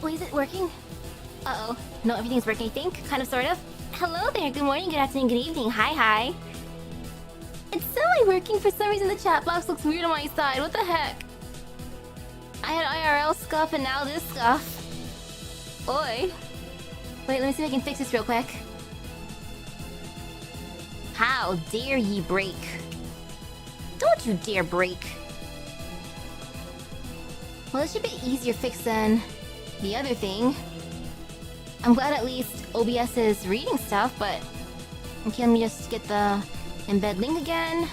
Wait, is it working? Uh-oh. No, everything's working, I think. Kind of, sort of. Hello there. Good morning, good afternoon, good evening. Hi. It's still working. For some reason, the chat box looks weird on my side. What the heck? I had IRL scuff and now this scuff. Oi. Wait, let me see if I can fix this real quick. How dare ye break? Don't you dare break. Well, this should be an easier fix than the other thing. I'm glad at least OBS is reading stuff, but... Okay, let me just get the embed link again.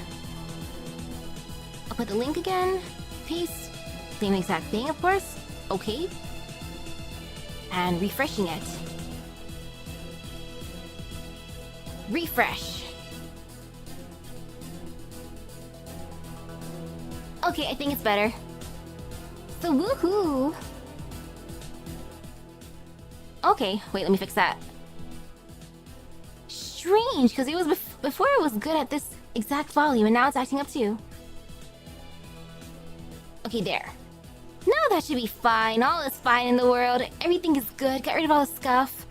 I'll put the link again. Paste. Same exact thing, of course. Okay. And refreshing it. Refresh. Okay, I think it's better. So woohoo! Okay, wait, let me fix that. Strange, because it was before it was good at this exact volume, and now it's acting up too. Okay, there. Now that should be fine. All is fine in the world. Everything is good. Got rid of all the scuff.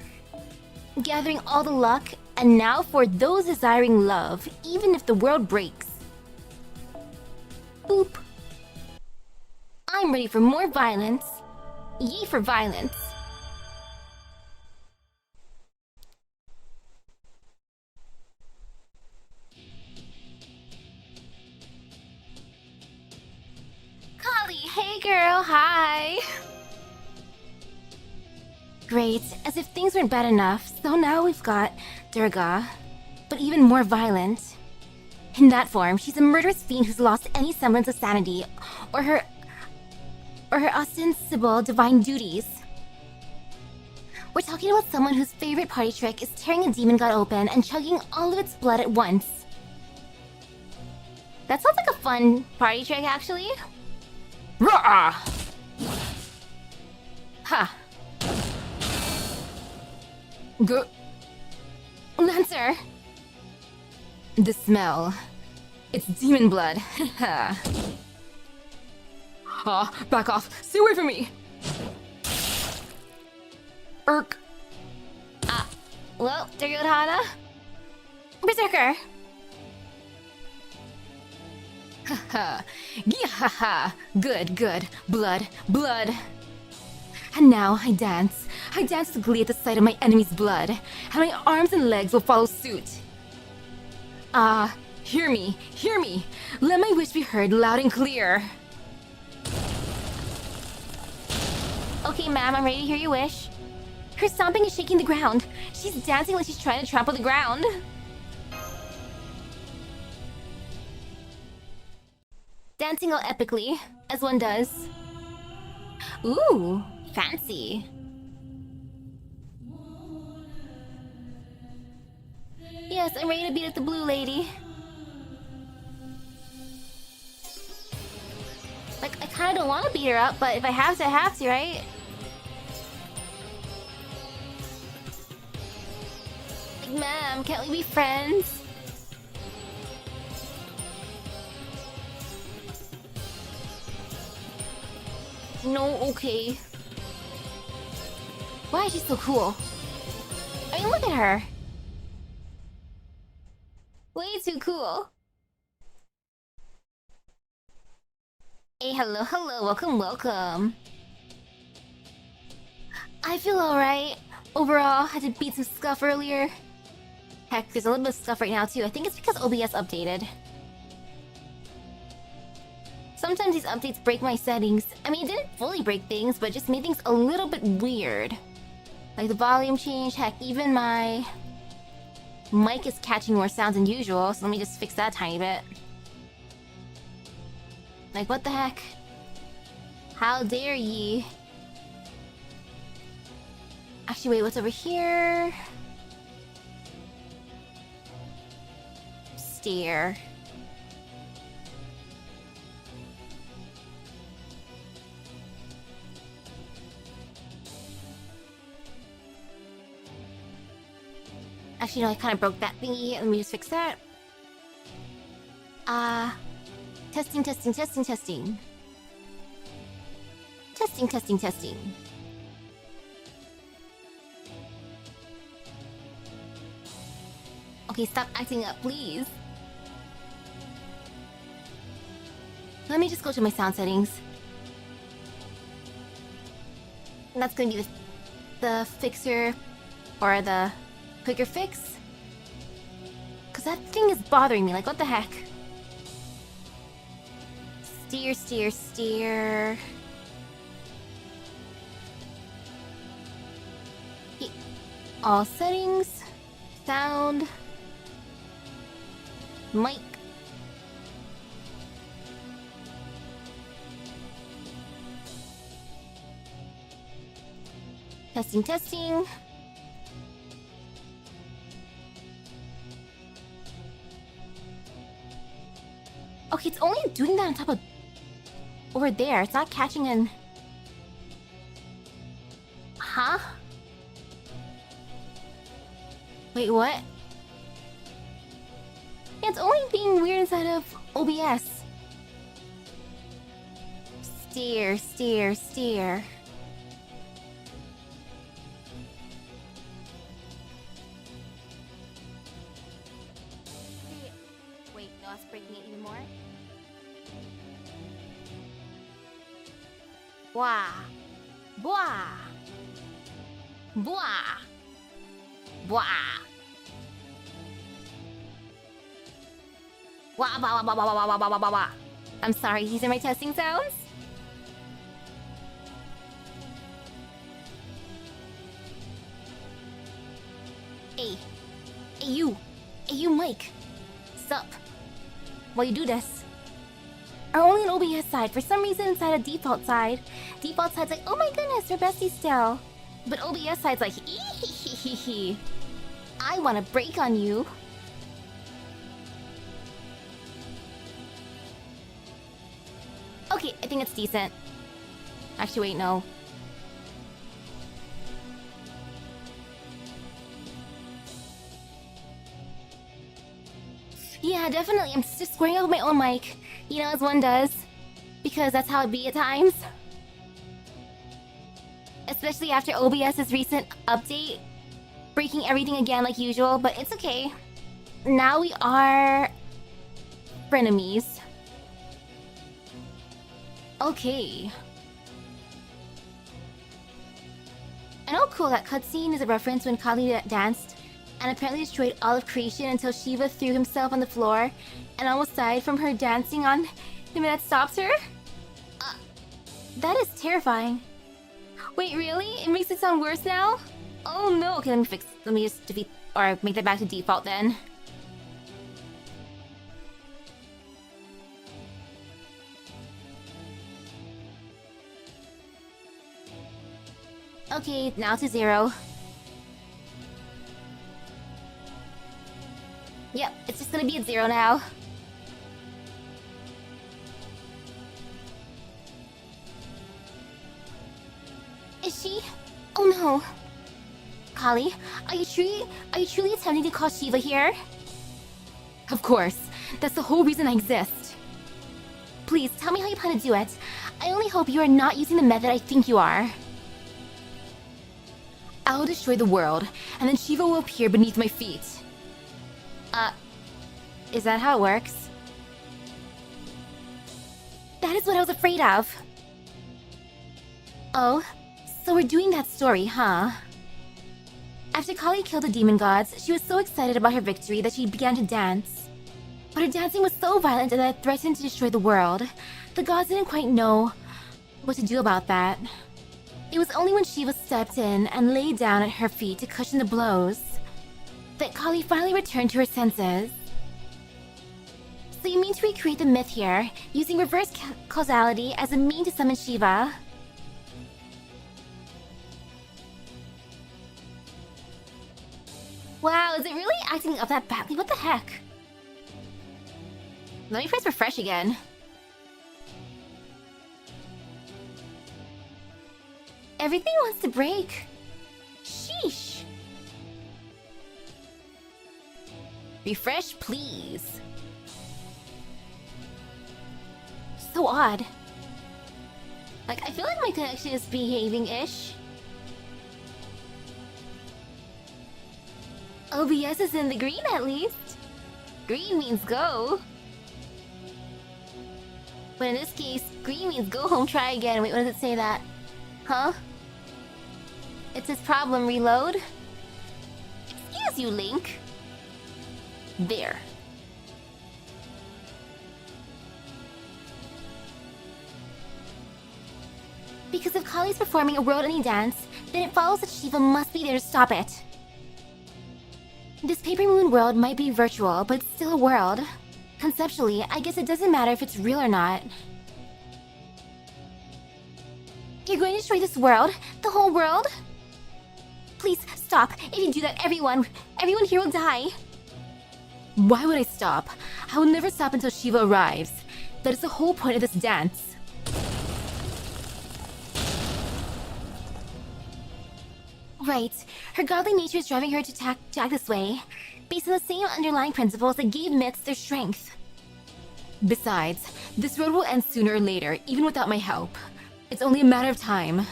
Gathering all the luck. And now for those desiring love, even if the world breaks. Boop. I'm ready for more violence. Yay for violence. Kali, hey girl, hi. Great, as if things weren't bad enough, so now we've got Durga, but even more violent. In that form, she's a murderous fiend who's lost any semblance of sanity, or her ostensible divine duties. We're talking about someone whose favorite party trick is tearing a demon god open and chugging all of its blood at once. That sounds like a fun party trick, actually. Rah! Ha! Lancer! The smell. It's demon blood. Haha. Back off. Stay away from me. Irk. Well, Duryodhana? Berserker! Haha. Yahaha. Good. Blood. And now I dance. I dance with glee at the sight of my enemy's blood, and my arms and legs will follow suit. Hear me. Let my wish be heard loud and clear. Okay, ma'am, I'm ready to hear your wish. Her stomping is shaking the ground. She's dancing like she's trying to trample the ground. Dancing all epically, as one does. Ooh, fancy. Yes, I'm ready to beat up the blue lady. Like, I kinda don't want to beat her up, but if I have to, I have to, right? Like, ma'am, can't we be friends? No, okay. Why is she so cool? I mean, look at her. Way too cool. Hey, hello, welcome. I feel alright. Overall, had to beat some scuff earlier. Heck, there's a little bit of scuff right now too. I think it's because OBS updated. Sometimes these updates break my settings. I mean, it didn't fully break things, but just made things a little bit weird. Like the volume change, heck, even my mic is catching more sounds than usual, so let me just fix that tiny bit. Like, what the heck? How dare ye? Actually, wait, what's over here? Stare. Actually, no, I kind of broke that thingy. Let me just fix that. Testing. Testing. Okay, stop acting up, please. Let me just go to my sound settings. And that's gonna be the fixer or the quicker fix. Cause that thing is bothering me, like what the heck? Steer, steer, steer. All settings, sound, mic. Testing, testing. Okay, it's only doing that on top of over there. It's not catching in. Huh? Wait, what? Yeah, it's only being weird inside of OBS. Steer, steer, steer. Wait, no, it's breaking it even more. Blah. Blah. Blah. Blah. Blah, blah, blah, blah, blah, blah, blah, blah, blah, blah. I'm sorry, these are my testing sounds? Hey. Hey, you. Hey, you, Mike. Sup? While you do this. Are only an OBS side. For some reason, inside a default side. Default side's like, oh my goodness, we're besties still. But OBS side's like, eehehehe. I want to break on you. Okay, I think it's decent. Actually, wait, no. Yeah, definitely. I'm just squaring up with my own mic. You know, as one does. Because that's how it be at times. Especially after OBS's recent update. Breaking everything again like usual, but it's okay. Now we are... frenemies. Okay. And oh cool, that cutscene is a reference when Kali danced and apparently destroyed all of creation until Shiva threw himself on the floor and almost died from her dancing on him, and that stops her? That is terrifying. Wait, really? It makes it sound worse now? Oh no, okay, let me just defeat, or make that back to default then. Okay, now to 0. Yep, it's just gonna be at 0 now. Is she? Oh no. Kali, are you truly attempting to cause Shiva here? Of course. That's the whole reason I exist. Please, tell me how you plan to do it. I only hope you are not using the method I think you are. I'll destroy the world, and then Shiva will appear beneath my feet. Is that how it works? That is what I was afraid of. Oh, so we're doing that story, huh? After Kali killed the demon gods, she was so excited about her victory that she began to dance. But her dancing was so violent that it threatened to destroy the world. The gods didn't quite know what to do about that. It was only when Shiva stepped in and lay down at her feet to cushion the blows that Kali finally returned to her senses. So you mean to recreate the myth here, using reverse causality as a mean to summon Shiva? Wow, is it really acting up that badly? What the heck? Let me press refresh again. Everything wants to break. Sheesh. Refresh, please. So odd. Like, I feel like my connection is behaving-ish. OBS is in the green at least. Green means go. But in this case, green means go home, try again. Wait, what does it say that? Huh? It says problem, reload. Excuse you, Link. There. Because if Kali's performing a world-ending dance, then it follows that Shiva must be there to stop it. This Paper Moon world might be virtual, but it's still a world. Conceptually, I guess it doesn't matter if it's real or not. You're going to destroy this world? The whole world? Please, stop. If you do that, everyone here will die. Why would I stop? I will never stop until Shiva arrives. That is the whole point of this dance. Right. Her godly nature is driving her to act this way, based on the same underlying principles that gave myths their strength. Besides, this road will end sooner or later, even without my help. It's only a matter of time.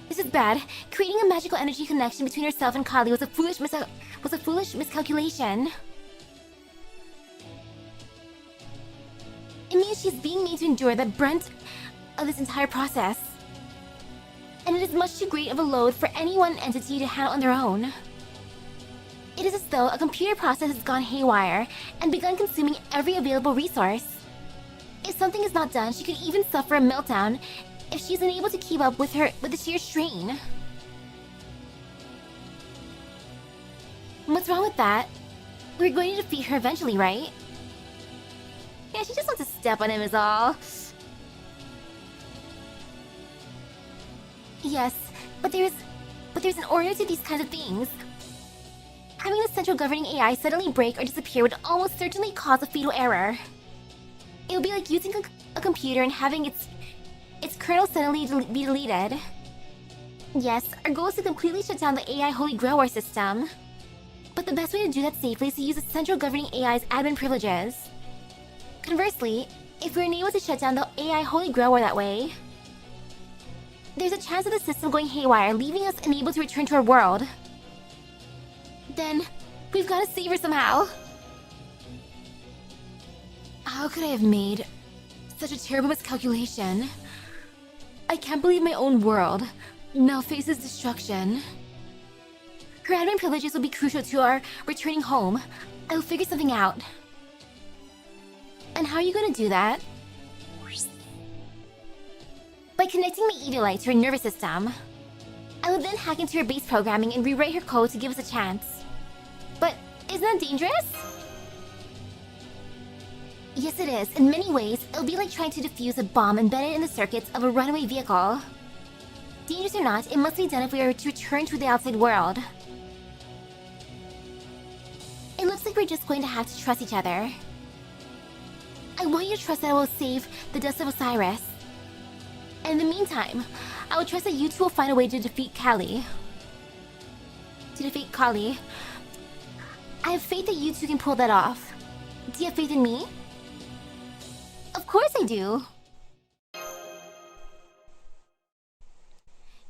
This is bad. Creating a magical energy connection between herself and Kali was a foolish miscalculation. It means she's being made to endure the brunt of this entire process. And it is much too great of a load for any one entity to handle on their own. It is as though a computer process has gone haywire and begun consuming every available resource. If something is not done, she could even suffer a meltdown if she is unable to keep up with the sheer strain. What's wrong with that? We're going to defeat her eventually, right? Yeah, she just wants to step on him is all. Yes, but there's an order to these kinds of things. Having the central governing AI suddenly break or disappear would almost certainly cause a fatal error. It would be like using a computer and having its kernel suddenly be deleted. Yes, our goal is to completely shut down the AI Holy Grail War system. But the best way to do that safely is to use the central governing AI's admin privileges. Conversely, if we're unable to shut down the AI Holy Grail War that way, there's a chance of the system going haywire, leaving us unable to return to our world. Then, we've got to save her somehow. How could I have made such a terrible miscalculation? I can't believe my own world now faces destruction. Her admin privileges will be crucial to our returning home. I will figure something out. And how are you going to do that? By connecting my Evilite to her nervous system. I will then hack into her base programming and rewrite her code to give us a chance. But isn't that dangerous? Yes, it is. In many ways, it'll be like trying to defuse a bomb embedded in the circuits of a runaway vehicle. Dangerous or not, it must be done if we are to return to the outside world. It looks like we're just going to have to trust each other. I want you to trust that I will save the dust of Osiris. And in the meantime, I will trust that you two will find a way to defeat Kali. I have faith that you two can pull that off. Do you have faith in me? Of course I do.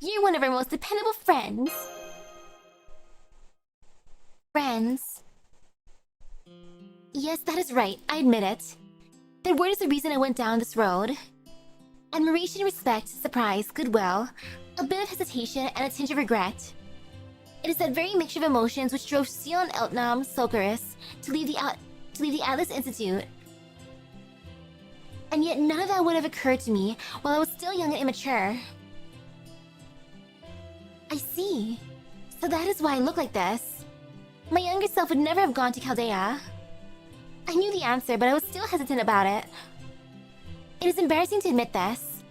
You're one of our most dependable friends. Yes, that is right. I admit it. That word is the reason I went down this road. Admiration, respect, surprise, goodwill, a bit of hesitation, and a tinge of regret. It is that very mixture of emotions which drove Sion Eltnam Socorus to leave the Atlas Institute. And yet none of that would have occurred to me while I was still young and immature. I see. So that is why I look like this. My younger self would never have gone to Chaldea. I knew the answer, but I was still hesitant about it. It is embarrassing to admit this,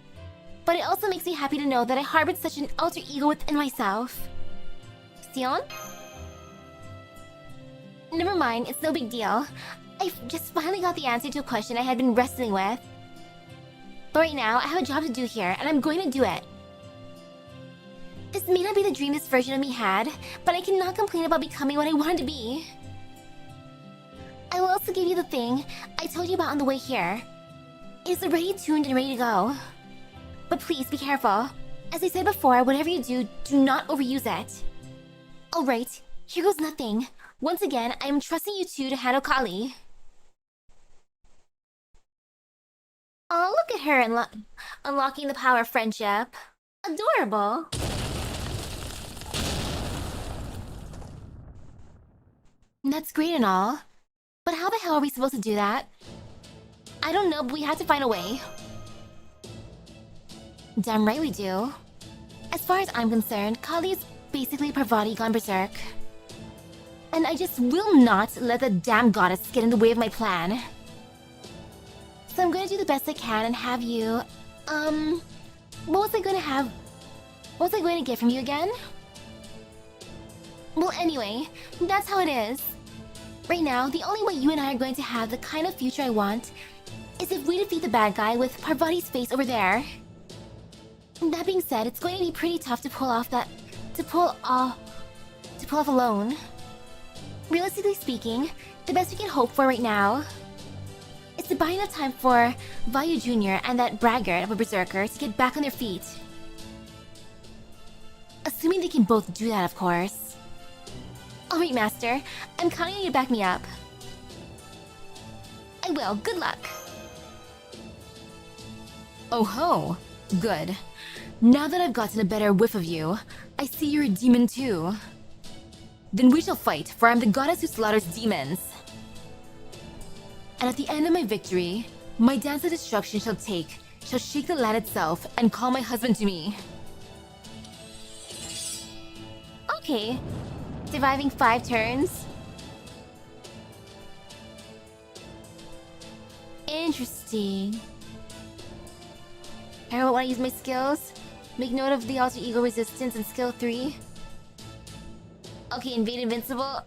but it also makes me happy to know that I harbored such an alter ego within myself. Sion? Never mind, it's no big deal. I just finally got the answer to a question I had been wrestling with. But right now, I have a job to do here, and I'm going to do it. This may not be the dream this version of me had, but I cannot complain about becoming what I wanted to be. I will also give you the thing I told you about on the way here. It is already tuned and ready to go. But please be careful. As I said before, whatever you do, do not overuse it. Alright, here goes nothing. Once again, I am trusting you two to handle Kali. Oh, look at her unlocking the power of friendship. Adorable. That's great and all, but how the hell are we supposed to do that? I don't know, but we have to find a way. Damn right we do. As far as I'm concerned, Kali is basically Parvati gone berserk. And I just will not let the damn goddess get in the way of my plan. So I'm gonna do the best I can and have you... What was I going to get from you again? Well, anyway, that's how it is. Right now, the only way you and I are going to have the kind of future I want is if we defeat the bad guy with Parvati's face over there. That being said, it's going to be pretty tough to pull off alone. Realistically speaking, the best we can hope for right now is to buy enough time for Vayu Jr. and that braggart of a berserker to get back on their feet. Assuming they can both do that, of course. Alright, Master. I'm counting on you to back me up. I will. Good luck. Oh ho. Good. Now that I've gotten a better whiff of you, I see you're a demon too. Then we shall fight, for I'm the goddess who slaughters demons. And at the end of my victory, my dance of destruction shall shake the land itself and call my husband to me. Okay. Surviving 5 turns. Interesting. I don't want to use my skills. Make note of the alter ego resistance in skill 3. Okay, invade invincible.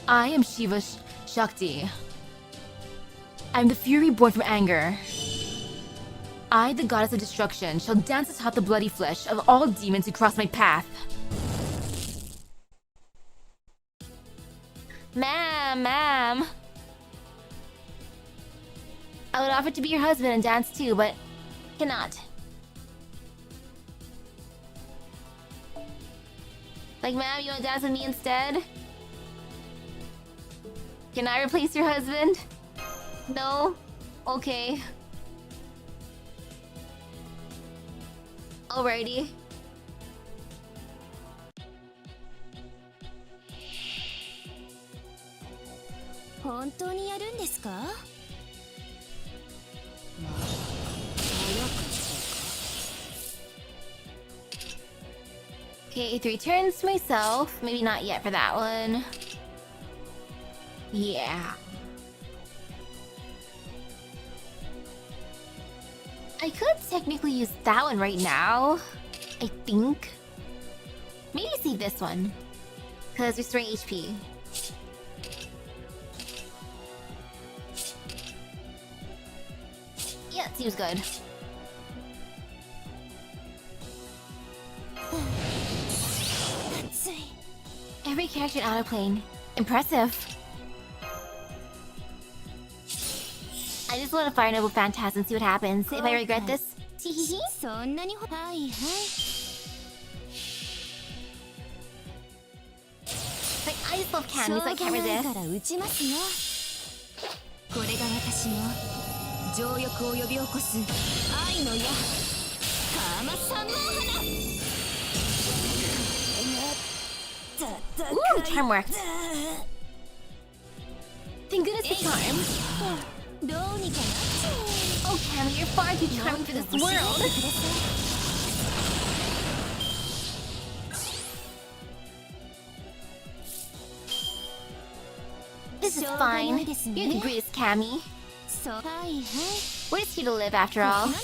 I am Shiva Shakti. I'm the fury born from anger. I, the goddess of destruction, shall dance atop the bloody flesh of all demons who cross my path. Ma'am. I would offer to be your husband and dance too, but cannot. Like, ma'am, you wanna dance with me instead? Can I replace your husband? No? Okay. Alrighty. Okay, 3 turns to myself. Maybe not yet for that one. Yeah. I could technically use that one right now. I think. Maybe save this one. Because restoring HP. Yeah, it seems good. Every character in Autoplane. Impressive. I just want to fire Noble Phantasm and see what happens. If I regret this, teehee. Like, I just love candy, so I can't resist. Ooh, charm worked. Thank goodness the charm. Oh, Cammy, you're far too charming for this world. This is fine. You're the greatest, Cammy. We're just here to live, after all. Oops,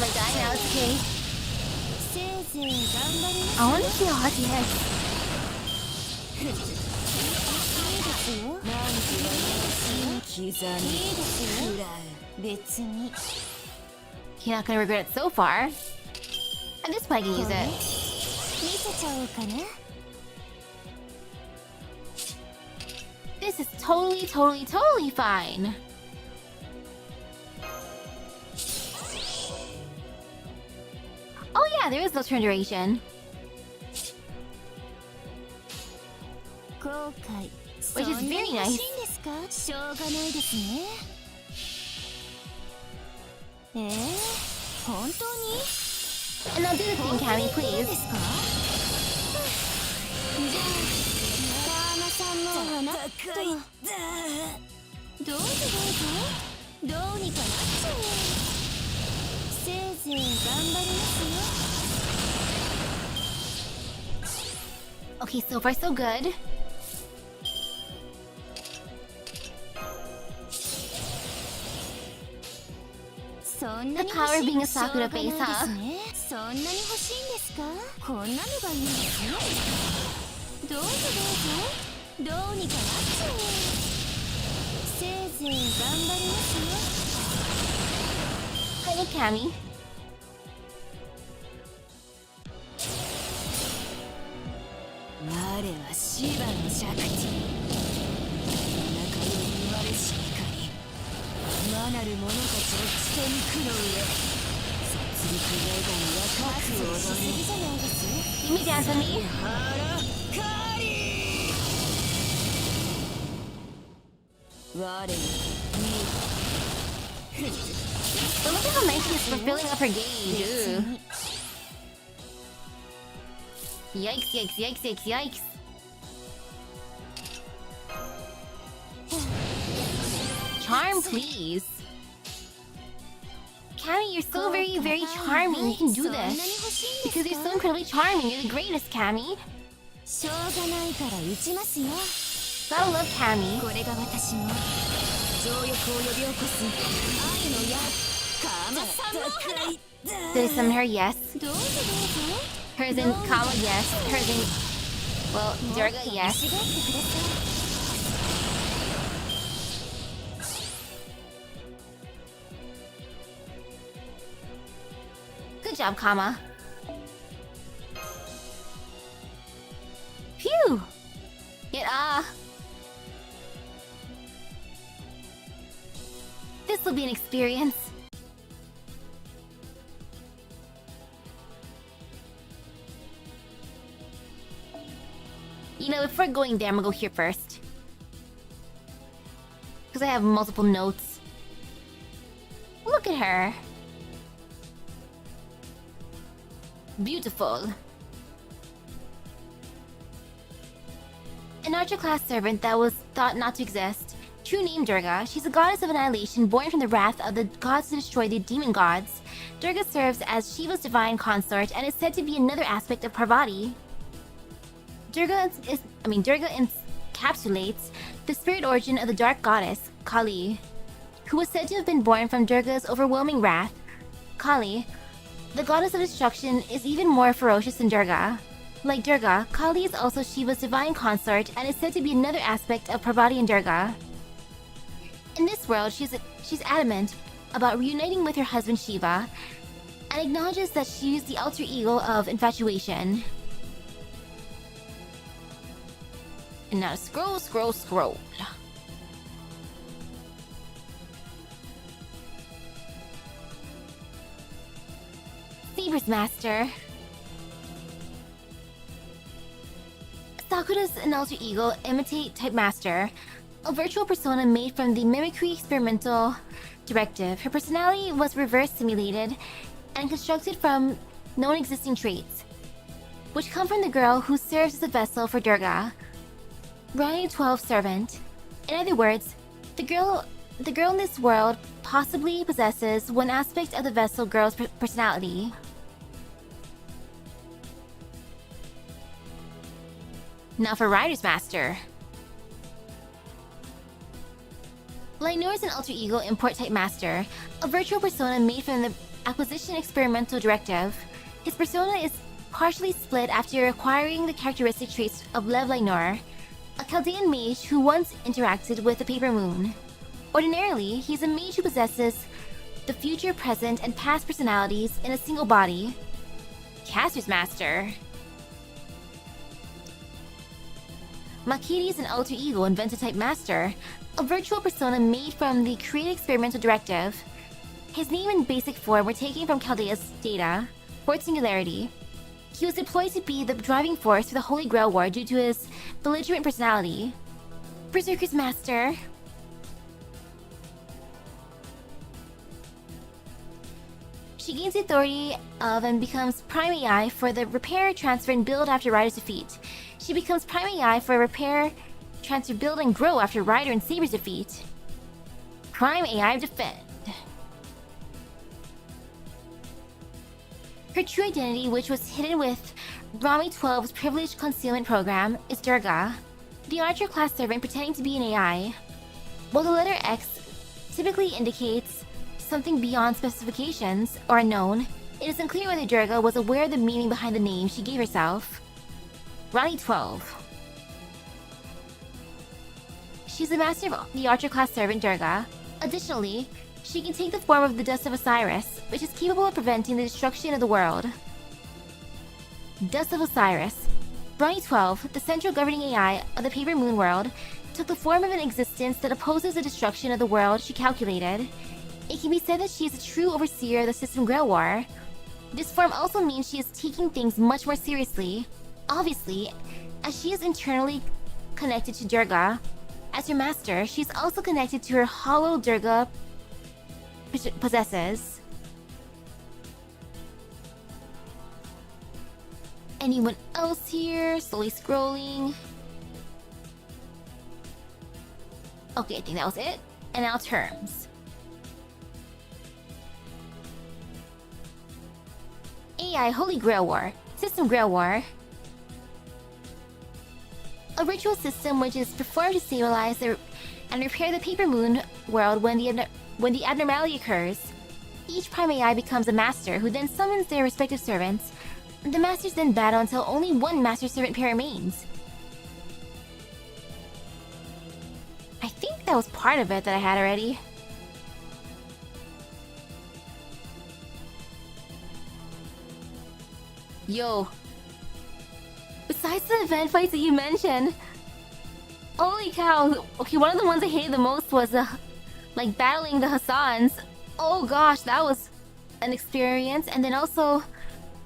I died now, it's okay. I want to see how hard he hits. You're not gonna regret it so far. At this point I can use it. This is totally fine. Oh yeah, there is no turn duration. Which is very nice. And now do the thing, Cammy, please. Okay, so far so good. The power of being a Sakura base, huh? Hi, Cammy. You may dance with me. But look at how nice she is for filling up her gauge. Ooh. Yikes. Charm, please. Cammy, you're so very charming. You can do this. Because you're so incredibly charming. You're the greatest, Cammy. Gotta love Cammy. Did I summon her? Yes. Hers in Kama? Yes. Hers in... well, Durga? Yes. Good job, Kama. Phew! Yet, this will be an experience. You know, before going there, I'm gonna go here first. Because I have multiple notes. Look at her. Beautiful. An Archer-class servant that was thought not to exist. True name Durga. She's a goddess of annihilation born from the wrath of the gods to destroy the demon gods. Durga serves as Shiva's divine consort and is said to be another aspect of Parvati. Durga encapsulates the spirit origin of the dark goddess, Kali, who was said to have been born from Durga's overwhelming wrath. Kali, the goddess of destruction, is even more ferocious than Durga. Like Durga, Kali is also Shiva's divine consort and is said to be another aspect of Parvati and Durga. In this world, she's adamant about reuniting with her husband Shiva and acknowledges that she's the alter ego of infatuation. And now scroll. Saber's Master. Sakura's an alter ego imitate type master, a virtual persona made from the Mimicry Experimental Directive. Her personality was reverse simulated and constructed from known existing traits, which come from the girl who serves as a vessel for Durga. Rani 12 servant. In other words, the girl in this world possibly possesses one aspect of the vessel girl's personality. Now for Rider's Master. Lainor is an alter ego import type master, a virtual persona made from the Acquisition Experimental Directive. His persona is partially split after acquiring the characteristic traits of Lev Lainor, a Chaldean mage who once interacted with the Paper Moon. Ordinarily, he's a mage who possesses the future, present, and past personalities in a single body. Caster's Master. Makiri is an alter ego and Venta-type master, a virtual persona made from the Create Experimental Directive. His name and basic form were taken from Chaldea's data, Fourth Singularity. He was deployed to be the driving force for the Holy Grail War due to his belligerent personality. Berserker's Master. She gains the authority of and becomes Prime AI for the repair, transfer, and build after Rider's defeat. She becomes Prime AI for repair, transfer, build, and grow after Rider and Saber's defeat. Prime AI Defend. Her true identity, which was hidden with Rami 12's Privileged Concealment Program, is Durga, the Archer class servant pretending to be an AI. While the letter X typically indicates something beyond specifications or unknown, it is unclear whether Durga was aware of the meaning behind the name she gave herself. Rani 12. She's the master of the Archer class servant Durga. Additionally, she can take the form of the Dust of Osiris, which is capable of preventing the destruction of the world. Dust of Osiris. Rani 12, the central governing AI of the Paper Moon world, took the form of an existence that opposes the destruction of the world she calculated. It can be said that she is a true overseer of the System Grail War. This form also means she is taking things much more seriously. Obviously, as she is internally connected to Durga, as her master, she is also connected to her hollow Durga possesses. Anyone else here? Slowly scrolling. Okay, I think that was it. And now terms. AI Holy Grail War. System Grail War. A ritual system which is performed to stabilize and repair the Paper Moon world when the abnormality occurs. Each Prime AI becomes a master who then summons their respective servants. The masters then battle until only one master servant pair remains. I think that was part of it that I had already. Yo. Besides the event fights that you mentioned, holy cow. Okay, one of the ones I hated the most was like battling the Hassans. Oh gosh, that was an experience. And then also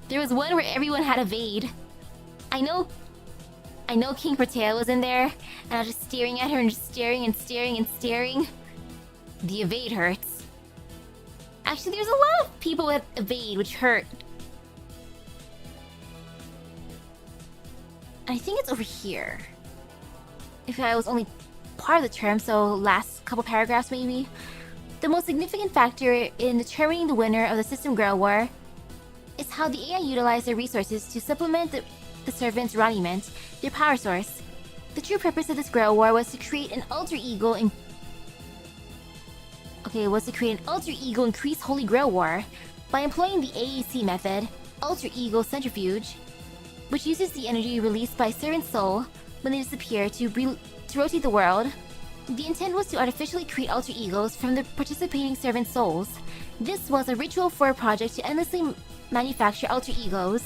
there was one where everyone had evade. I know King Protea was in there, and I was just staring at her and just staring and staring and staring. The evade hurts. Actually, there's a lot of people with evade which hurt. I think it's over here. If I was only part of the term, so last couple paragraphs maybe. The most significant factor in determining the winner of the System Grail War is how the AI utilized their resources to supplement the servants' raiment, their power source. The true purpose of this Grail War was to create an alter ego increase Holy Grail War by employing the AEC method, Alter Ego Centrifuge, which uses the energy released by servant soul when they disappear to rotate the world. The intent was to artificially create alter egos from the participating servant souls. This was a ritual for a project to endlessly manufacture alter egos.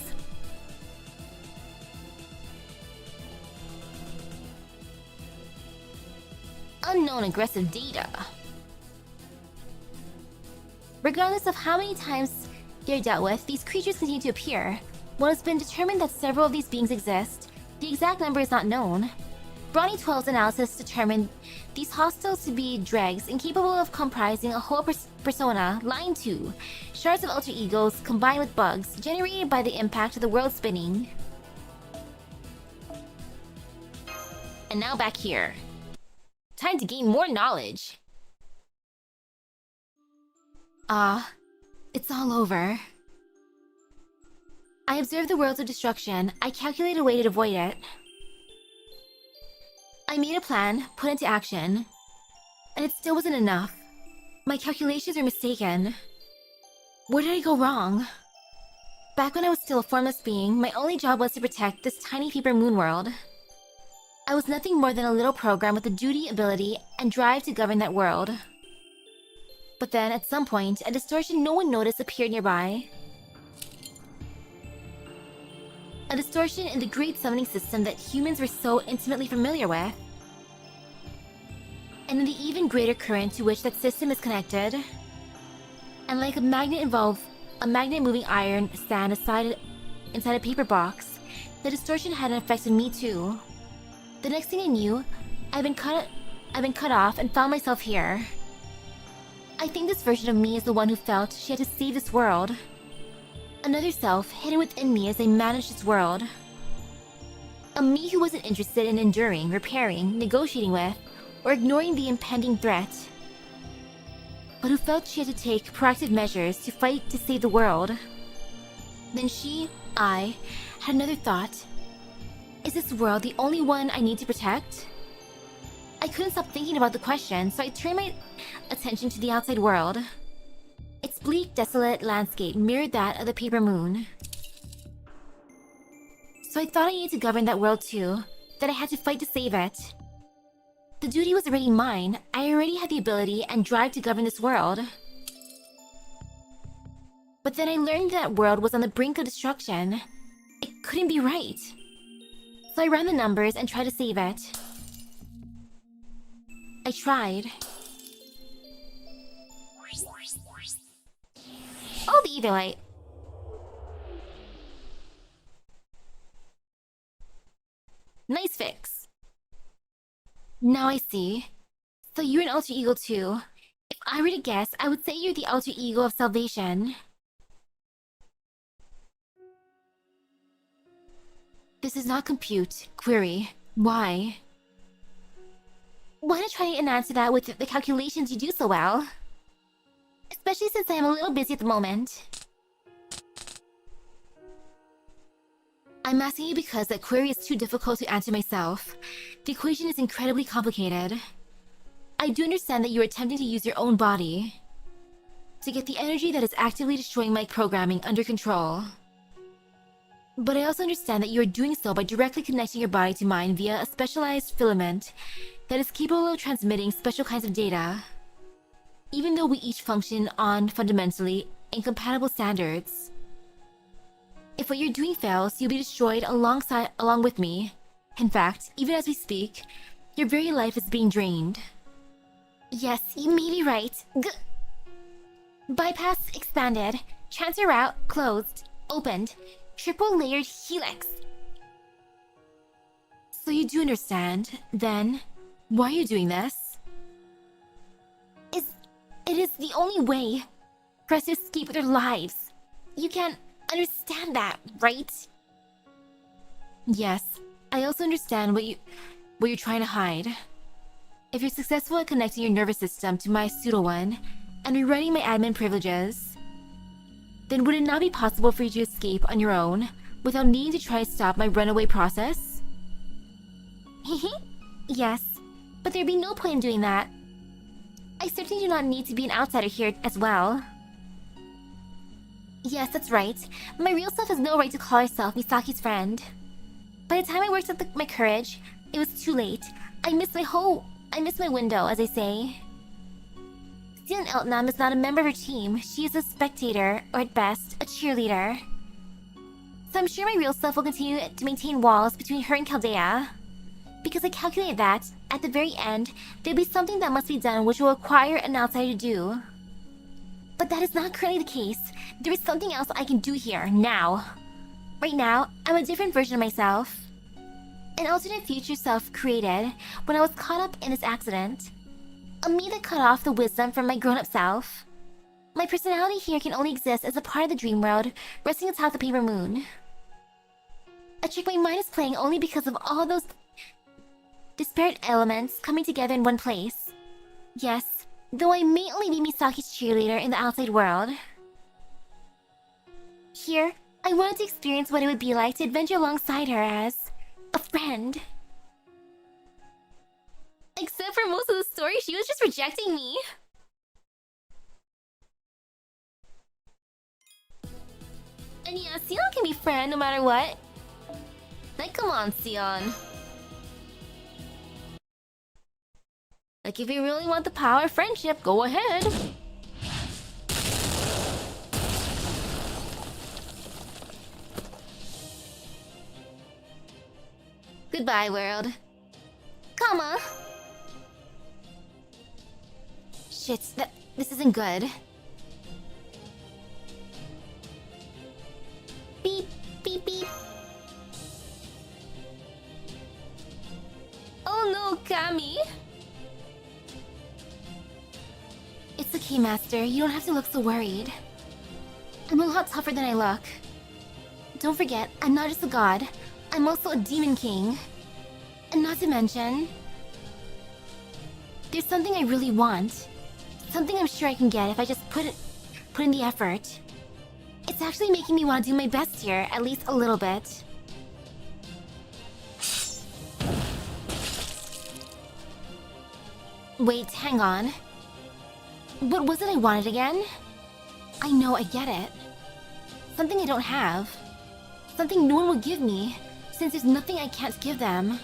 Unknown aggressive data. Regardless of how many times they're dealt with, these creatures continue to appear. While it's been determined that several of these beings exist, the exact number is not known. Bronny 12's analysis determined these hostiles to be dregs incapable of comprising a whole persona, line 2, shards of alter egos combined with bugs generated by the impact of the world spinning. And now back here. Time to gain more knowledge. It's all over. I observed the worlds of destruction. I calculated a way to avoid it. I made a plan, put into action, and it still wasn't enough. My calculations were mistaken. Where did I go wrong? Back when I was still a formless being, my only job was to protect this tiny Paper Moon world. I was nothing more than a little program with the duty, ability, and drive to govern that world. But then, at some point, a distortion no one noticed appeared nearby. A distortion in the great summoning system that humans were so intimately familiar with. And in the even greater current to which that system is connected. And like a magnet moving iron stand inside a paper box, the distortion had an effect on me too. The next thing I knew, I've been cut off and found myself here. I think this version of me is the one who felt she had to save this world. Another self hidden within me as I managed this world. A me who wasn't interested in enduring, repairing, negotiating with, or ignoring the impending threat. But who felt she had to take proactive measures to fight to save the world. Then I, had another thought. Is this world the only one I need to protect? I couldn't stop thinking about the question, so I turned my attention to the outside world. Its bleak, desolate landscape mirrored that of the paper moon. So I thought I needed to govern that world too, that I had to fight to save it. The duty was already mine. I already had the ability and drive to govern this world. But then I learned that world was on the brink of destruction. It couldn't be right. So I ran the numbers and tried to save it. I tried. I'll be either way. Nice fix. Now I see. So you're an alter ego too. If I were to guess, I would say you're the alter ego of salvation. This does not compute. Query. Why? Why not try and answer that with the calculations you do so well? Especially since I am a little busy at the moment. I'm asking you because that query is too difficult to answer myself. The equation is incredibly complicated. I do understand that you are attempting to use your own body to get the energy that is actively destroying my programming under control. But I also understand that you are doing so by directly connecting your body to mine via a specialized filament that is capable of transmitting special kinds of data. Even though we each function on fundamentally incompatible standards. If what you're doing fails, you'll be destroyed along with me. In fact, even as we speak, your very life is being drained. Yes, you may be right. Bypass expanded. Transfer route closed. Opened. Triple layered helix. So you do understand, then, why are you doing this? It is the only way for us to escape with our lives. You can understand that, right? Yes, I also understand what you're trying to hide. If you're successful at connecting your nervous system to my pseudo one and rewriting my admin privileges, then would it not be possible for you to escape on your own without needing to try to stop my runaway process? Yes, but there'd be no point in doing that. I certainly do not need to be an outsider here as well. Yes, that's right. My real self has no right to call herself Misaki's friend. By the time I worked up my courage, it was too late. I missed my window, as I say. Steven Eltnam is not a member of her team. She is a spectator, or at best, a cheerleader. So I'm sure my real self will continue to maintain walls between her and Chaldea. Because I calculated that, at the very end, there'll be something that must be done which will require an outsider to do. But that is not currently the case. There is something else I can do here, now. Right now, I'm a different version of myself. An alternate future self created when I was caught up in this accident. A me that cut off the wisdom from my grown-up self. My personality here can only exist as a part of the dream world, resting atop the paper moon. A trick my mind is playing only because of all those disparate elements coming together in one place. Yes, though I may only be Misaki's cheerleader in the outside world. Here, I wanted to experience what it would be like to adventure alongside her as a friend. Except for most of the story, she was just rejecting me. And yeah, Sion can be friend no matter what. Like, come on, Sion. Like, if you really want the power of friendship, go ahead. Goodbye, world. Comma. Shit, this isn't good. Beep, beep, beep. Oh no, Kami! It's okay, Master. You don't have to look so worried. I'm a lot tougher than I look. Don't forget, I'm not just a god. I'm also a demon king. And not to mention, there's something I really want. Something I'm sure I can get if I just put in the effort. It's actually making me want to do my best here, at least a little bit. Wait, hang on. What was it I wanted again? I know, I get it. Something I don't have. Something no one will give me, since there's nothing I can't give them.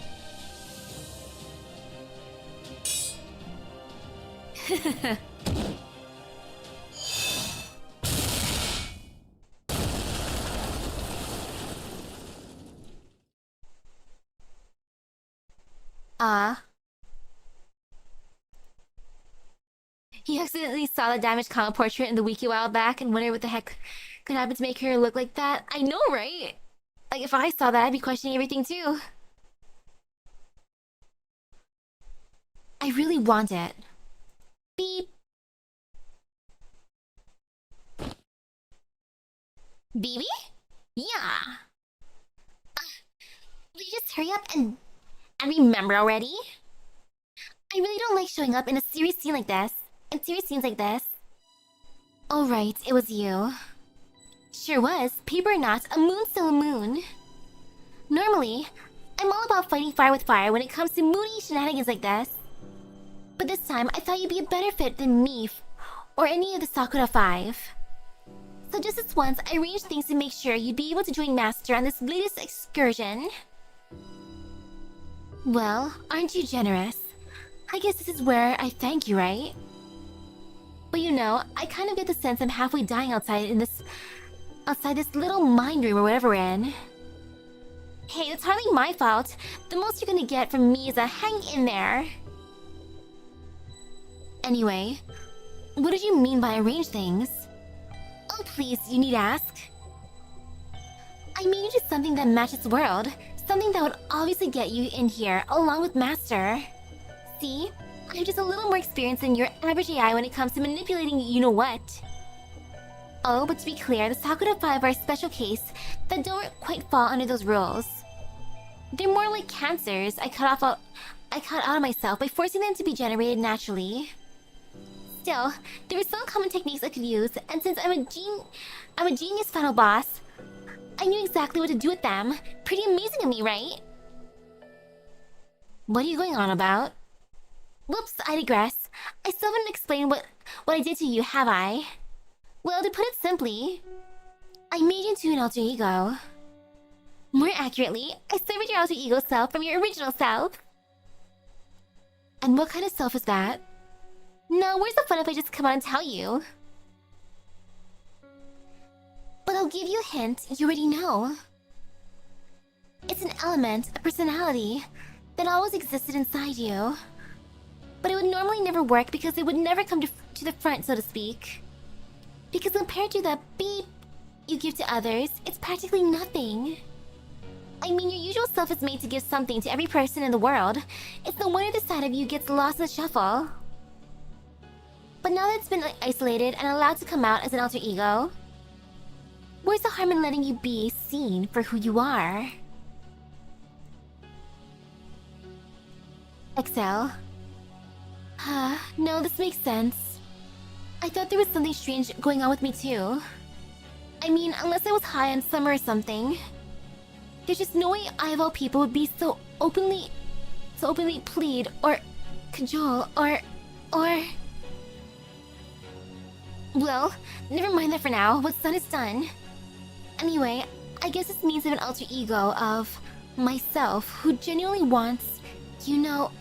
He accidentally saw the damaged comic portrait in the wiki a while back and wondered what the heck could happen to make her look like that. I know, right? Like, if I saw that, I'd be questioning everything too. I really want it. Beep. Baby? Yeah. Will you just hurry up and remember already? I really don't like showing up in a serious scene like this. In serious scenes like this. Oh right, it was you. Sure was. Paper or not, a moon's still a moon. Normally, I'm all about fighting fire with fire when it comes to moody shenanigans like this. But this time, I thought you'd be a better fit than me or any of the Sakura 5. So just this once, I arranged things to make sure you'd be able to join Master on this latest excursion. Well, aren't you generous? I guess this is where I thank you, right? But you know, I kind of get the sense I'm halfway dying outside this little mind room or whatever we're in. Hey, it's hardly my fault. The most you're gonna get from me is a hang in there. Anyway, what did you mean by arrange things? Oh please, you need ask. I mean you did something that matches the world. Something that would obviously get you in here along with Master. See? I'm just a little more experienced than your average AI when it comes to manipulating you-know-what. Oh, but to be clear, the Sakura 5 are a special case that don't quite fall under those rules. They're more like cancers I cut out of myself by forcing them to be generated naturally. Still, there are some common techniques I could use, and since I'm a genius final boss, I knew exactly what to do with them. Pretty amazing of me, right? What are you going on about? Whoops, I digress. I still haven't explained what I did to you, have I? Well, to put it simply, I made you into an alter ego. More accurately, I severed your alter ego self from your original self. And what kind of self is that? Now, where's the fun if I just come out and tell you? But I'll give you a hint you already know. It's an element, a personality, that always existed inside you. But it would normally never work because it would never come to the front, so to speak. Because compared to the beep you give to others, it's practically nothing. I mean, your usual self is made to give something to every person in the world. It's no wonder this side of you gets lost in the shuffle. But now that it's been isolated and allowed to come out as an alter ego, where's the harm in letting you be seen for who you are? Excel. No, this makes sense. I thought there was something strange going on with me too. I mean, unless I was high on summer or something. There's just no way I of all people would be so openly plead or cajole or... Well, never mind that for now. What's done is done. Anyway, I guess this means I have an alter ego of myself who genuinely wants, you know,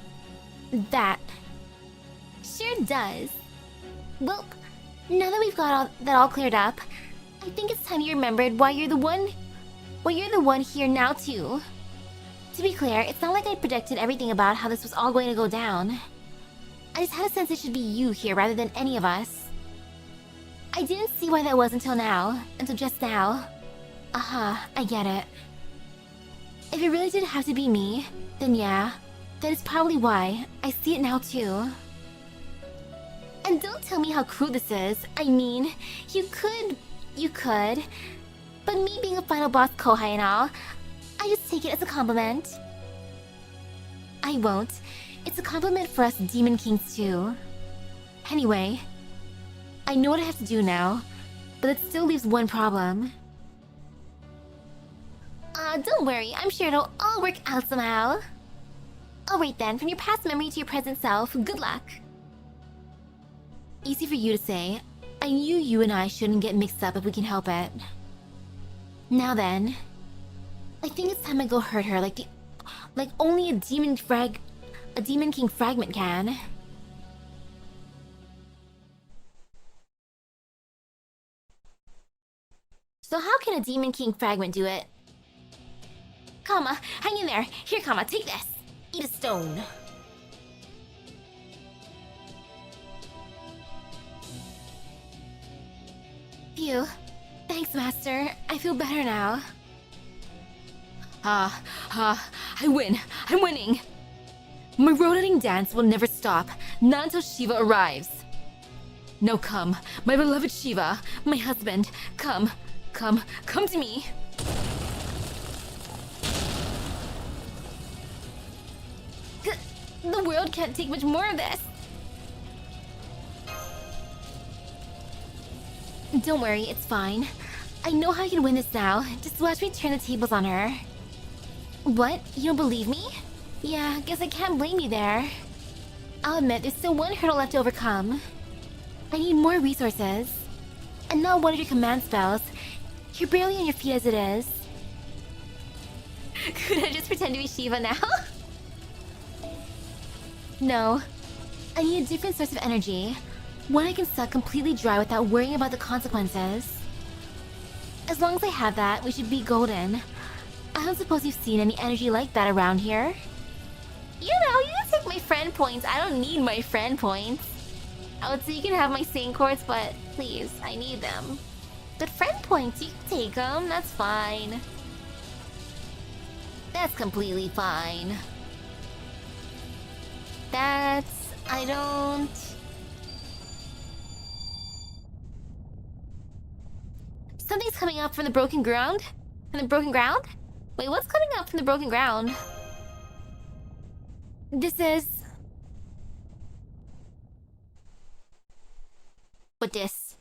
that. Sure does. Well, now that we've got that all cleared up, I think it's time you remembered why you're the one here now too. To be clear, it's not like I predicted everything about how this was all going to go down. I just had a sense it should be you here rather than any of us. I didn't see why that was until now. Until just now. Aha, I get it. If it really did have to be me, then yeah, that is probably why. I see it now too. And don't tell me how crude this is. I mean, you could, but me being a final boss kohai and all, I just take it as a compliment. I won't. It's a compliment for us Demon Kings too. Anyway, I know what I have to do now, but it still leaves one problem. Don't worry, I'm sure it'll all work out somehow. Alright then, from your past memory to your present self, good luck. Easy for you to say. I knew you and I shouldn't get mixed up if we can help it. Now then, I think it's time I go hurt her like only a Demon King fragment can. So how can a Demon King fragment do it? Kama, hang in there. Here, Kama, take this. Eat a stone. Phew. Thanks, Master. I feel better now. I win. I'm winning. My rotating dance will never stop, not until Shiva arrives. Now come, my beloved Shiva, my husband. Come to me. The world can't take much more of this. Don't worry, it's fine. I know how I can win this now. Just watch me turn the tables on her. What? You don't believe me? Yeah, guess I can't blame you there. I'll admit, there's still one hurdle left to overcome. I need more resources. And not one of your command spells. You're barely on your feet as it is. Could I just pretend to be Shiva now? No. I need a different source of energy. One I can suck completely dry without worrying about the consequences. As long as I have that, we should be golden. I don't suppose you've seen any energy like that around here? You know, you can take my friend points. I don't need my friend points. I would say you can have my Saint Quartz, but please, I need them. But friend points, you can take them. That's fine. That's completely fine. I don't... Something's coming up from the broken ground? From the broken ground? Wait, what's coming up from the broken ground? This is... What this?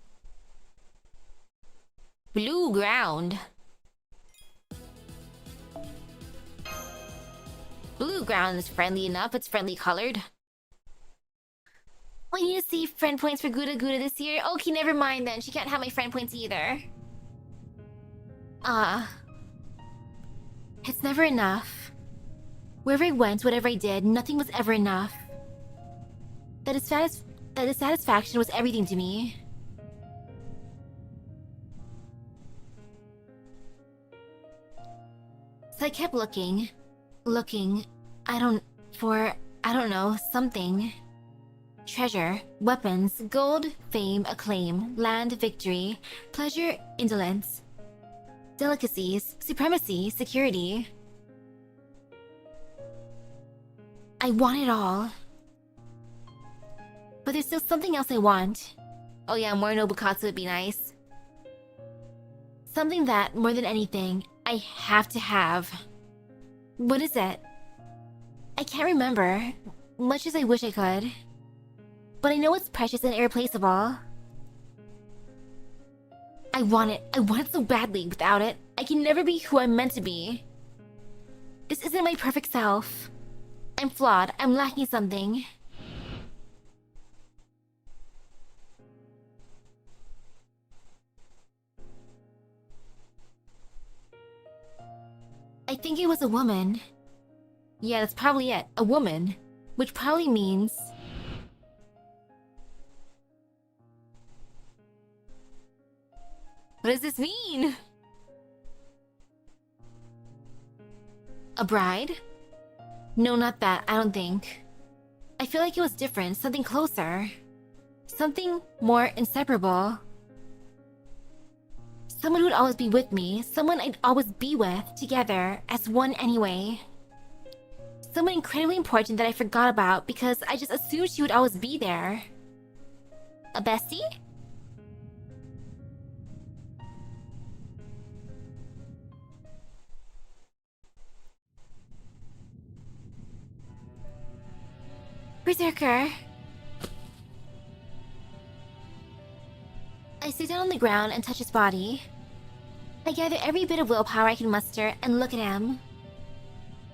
Blue ground. Blue ground is friendly enough, it's friendly colored. We need to see friend points for Guda Guda this year. Okay, never mind then. She can't have my friend points either. It's never enough. Wherever I went, whatever I did, nothing was ever enough. That dissatisfaction was everything to me. So I kept looking. I don't know, something. Treasure, weapons, gold, fame, acclaim, land, victory, pleasure, indolence, delicacies, supremacy, security. I want it all. But there's still something else I want. Oh yeah, more Nobukatsu would be nice. Something that, more than anything, I have to have. What is it? I can't remember, much as I wish I could. But I know it's precious and irreplaceable. I want it so badly. Without it, I can never be who I'm meant to be. This isn't my perfect self. I'm flawed, I'm lacking something. I think it was a woman. Yeah, that's probably it. A woman. Which probably means... What does this mean? A bride? No, not that, I don't think. I feel like it was different, something closer. Something more inseparable. Someone who'd always be with me, someone I'd always be with, together, as one anyway. Someone incredibly important that I forgot about because I just assumed she would always be there. A bestie? Berserker. I sit down on the ground and touch his body. I gather every bit of willpower I can muster and look at him.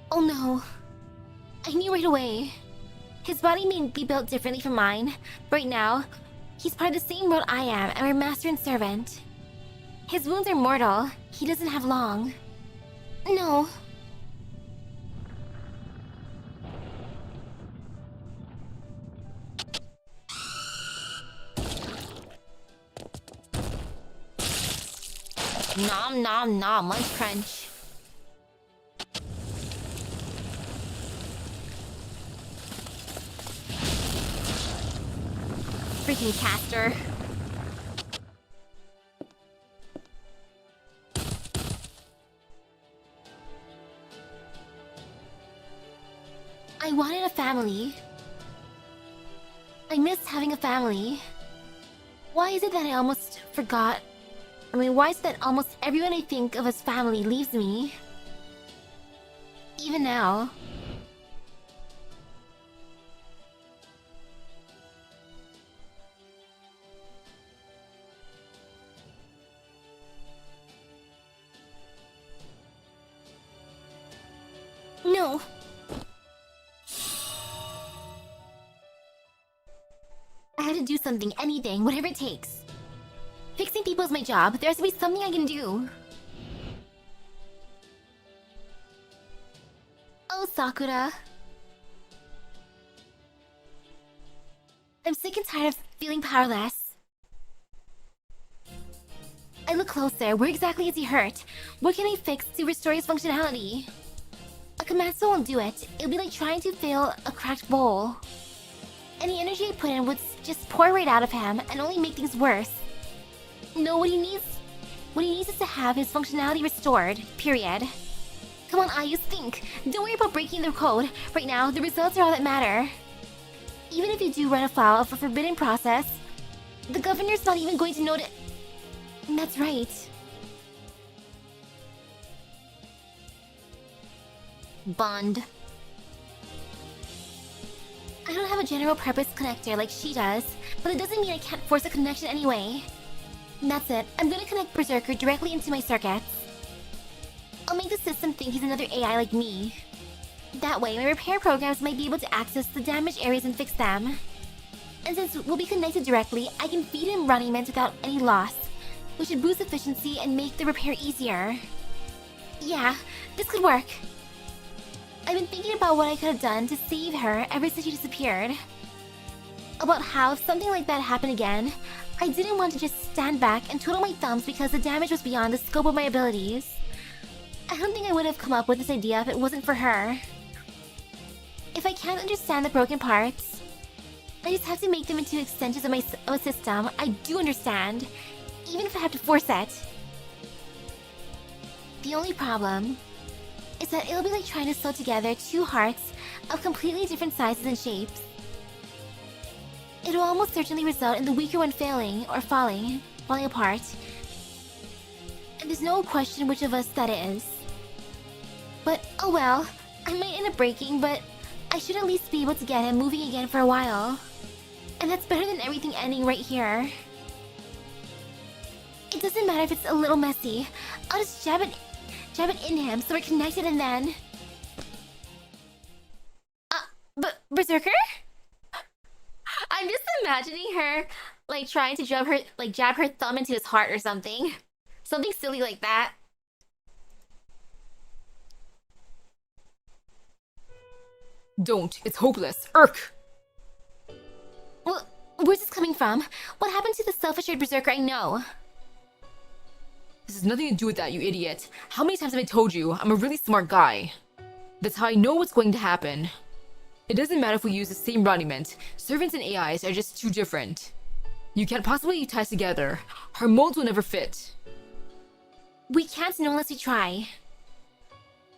Oh no. I knew right away. His body may be built differently from mine. Right now, he's part of the same world I am, and we're master and servant. His wounds are mortal. He doesn't have long. No. Nom nom nom, lunch crunch. Freaking caster. I wanted a family. I missed having a family. Why is it that I almost forgot? Why is it that almost everyone I think of as family leaves me? Even now. No. I have to do something, anything, whatever it takes. Fixing people is my job. There has to be something I can do. Oh, Sakura. I'm sick and tired of feeling powerless. I look closer. Where exactly is he hurt? What can I fix to restore his functionality? A command spell won't do it. It'll be like trying to fill a cracked bowl. Any energy I put in would just pour right out of him and only make things worse. No, what he needs is to have his functionality restored, period. Come on, Ayus, think. Don't worry about breaking the code. Right now, the results are all that matter. Even if you do run afoul of a forbidden process, the governor's not even going to notice. That's right. Bond. I don't have a general purpose connector like she does, but it doesn't mean I can't force a connection anyway. That's it. I'm gonna connect Berserker directly into my circuits. I'll make the system think he's another AI like me. That way, my repair programs might be able to access the damaged areas and fix them. And since we'll be connected directly, I can feed him runniments without any loss, which should boost efficiency and make the repair easier. Yeah, this could work. I've been thinking about what I could have done to save her ever since she disappeared. About how if something like that happened again, I didn't want to just stand back and twiddle my thumbs because the damage was beyond the scope of my abilities. I don't think I would have come up with this idea if it wasn't for her. If I can't understand the broken parts, I just have to make them into extensions of a system I do understand, even if I have to force it. The only problem is that it'll be like trying to sew together two hearts of completely different sizes and shapes. It'll almost certainly result in the weaker one failing or falling apart. And there's no question which of us that is. But oh well, I might end up breaking, but I should at least be able to get him moving again for a while. And that's better than everything ending right here. It doesn't matter if it's a little messy. I'll just jab it in him so we're connected and then... Berserker? I'm just imagining her, like, trying to jab her thumb into his heart or something. Something silly like that. Don't. It's hopeless. Irk! Well, where's this coming from? What happened to the self-assured berserker I know? This has nothing to do with that, you idiot. How many times have I told you I'm a really smart guy? That's how I know what's going to happen. It doesn't matter if we use the same embodiment. Servants and AIs are just too different. You can't possibly tie us together. Our molds will never fit. We can't know unless we try.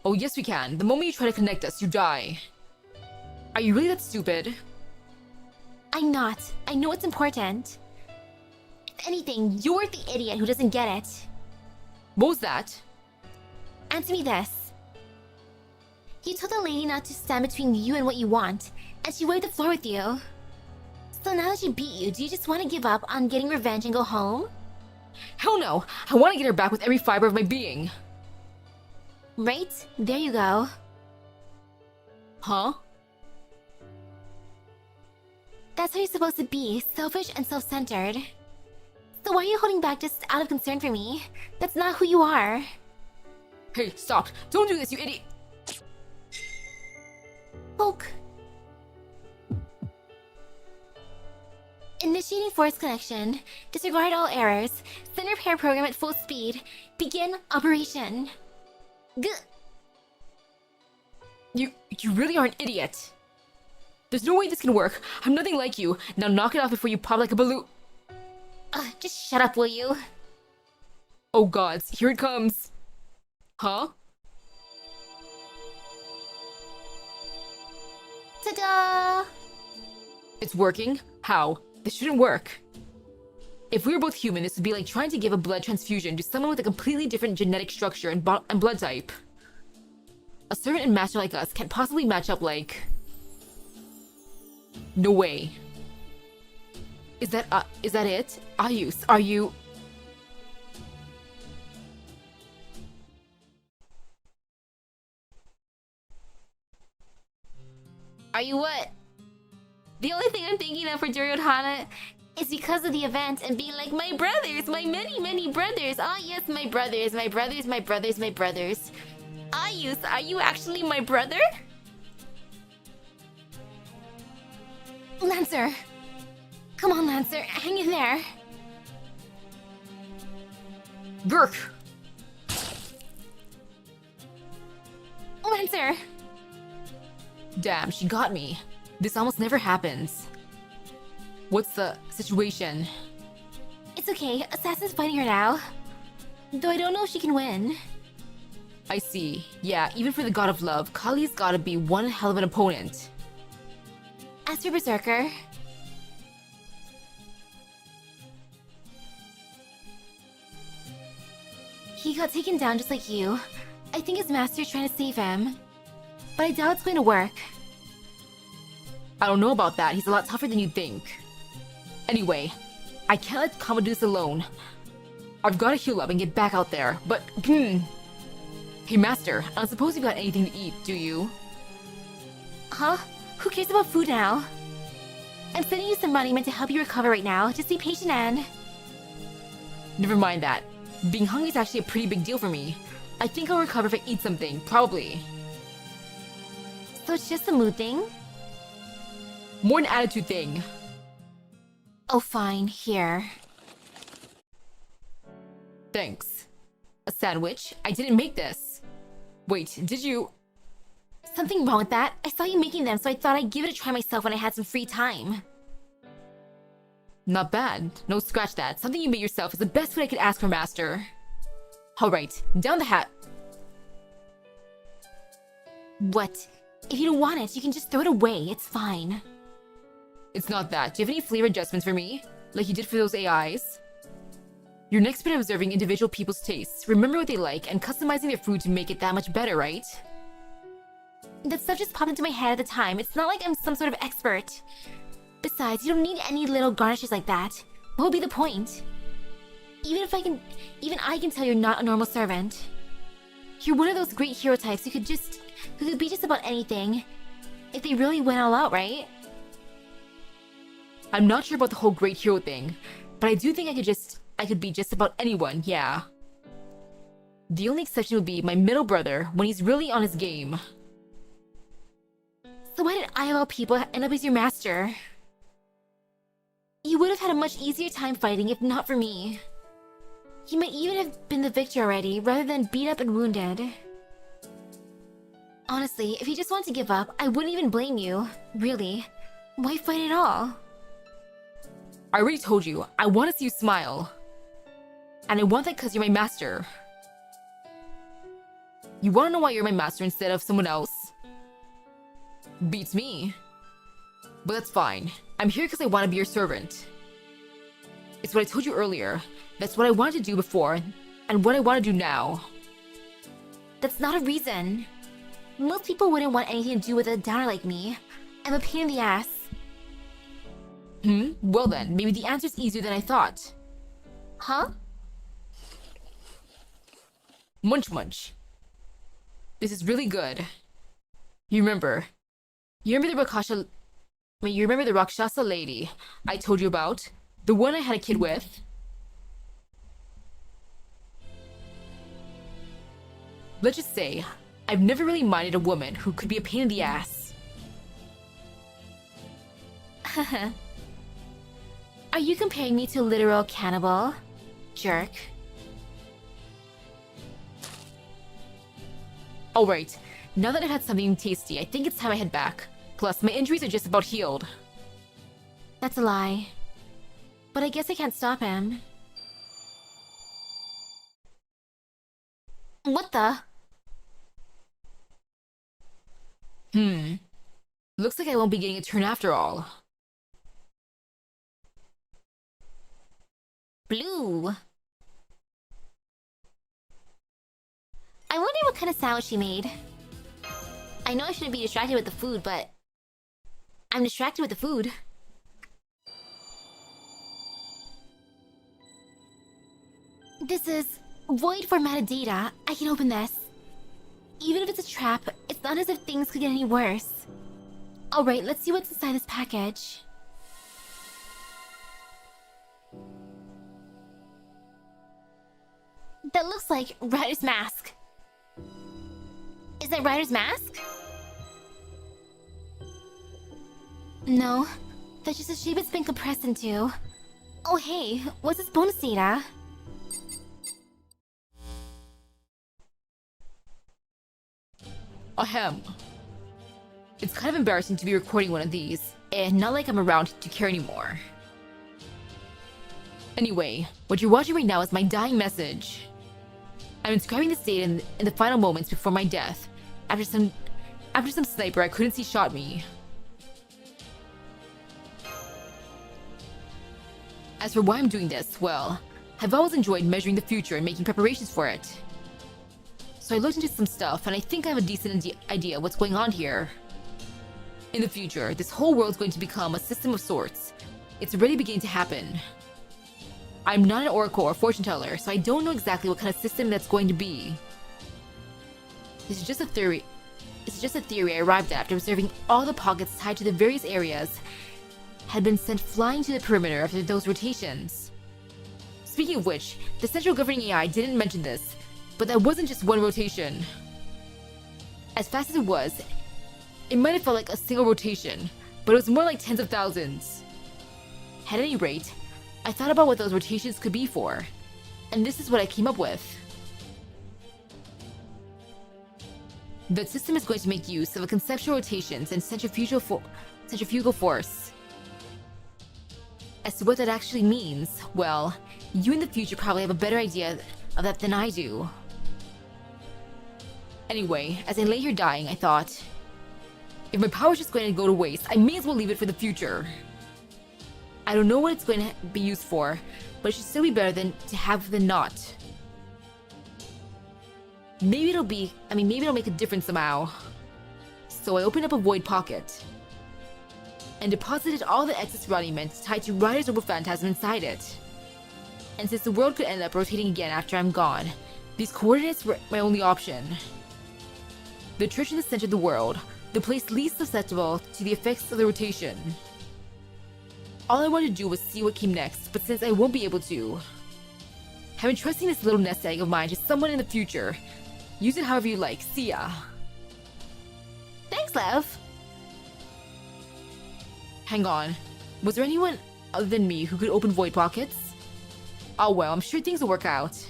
Oh yes we can. The moment you try to connect us, you die. Are you really that stupid? I'm not. I know it's important. If anything, you're the idiot who doesn't get it. What was that? Answer me this. You told the lady not to stand between you and what you want, and she wiped the floor with you. So now that she beat you, do you just want to give up on getting revenge and go home? Hell no! I want to get her back with every fiber of my being. Right? There you go. Huh? That's how you're supposed to be, selfish and self-centered. So why are you holding back just out of concern for me? That's not who you are. Hey, stop! Don't do this, you idiot! Poke. Initiating force connection. Disregard all errors. Send repair program at full speed. Begin operation. You really are an idiot. There's no way this can work. I'm nothing like you. Now knock it off before you pop like a balloon. Just shut up, will you? Oh gods, here it comes. Huh? Ta-da! It's working? How? This shouldn't work. If we were both human, this would be like trying to give a blood transfusion to someone with a completely different genetic structure and blood type. A servant and master like us can't possibly match up like... No way. Is that it? Ayus, are you... Are you what? The only thing I'm thinking of for Duryodhana is because of the event and being like, my brothers, my many, many brothers. Ah, yes, my brothers, my brothers, my brothers, my brothers. Ayus, are you actually my brother? Lancer. Come on, Lancer, hang in there. Gurk! Lancer. Damn, she got me. This almost never happens. What's the situation? It's okay, Assassin's fighting her now. Though I don't know if she can win. I see. Yeah, even for the god of love, Kali's gotta be one hell of an opponent. As for Berserker... He got taken down just like you. I think his master's trying to save him. But I doubt it's going to work. I don't know about that. He's a lot tougher than you'd think. Anyway, I can't let Kama do this alone. I've gotta heal up and get back out there, but... Hey, Master, I don't suppose you've got anything to eat, do you? Huh? Who cares about food now? I'm sending you some money meant to help you recover right now. Just be patient and... Never mind that. Being hungry is actually a pretty big deal for me. I think I'll recover if I eat something, probably. So it's just a mood thing? More an attitude thing. Oh, fine. Here. Thanks. A sandwich? I didn't make this. Wait, did you... Something wrong with that? I saw you making them, so I thought I'd give it a try myself when I had some free time. Not bad. No, scratch that. Something you made yourself is the best food I could ask for, Master. Alright, down the hat. What? If you don't want it, you can just throw it away. It's fine. It's not that. Do you have any flavor adjustments for me? Like you did for those AIs? You're an expert at observing individual people's tastes. Remember what they like and customizing their food to make it that much better, right? That stuff just popped into my head at the time. It's not like I'm some sort of expert. Besides, you don't need any little garnishes like that. What would be the point? Even I can tell you're not a normal servant. You're one of those great hero types who could be just about anything. If they really went all out, right? I'm not sure about the whole great hero thing, but I do think I could be just about anyone, yeah. The only exception would be my middle brother when he's really on his game. So why did I of all people end up as your master? You would have had a much easier time fighting if not for me. You might even have been the victor already, rather than beat up and wounded. Honestly, if you just want to give up, I wouldn't even blame you. Really. Why fight at all? I already told you, I want to see you smile. And I want that because you're my master. You want to know why you're my master instead of someone else? Beats me. But that's fine. I'm here because I want to be your servant. It's what I told you earlier. That's what I wanted to do before, and what I want to do now. That's not a reason. Most people wouldn't want anything to do with a downer like me. I'm a pain in the ass. Well then, maybe the answer's easier than I thought. Huh? Munch munch. This is really good. You remember the Rakshasa lady I told you about? The one I had a kid with? Let's just say, I've never really minded a woman who could be a pain in the ass. Are you comparing me to a literal cannibal? Jerk. Alright, now that I've had something tasty, I think it's time I head back. Plus, my injuries are just about healed. That's a lie. But I guess I can't stop him. What the? Looks like I won't be getting a turn after all. Blue. I wonder what kind of sandwich she made. I know I shouldn't be distracted with the food, but I'm distracted with the food. This is void formatted data. I can open this. Even if it's a trap, it's not as if things could get any worse. Alright, let's see what's inside this package. That looks like Ryder's mask. Is that Ryder's mask? No, that's just a shape it's been compressed into. Oh hey, what's this bonus data? Ahem. It's kind of embarrassing to be recording one of these, and not like I'm around to care anymore. Anyway, what you're watching right now is my dying message. I'm inscribing this data in the final moments before my death, after some sniper I couldn't see shot me. As for why I'm doing this, well, I've always enjoyed measuring the future and making preparations for it. So I looked into some stuff, and I think I have a decent idea what's going on here. In the future, this whole world's going to become a system of sorts. It's already beginning to happen. I'm not an oracle or fortune teller, so I don't know exactly what kind of system that's going to be. This is just a theory. It's just a theory I arrived at after observing all the pockets tied to the various areas had been sent flying to the perimeter after those rotations. Speaking of which, the central governing AI didn't mention this, but that wasn't just one rotation. As fast as it was, it might have felt like a single rotation, but it was more like tens of thousands. At any rate, I thought about what those rotations could be for, and this is what I came up with. The system is going to make use of a conceptual rotations and centrifugal force. As to what that actually means, well, you in the future probably have a better idea of that than I do. Anyway, as I lay here dying, I thought, if my power's just going to go to waste, I may as well leave it for the future. I don't know what it's going to be used for, but it should still be better to have than not. Maybe it'll make a difference somehow. So I opened up a void pocket and deposited all the excess rudimentals tied to Ryder's Orbital Phantasm inside it. And since the world could end up rotating again after I'm gone, these coordinates were my only option. The church in the center of the world, the place least susceptible to the effects of the rotation. All I wanted to do was see what came next, but since I won't be able to, I'm entrusting this little nest egg of mine to someone in the future. Use it however you like. See ya. Thanks, love. Hang on. Was there anyone other than me who could open void pockets? Oh well, I'm sure things will work out.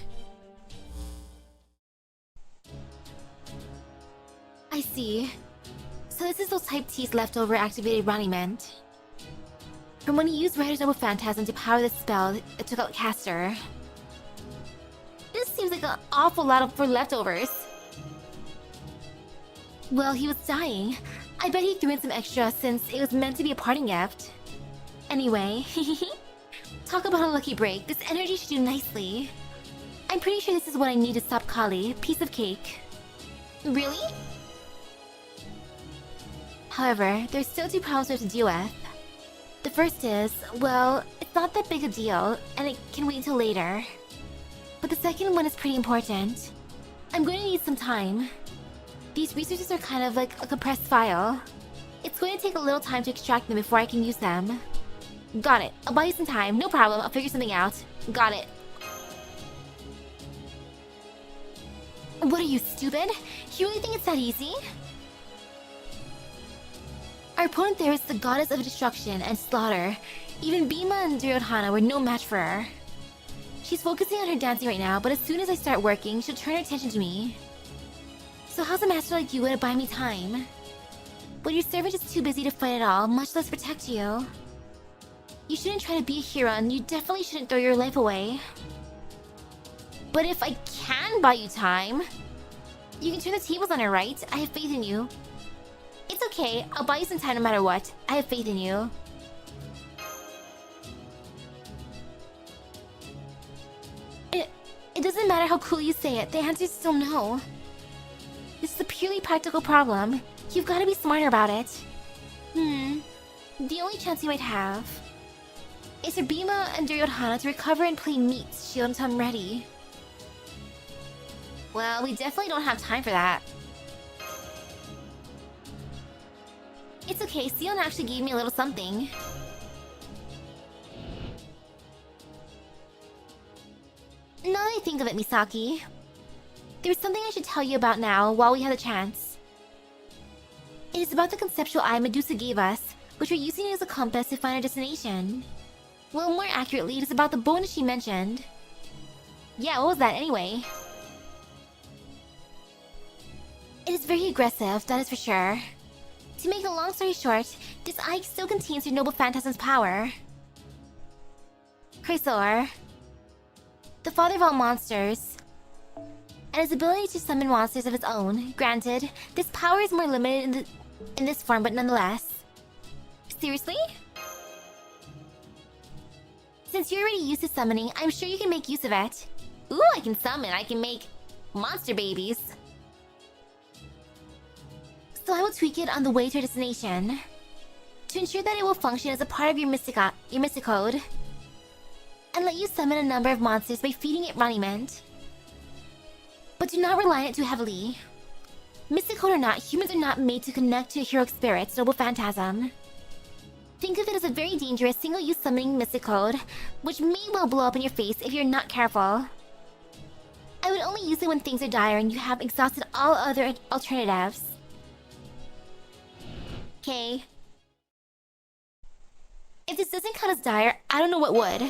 I I see. So this is those Type T's leftover activated Raniment. From when he used Rider's Noble Phantasm to power the spell that took out Caster. This seems like an awful lot for leftovers. Well, he was dying. I bet he threw in some extra since it was meant to be a parting gift. Anyway, talk about a lucky break. This energy should do nicely. I'm pretty sure this is what I need to stop Kali. Piece of cake. Really? However, there's still two problems we have to deal with. The first is, well, it's not that big a deal, and it can wait until later. But the second one is pretty important. I'm going to need some time. These resources are kind of like a compressed file. It's going to take a little time to extract them before I can use them. Got it. I'll buy you some time. No problem. I'll figure something out. Got it. What are you, stupid? You really think it's that easy? Our opponent there is the goddess of destruction and slaughter. Even Bima and Duryodhana were no match for her. She's focusing on her dancing right now, but as soon as I start working, she'll turn her attention to me. So how's a master like you going to buy me time? But your servant is too busy to fight at all, much less protect you. You shouldn't try to be a hero, and you definitely shouldn't throw your life away. But if I can buy you time, you can turn the tables on her, right? I have faith in you. It's okay, I'll buy you some time no matter what. I have faith in you. It doesn't matter how cool you say it, the answer is still no. This is a purely practical problem. You've got to be smarter about it. The only chance you might have is for Bima and Duryodhana to recover and play meat shield until I'm ready. Well, we definitely don't have time for that. It's okay, Sion actually gave me a little something. Now that I think of it, Misaki, there's something I should tell you about now while we have the chance. It is about the conceptual eye Medusa gave us, which we're using as a compass to find our destination. Well, more accurately, it is about the bonus she mentioned. Yeah, what was that anyway? It is very aggressive, that is for sure. To make a long story short, this eye still contains your Noble Phantasm's power. Chrysaor, the father of all monsters, and his ability to summon monsters of his own. Granted, this power is more limited in this form, but nonetheless. Seriously? Since you're already used to summoning, I'm sure you can make use of it. Ooh, I can summon. I can make monster babies. So I will tweak it on the way to our destination to ensure that it will function as a part of your mystic code, and let you summon a number of monsters by feeding it Raniment. But do not rely on it too heavily. Mystic code or not, humans are not made to connect to a heroic spirit's Noble Phantasm. Think of it as a very dangerous single-use summoning mystic code, which may well blow up in your face if you're not careful. I would only use it when things are dire and you have exhausted all other alternatives. Okay. If this doesn't count as dire, I don't know what would.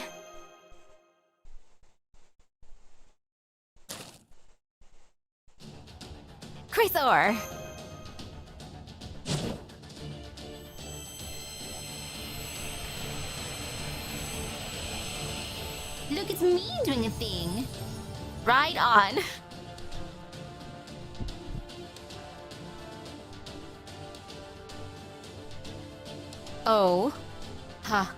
Chrysaor! Look, it's me doing a thing. Right on. Oh. Ha.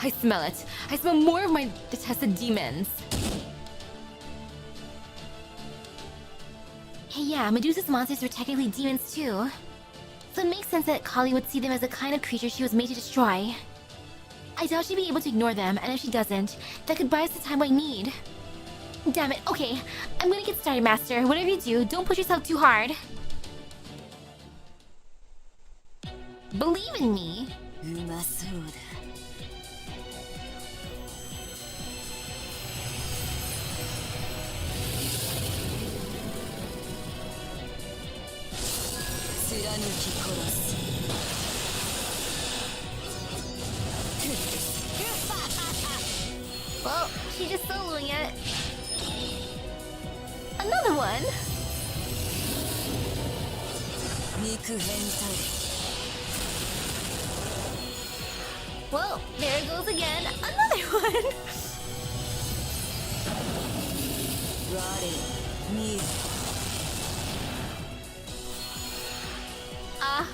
I smell it. I smell more of my detested demons. Hey, yeah, Medusa's monsters were technically demons too. So it makes sense that Kali would see them as the kind of creature she was made to destroy. I doubt she'd be able to ignore them, and if she doesn't, that could buy us the time I need. Damn it, okay. I'm gonna get started, Master. Whatever you do, don't push yourself too hard. Believe in me. Well, she just soloing it. Another one. Well, there it goes again. Another one. Ah.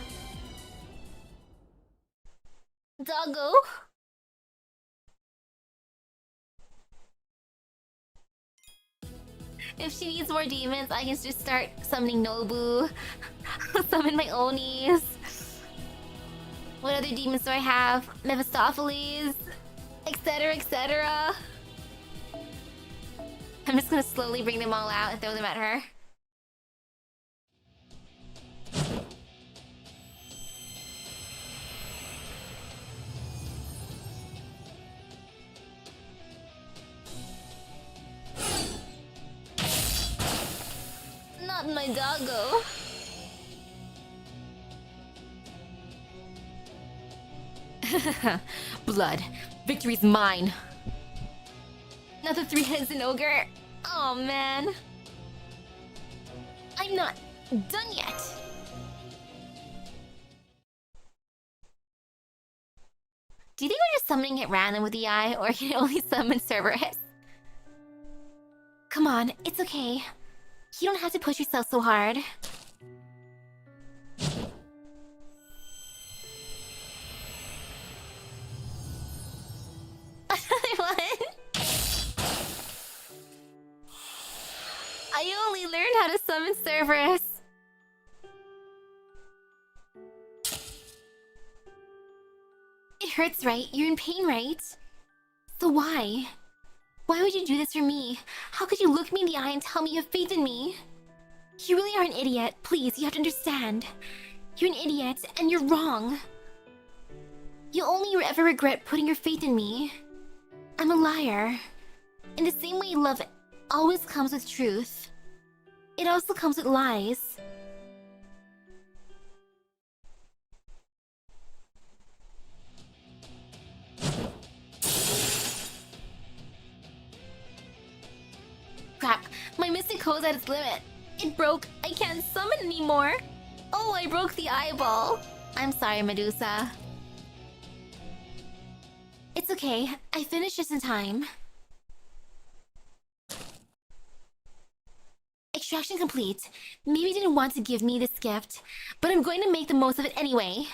Doggo. If she needs more demons, I can just start summoning Nobu. Summon my Onis. What other demons do I have? Mephistopheles, etc, etc. I'm just gonna slowly bring them all out and throw them at her. Not my doggo. Blood. Victory's mine. Not the three-headed ogre. Oh man. I'm not done yet. Do you think we're just summoning at random with the eye, or can it only summon Cerberus? Come on, it's okay. You don't have to push yourself so hard. What? I only learned how to summon Cerberus. It hurts, right? You're in pain, right? So why? Why would you do this for me? How could you look me in the eye and tell me you have faith in me? You really are an idiot. Please, you have to understand. You're an idiot, and you're wrong. You'll only ever regret putting your faith in me. I'm a liar. In the same way love always comes with truth, it also comes with lies. Crap, my mystic code's at its limit. It broke. I can't summon anymore. Oh, I broke the eyeball. I'm sorry, Medusa. It's okay. I finished just in time. Extraction complete. Maybe you didn't want to give me this gift, but I'm going to make the most of it anyway.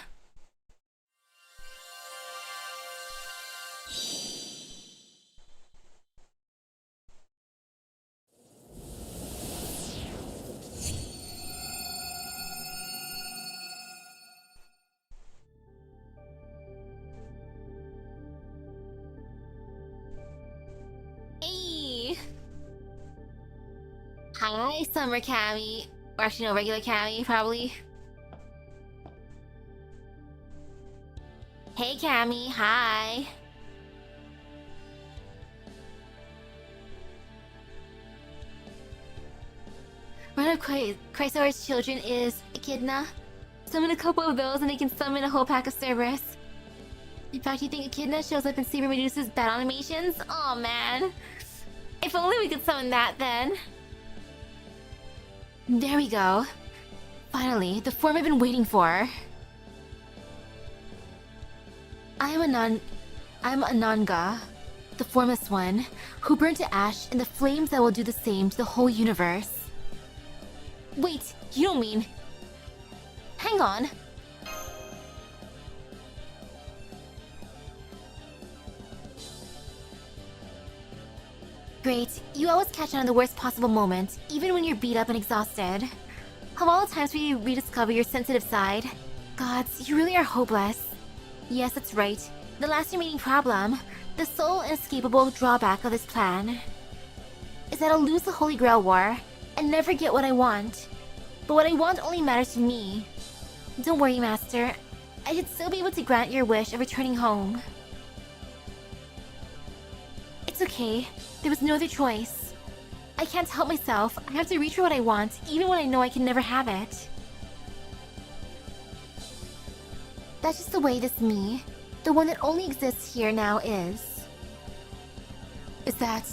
Hey! Hi, Summer Cammy. Or actually, no, regular Cammy, probably. Hey, Cammy. Hi. One of Chrysaor's children is Echidna. Summon a couple of those and they can summon a whole pack of Cerberus. In fact, you think Echidna shows up in Saber Medusa's battle animations? Aw, man. If only we could summon that, then. There we go. Finally, the form I've been waiting for. I'm Ananga, the formless one, who burned to ash in the flames that will do the same to the whole universe. Wait, you don't mean... Hang on. Great, you always catch on at the worst possible moment, even when you're beat up and exhausted. Of all the times we rediscover your sensitive side, gods, you really are hopeless. Yes, that's right. The last remaining problem, the sole inescapable drawback of this plan, is that I'll lose the Holy Grail War and never get what I want. But what I want only matters to me. Don't worry, Master. I should still be able to grant your wish of returning home. It's okay. There was no other choice. I can't help myself. I have to reach for what I want, even when I know I can never have it. That's just the way this me, the one that only exists here now, is. Is that...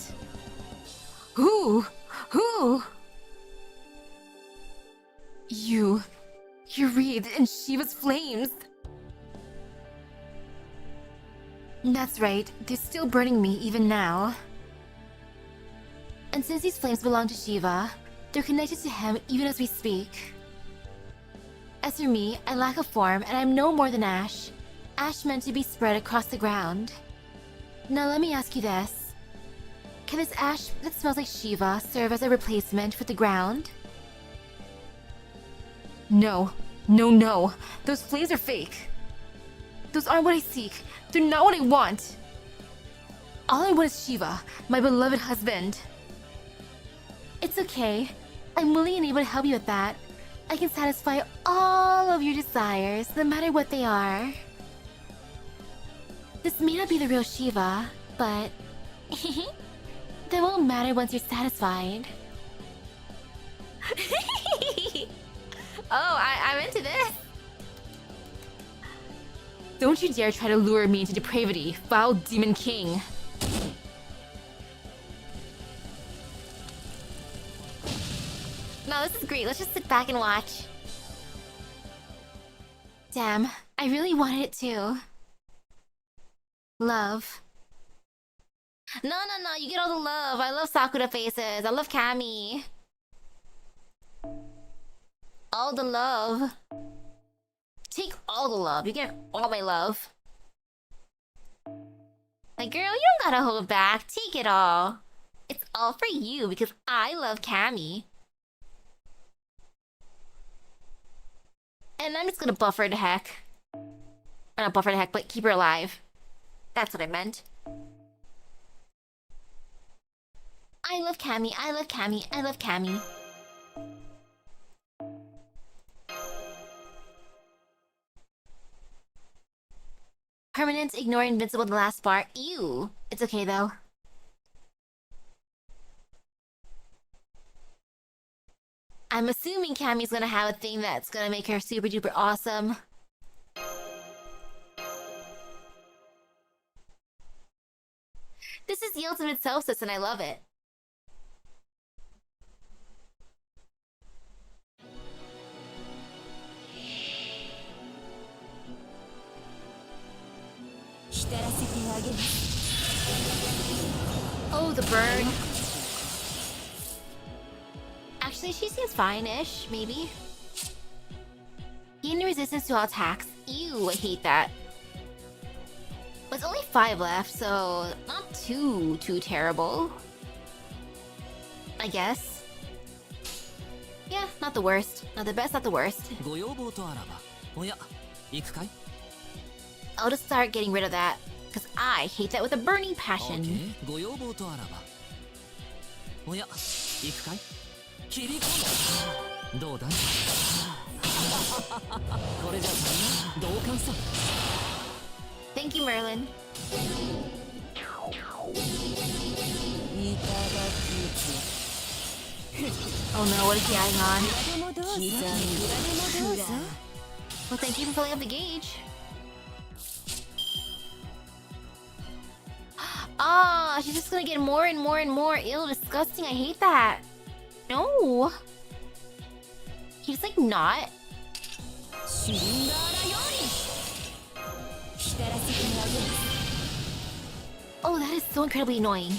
Who? Who? You You're wreathed in Shiva's flames! That's right, they're still burning me even now. And since these flames belong to Shiva, they're connected to him even as we speak. As for me, I lack a form and I'm no more than ash. Ash meant to be spread across the ground. Now let me ask you this. Can this ash that smells like Shiva serve as a replacement for the ground? No. No, no. Those flames are fake. Those aren't what I seek. They're not what I want. All I want is Shiva, my beloved husband. It's okay. I'm willing and able to help you with that. I can satisfy all of your desires, no matter what they are. This may not be the real Shiva, but... that won't matter once you're satisfied. Oh, I'm into this. Don't you dare try to lure me into depravity, foul demon king. No, this is great. Let's just sit back and watch. Damn, I really wanted it too. Love. No, you get all the love. I love Sakura faces. I love Cammy. All the love. Take all the love. You get all my love. Like, girl, you don't gotta hold back. Take it all. It's all for you because I love Cammy. And I'm just gonna buff her to heck. Or not buff her to heck, but keep her alive. That's what I meant. I love Cammy, I love Cammy, I love Cammy. Permanent, ignore invincible the last bar. Ew. It's okay though. I'm assuming Cammy's gonna have a thing that's gonna make her super duper awesome. This is the ultimate self-sis and I love it. Oh, the burn. Actually, she seems fine-ish, maybe. Gain resistance to all attacks. Ew, I hate that. But it's only 5 left, so not too terrible. I guess. Yeah, not the worst. Not the best, not the worst. I'll just start getting rid of that. Because I hate that with a burning passion. Thank you, Merlin. Oh no, what is he adding on? Well, thank you for filling up the gauge. Ah, she's just gonna get more and more and more ill, disgusting. I hate that. No. He's like not. Oh, that is so incredibly annoying.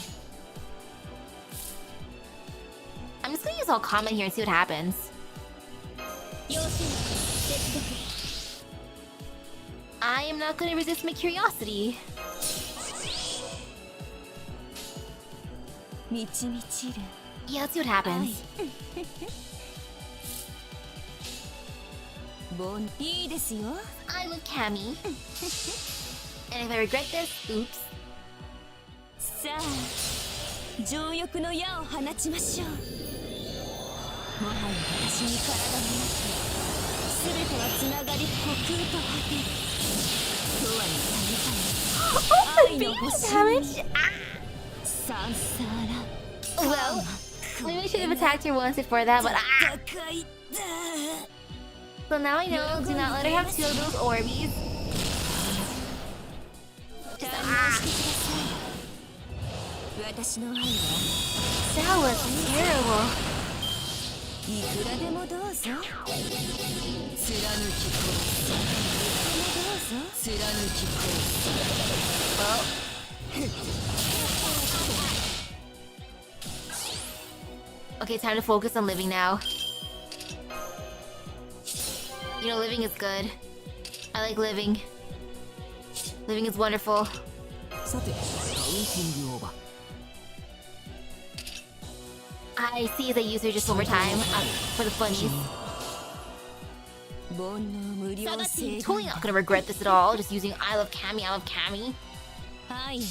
I'm just gonna use all common here and see what happens. I am not gonna resist my curiosity. Yeah, let's see what happens. I love Cammy. And if I regret this, oops. Oh, the beam damage! Well, maybe I should have attacked her once before that, but So now I know, do not let her have 2 of those Orbeez. That was terrible. いくらでもどうぞ。貫き通す。いくらでもどうぞ。貫き通す。 Okay, time to focus on living now. You know, living is good. I like living. Living is wonderful. さてカウンティングオーバー I see the user just over time for the funnies. 煩悩無料制 Totally not gonna regret this at all. Just using I love Cammy, I love Cammy. はいはい。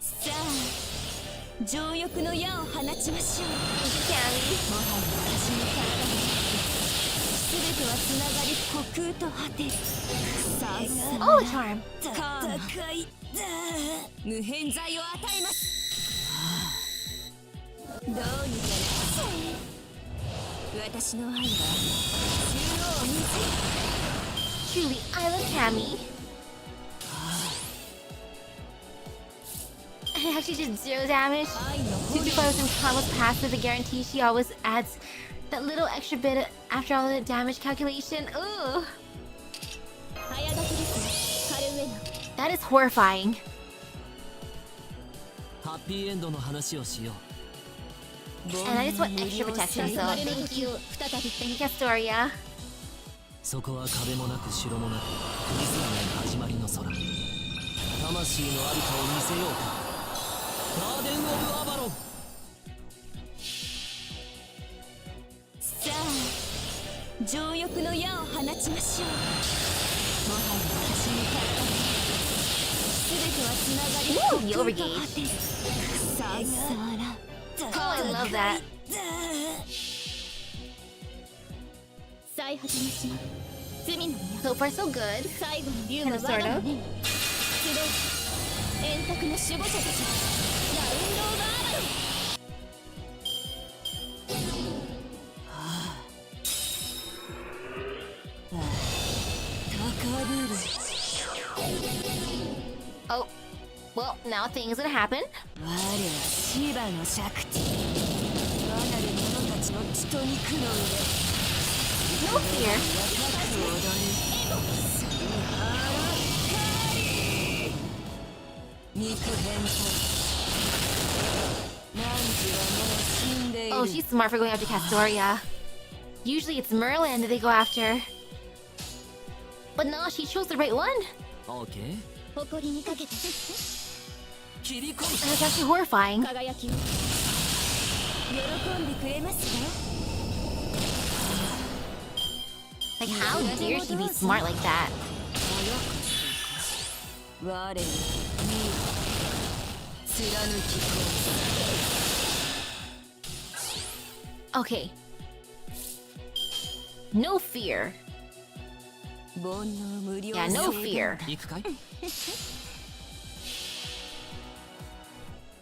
さあ情欲の矢を放ちましょう。 Cammy. もはや私の体に全てはつながり虚空と果てる。さあ Oh, the charm. 戦いだ。無偏罪を与えます。どうにかな。私の愛は中央に Truly, I love Cammy. I actually did 0 damage. 愛の 55% Karma's passive, the guarantee she always adds that little extra bit after all the damage calculation. Ooh, 早立てですカルウェナ。 that is horrifying. ハッピーエンドの話をしよう And I just want extra protection, so thank you. Thank you, Castoria. そこは壁もなく城もなくクリスマスの始まりの空魂のありかを見せようかガーデン・オブ・アバロンさあ情欲の矢を放ちましょう。もはや私の体に全てはつながり Ooh, you 虚空 overgage. と果てる。さあさら Oh, I love that. 再始めします罪の宮 So far, so good. 最後の竜 Kind が of, 我 sort が of. 胸に集う円卓の守護者たちラウンド・オブ・アバロン。高ぶる Oh, well, now things gonna happen. 我はシバのシャクティ我なる者たちの血と肉の上 No fear. 高く踊るスハラカリ肉変態何時はもう死んでいる Oh, she's smart for going after Castoria. Usually it's Merlin that they go after. But no, she chose the right one. オーケー誇りにかけて切り込む And it's actually horrifying. 輝きを喜んでくれますか Like, how dare she be smart like that? 我に身を貫き通 Okay. No fear. す煩悩無料 Yeah, no fear. 行くかい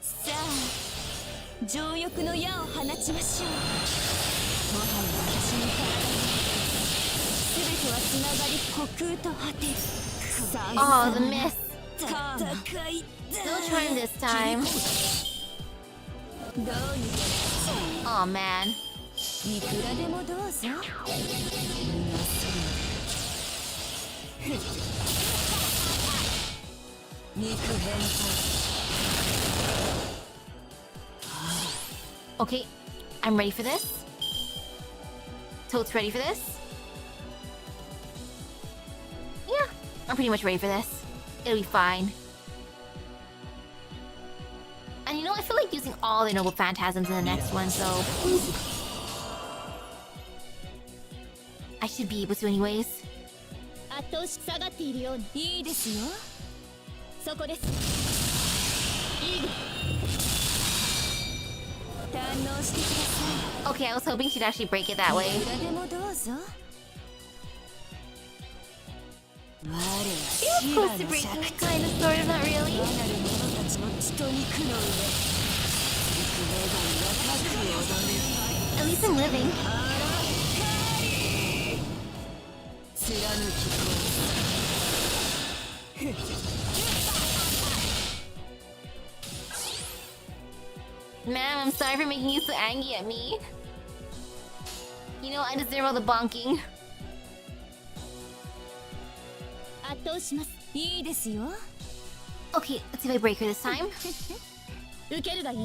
さあ情欲の矢を放ちましょう。もはや私の体に全てはつながり虚空と果てる。さ Oh, the miss. 戦いだ No charm this time. どうにか Oh man. いくらでもどうぞ。肉変態 Okay, I'm ready for this. Toad's ready for this. Yeah, I'm pretty much ready for this. It'll be fine. And you know, I feel like using all the noble phantasms in the next one, so I should be able to anyways. 圧倒し下がっているようにいいですよ。そこです。いい堪能してくださ Okay, I was hoping she'd actually break it that い。 way. いくらでもどうぞ。我は She シ was バ supposed to の break 尺 it, kind of, sort of, not 我 really. なる者たちの血と肉の上幾目が高く踊る At least I'm living. 貫き通す Ma'am, I'm sorry for making you so angry at me. You know, I deserve all the bonking. 圧倒します。いいですよ。 Okay, let's see if I break her this time. 受けるがいい。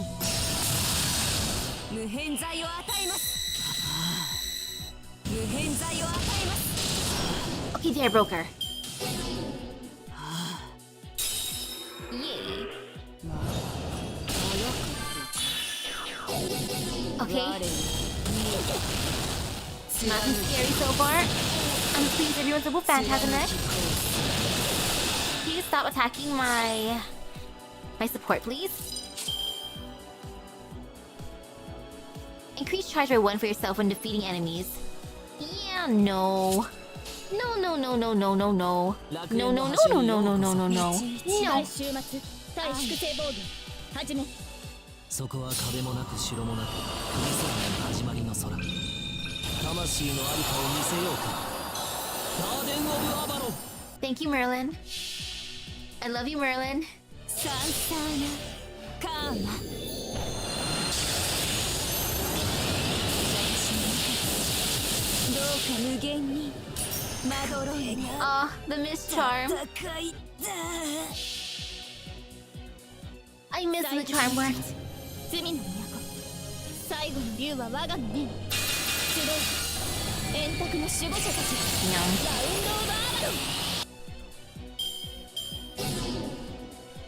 無変剤を与えます。無変剤を与えます。 Okay, there, I broke her. Yay. Okay. Nothing scary so far. I'm pleased everyone's a wolf phantasm next. Can you stop attacking my support, please? Increase charge by 1 for yourself when defeating enemies. Yeah, no. No, no, no, no, no, no, no. No, no, no, no, no, no, no, no, no. No. 週末対粛清防御始め。そこは壁もなく城もなくクリスマスの始まりの空。魂のありかを見せようか。ガーデン・オブ・アバロン。 Thank you, Merlin. I love you, Merlin. サンサーナカーマ。どうか無限にまどろえが。 Ah, the mist charm. 戦いだ。 I missed when the charm worked. 罪の都最後の竜は我が胸に集う円卓の守護者たちラウンド・オブ・アバロン。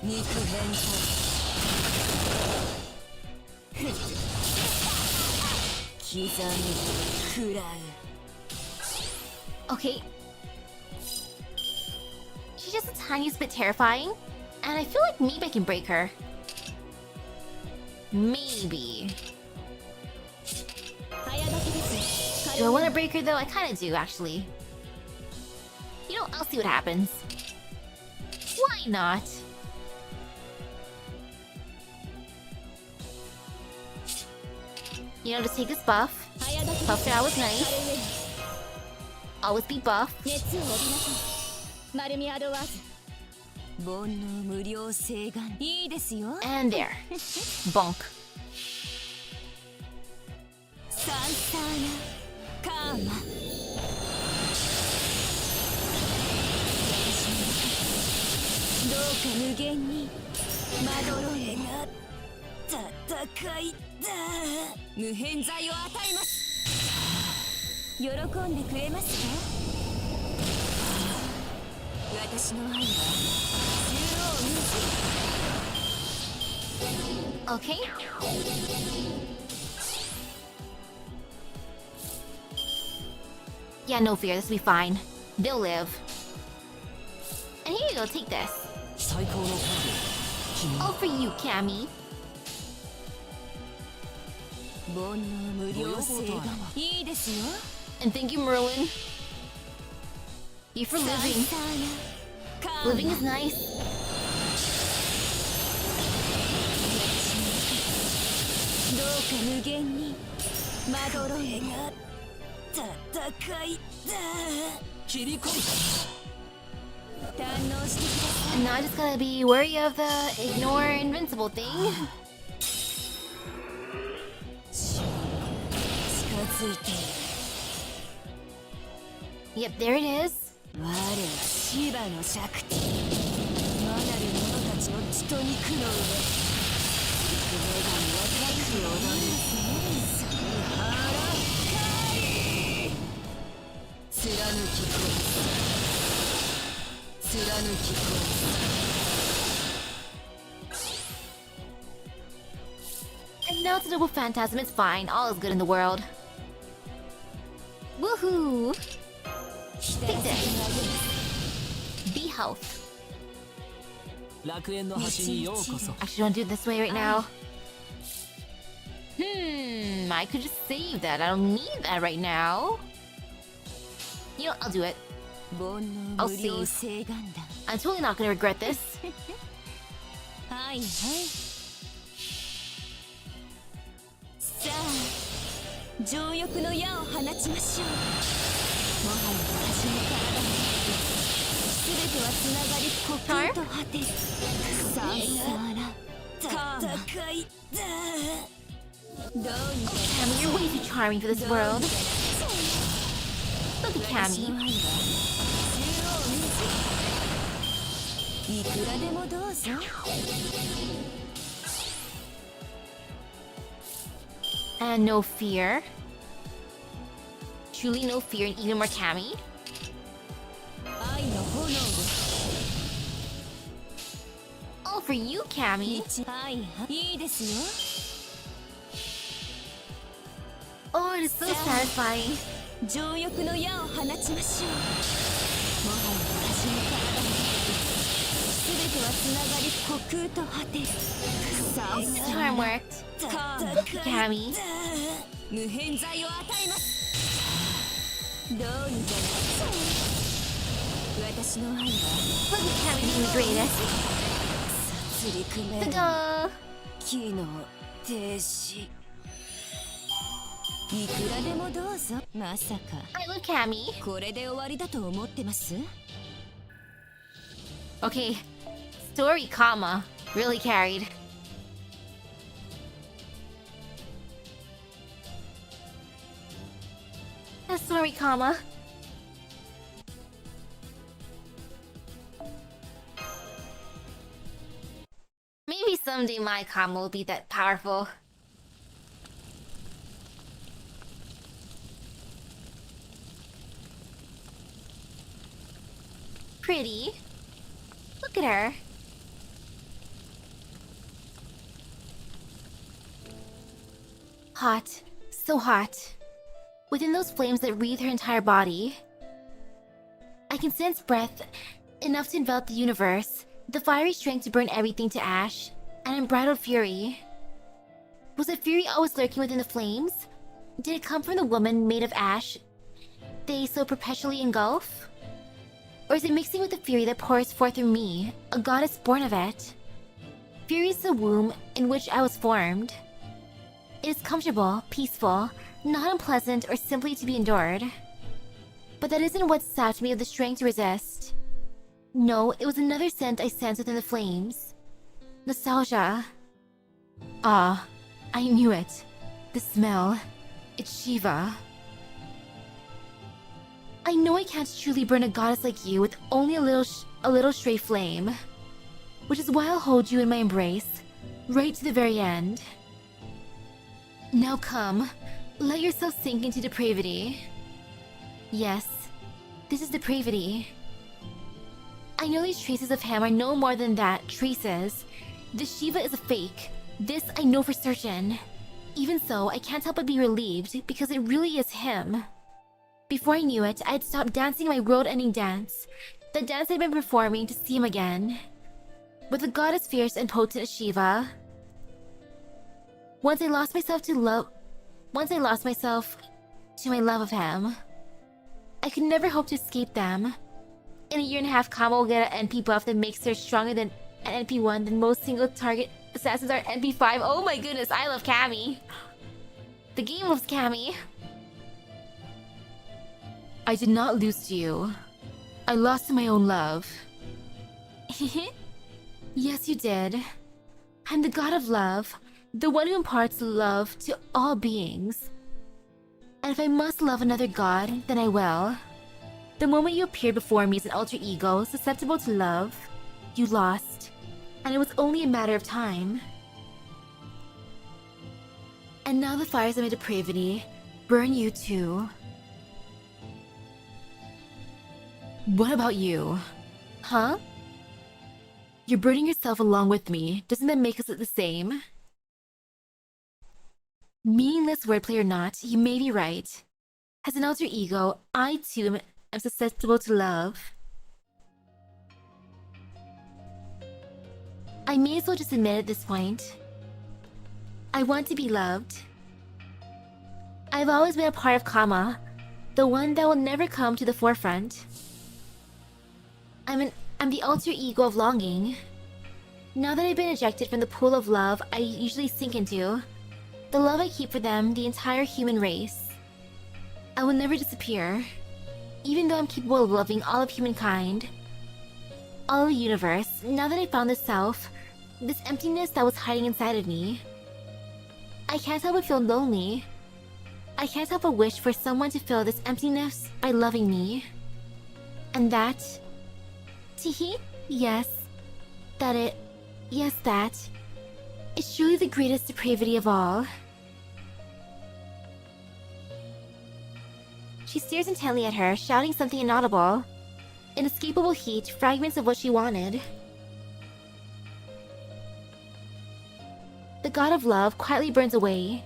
肉変態刻み食らう。 Okay. She's just a tiniest bit terrifying, and I feel like maybe I can break her. Maybe. 早炊きです。 Do I want to break her though? I kind of do, actually. You know, I'll see what happens. Why not? You know, just take this buff. Buff her out was nice. Always be buff. 熱を帯びなさい。マルミアドワーズ。煩悩無料請願いいですよ。 And there. Bonk. サンサーナカーマ。どうか無限にまどろえが戦いだ。無変剤を与えます。喜んでくれますか。私の愛は縦横無尽。 Okay. Yeah, no fear. This will be fine. They'll live. And here you go. Take this. 最高のカードを君に。 All for you, Cammy. 煩悩無料請願いいですよ。 And thank you, Merlin. You for living. Living is nice. どうか無限にまどろえが戦いだ。切り込む。堪能してください。 And now I just gotta be wary of the ignore invincible thing. 近づいている。 Yep, there it is. 我はシバのシャクティ。魔なる者たちの血と肉の上。幾女神は高く踊る。サハラカリ。貫き殺す。貫き殺す。 And now it's a double phantasm. It's fine. All is good in the world. Woohoo! Take this. Be health. 楽園の端にようこそ。 Actually, don't do it this way right now. I could just save that. I don't need that right now. You know, I'll do it. 煩悩 I'll 無料 save. 請願だ。 I'm totally not gonna regret this. はいはい。さあ、情欲の矢を放ちましょう。もはや私の体に全てはつながり呼吸と果てる。サンサーラ Cammy, you're way too charming for this world. Look at Cammy. いくらでもどうぞ And no fear. Truly no fear in even more Cammy. 愛の炎 All for you, Cammy. はいいいですよ Oh, it is so satisfying. 情欲の矢を放ちましょうもはや私の体に全てはつながり虚空と果てるさあ Charm worked. Cammy. 無変剤を与えますどうにかな私の愛は Look at Cammy being the greatest. 殺戮め Ta-da! 機能停止いくらでもどうぞまさか I love Cammy. これで終わりだと思ってます Okay. Story, comma. Really carried. A story, comma. Maybe someday my comma will be that powerful. Pretty. Look at her. Hot. So hot. Within those flames that wreathe her entire body. I can sense breath enough to envelop the universe, the fiery strength to burn everything to ash, an unbridled fury. Was the fury always lurking within the flames? Did it come from the woman made of ash they so perpetually engulf? Or is it mixing with the fury that pours forth through me, a goddess born of it? Fury is the womb in which I was formed. It is comfortable, peaceful, not unpleasant or simply to be endured. But that isn't what sapped me of the strength to resist. No, it was another scent I sensed within the flames. Nostalgia. Ah, I knew it. The smell. It's Shiva. I know I can't truly burn a goddess like you with only a little stray flame. Which is why I'll hold you in my embrace, right to the very end. Now come, let yourself sink into depravity. Yes, this is depravity. I know these traces of him are no more than that, traces. This Shiva is a fake. This I know for certain. Even so, I can't help but be relieved because it really is him. Before I knew it, I had stopped dancing my world-ending dance. The dance I'd been performing to see him again. With the goddess fierce and potent as Shiva. Once I lost myself to my love of him. I could never hope to escape them. In a year and a half, Kama will get an NP buff that makes her stronger than an NP1 than most single target assassins are NP5. Oh my goodness, I love Cammy. The game loves Cammy. I did not lose to you. I lost to my own love. Yes, you did. I'm the god of love, the one who imparts love to all beings. And if I must love another god, then I will. The moment you appeared before me as an alter ego, susceptible to love, you lost. And it was only a matter of time. And now the fires of my depravity burn you too. What about you? Huh? You're burning yourself along with me. Doesn't that make us the same? Meaningless wordplay or not, you may be right. As an alter ego, I too am susceptible to love. I may as well just admit at this point. I want to be loved. I've always been a part of Kama, the one that will never come to the forefront. I'm the alter ego of longing. Now that I've been ejected from the pool of love I usually sink into, the love I keep for them, the entire human race, I will never disappear. Even though I'm capable of loving all of humankind, all of the universe, now that I found the self, This emptiness that was hiding inside of me. I can't help but feel lonely. I can't help but wish for someone to fill this emptiness by loving me. And that... Teehee? Yes. Yes, that. Is truly the greatest depravity of all. She stares intently at her, shouting something inaudible. Inescapable heat, fragments of what she wanted. The god of love quietly burns away,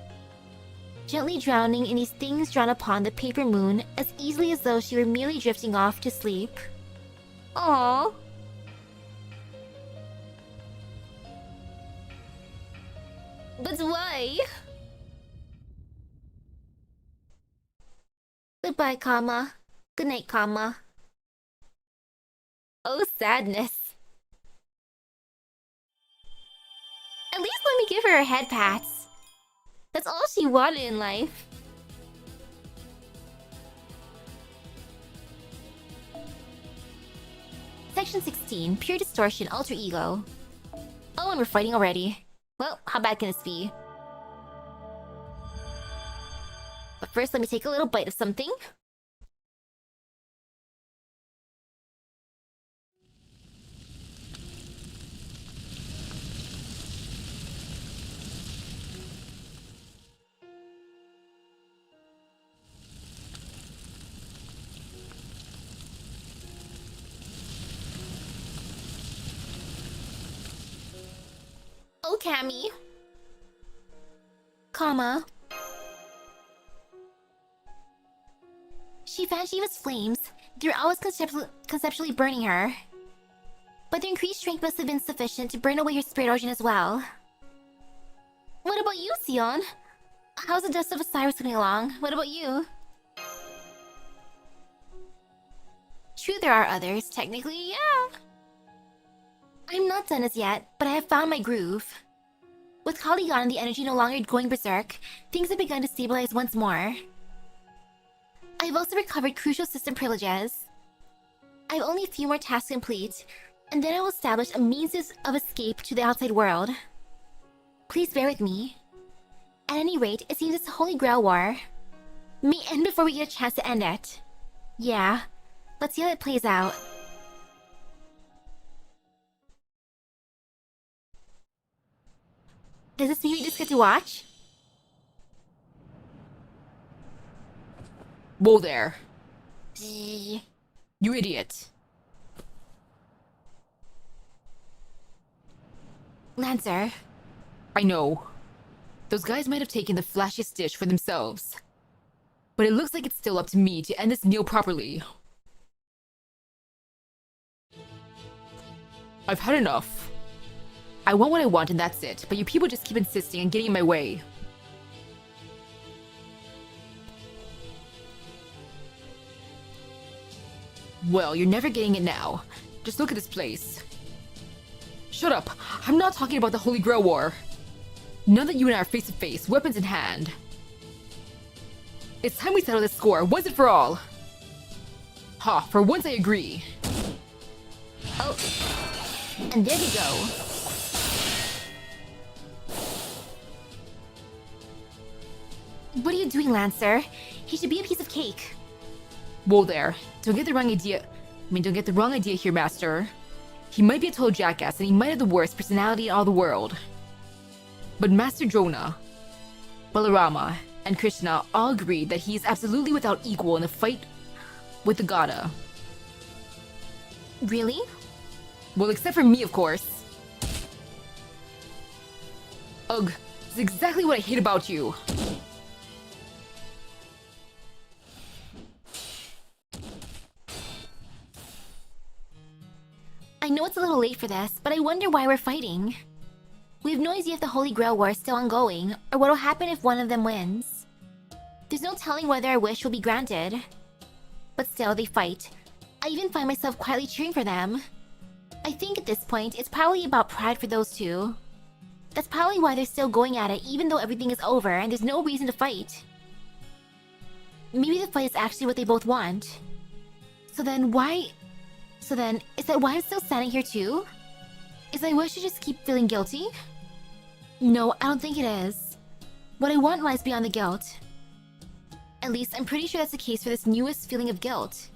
gently drowning in these things drawn upon the paper moon as easily as though she were merely drifting off to sleep. Aww. But why? Goodbye, Kama. Good night, Kama. Oh, sadness. At least let me give her a head pats. That's all she wanted in life. Section 16, Pure Distortion, Alter Ego. Oh, and we're fighting already. Well, how bad can this be? But first, let me take a little bite of something. Oh, Cammy. Comma. She found Shiva's flames. They were always conceptually burning her. But their increased strength must have been sufficient to burn away her spirit origin as well. What about you, Sion? How's the dust of Osiris coming along? What about you? True, there are others. Technically, yeah. I'm not done as yet, but I have found my groove. With Kali gone and the energy no longer going berserk, things have begun to stabilize once more. I've also recovered crucial system privileges. I have only a few more tasks to complete, and then I will establish a means of escape to the outside world. Please bear with me. At any rate, it seems this Holy Grail War may end before we get a chance to end it. Yeah, let's see how it plays out. Does this mean we just get to watch? Whoa there. Gee. You idiot. Lancer. I know. Those guys might have taken the flashiest dish for themselves. But it looks like it's still up to me to end this meal properly. I've had enough. I want what I want and that's it, but you people just keep insisting and getting in my way. Well, you're never getting it now. Just look at this place. Shut up! I'm not talking about the Holy Grail War. Now that you and I are face to face, weapons in hand. It's time we settle this score, once and for all. Ha, for once I agree. Oh. And there you go. What are you doing, Lancer? He should be a piece of cake. Whoa there. Don't get the wrong idea here, Master. He might be a total jackass and he might have the worst personality in all the world. But Master Drona, Balarama, and Krishna all agreed that he is absolutely without equal in the fight with the Gada. Really? Well, except for me, of course. Ugh, this is exactly what I hate about you. I know it's a little late for this, but I wonder why we're fighting. We have no idea if the Holy Grail War is still ongoing, or what will happen if one of them wins. There's no telling whether our wish will be granted. But still, they fight. I even find myself quietly cheering for them. I think at this point, it's probably about pride for those two. That's probably why they're still going at it even though everything is over and there's no reason to fight. Maybe the fight is actually what they both want. So then, is that why I'm still standing here too? Is my wish to just keep feeling guilty? No, I don't think it is. What I want lies beyond the guilt. At least, I'm pretty sure that's the case for this newest feeling of guilt.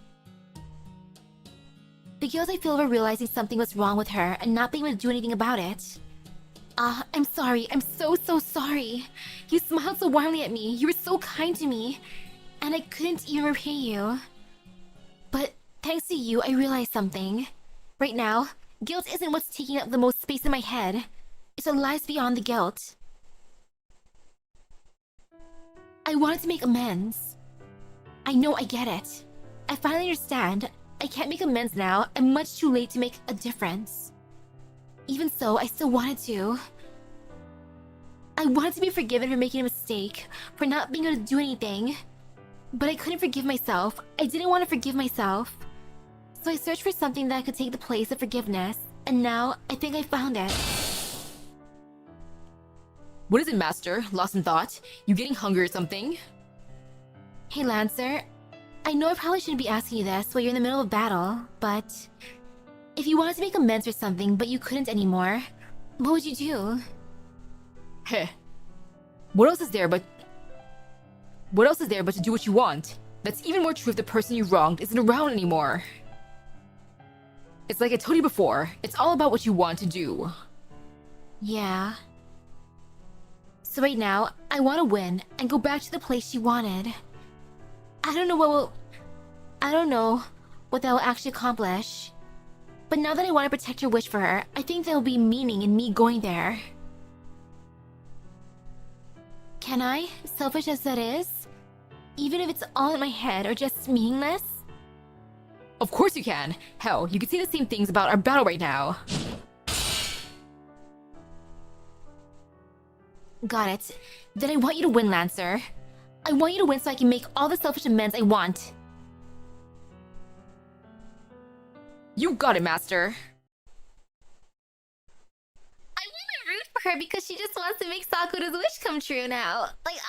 The guilt I feel over realizing something was wrong with her and not being able to do anything about it. I'm sorry. I'm so sorry. You smiled so warmly at me. You were so kind to me. And I couldn't even repay you. But thanks to you, I realized something. Right now, guilt isn't what's taking up the most space in my head. It's what lies beyond the guilt. I wanted to make amends. I know I get it. I finally understand. I can't make amends now. I'm much too late to make a difference. Even so, I still wanted to. I wanted to be forgiven for making a mistake, for not being able to do anything. But I couldn't forgive myself. I didn't want to forgive myself. So I searched for something that could take the place of forgiveness, and now I think I found it. What is it, Master? Lost in thought? You getting hungry or something? Hey, Lancer. I know I probably shouldn't be asking you this while you're in the middle of battle, but... if you wanted to make amends for something but you couldn't anymore, what would you do? Heh. What else is there but to do what you want? That's even more true if the person you wronged isn't around anymore. It's like I told you before, it's all about what you want to do. Yeah. So right now, I want to win and go back to the place she wanted. I don't know what that will actually accomplish. But now that I want to protect her wish for her, I think there will be meaning in me going there. Can I? Selfish as that is? Even if it's all in my head or just meaningless? Of course you can! Hell, you can say the same things about our battle right now. Got it. Then I want you to win, Lancer. I want you to win so I can make all the selfish amends I want. You got it, Master. I want to root for her because she just wants to make Sakura's wish come true now. Like,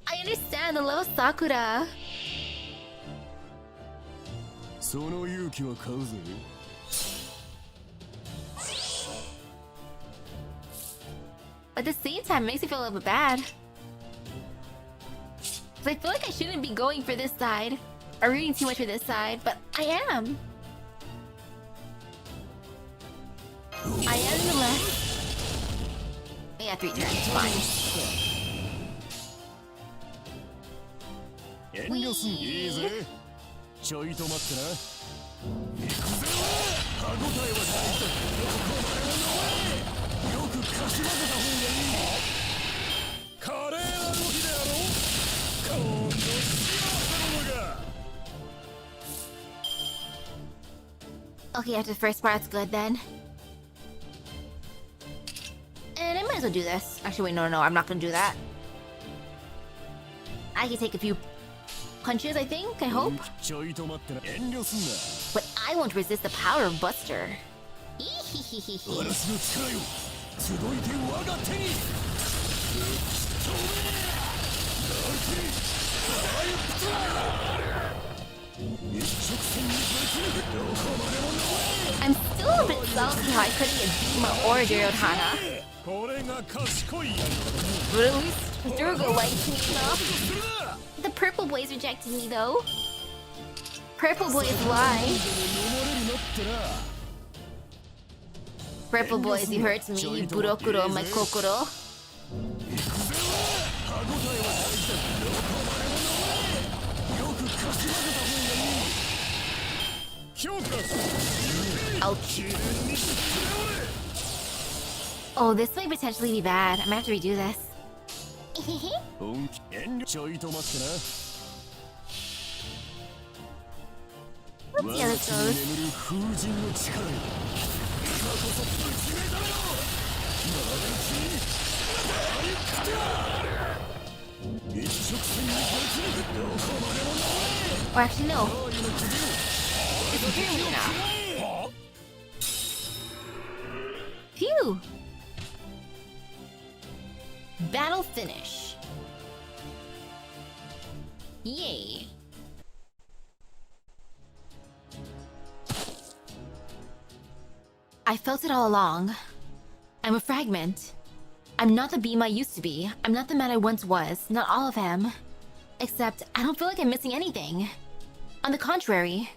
I understand the love of Sakura. その勇気は買うぜ。 But at the same time, it makes me feel a little bit bad. Because I feel like I shouldn't be going for this side. Or rooting too much for this side, but I am. I am nonetheless. Yeah, 3 turns, fine. 遠慮すんいいぜ。ちょいと待ってな。行くぜ。歯応えは大事だ。よくかき混ぜた方がいい。華麗な動きであろう。今度幸せ者が。 Okay, after the first part, that's good then. And I might as well do this. Actually, wait, no, I'm not gonna do that. I can take a few punches, I think, I hope. But I won't resist the power of Buster. I'm still a bit salty how I couldn't get Dima or Duryodhana. But at least Durga likes me enough. The purple boys rejected me though. Purple boys lie. Purple boys, you hurt me, you burokuro my kokoro. Ouch. Oh, this might potentially be bad. I might have to redo this. Let's see how this goes. Or actually, no. It's dreaming now. Phew! Battle finish. Yay. I felt it all along. I'm a fragment. I'm not the beam I used to be. I'm not the man I once was. Not all of him. Except, I don't feel like I'm missing anything. On the contrary,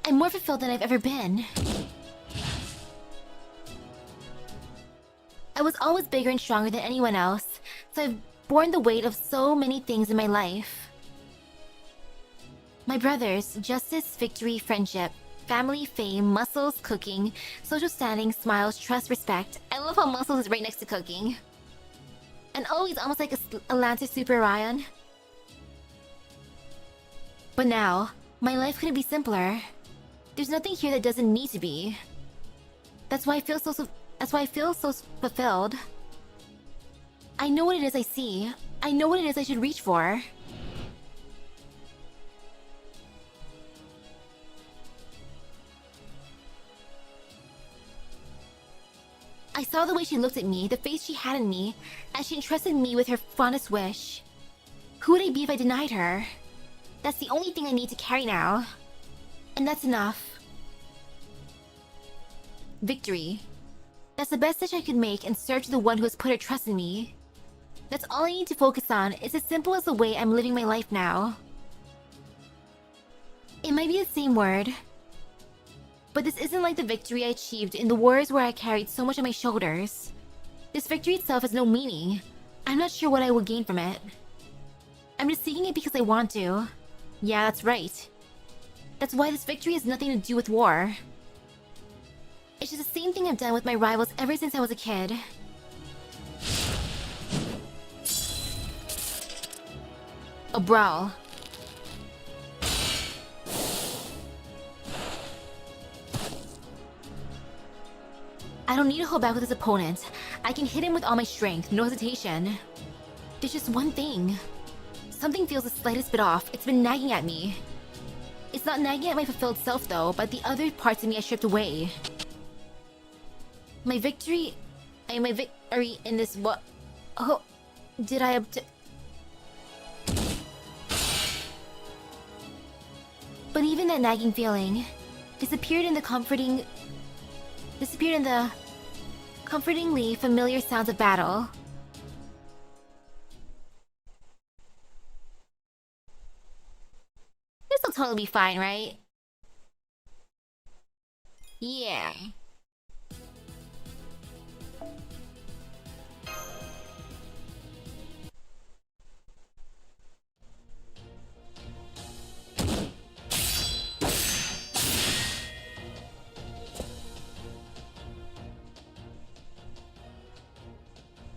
I'm more fulfilled than I've ever been. I was always bigger and stronger than anyone else, so I've borne the weight of so many things in my life. My brothers, justice, victory, friendship, family, fame, muscles, cooking, social standing, smiles, trust, respect. I love how muscles is right next to cooking. And oh, he's almost like a Lancer Super Orion. But now, my life couldn't be simpler. There's nothing here that doesn't need to be. That's why I feel so fulfilled. I know what it is I see. I know what it is I should reach for. I saw the way she looked at me, the face she had in me, as she entrusted me with her fondest wish. Who would I be if I denied her? That's the only thing I need to carry now. And that's enough. Victory. That's the best wish I could make and serve to the one who has put her trust in me. That's all I need to focus on. It's as simple as the way I'm living my life now. It might be the same word, but this isn't like the victory I achieved in the wars where I carried so much on my shoulders. This victory itself has no meaning. I'm not sure what I will gain from it. I'm just seeking it because I want to. Yeah, that's right. That's why this victory has nothing to do with war. It's just the same thing I've done with my rivals ever since I was a kid. A brawl. I don't need to hold back with this opponent. I can hit him with all my strength, no hesitation. There's just one thing. Something feels the slightest bit off. It's been nagging at me. It's not nagging at my fulfilled self though, but the other parts of me I stripped away. My victory in this what? Oh, did I But even that nagging feeling disappeared in the comfortingly familiar sounds of battle. This will totally be fine, right? Yeah.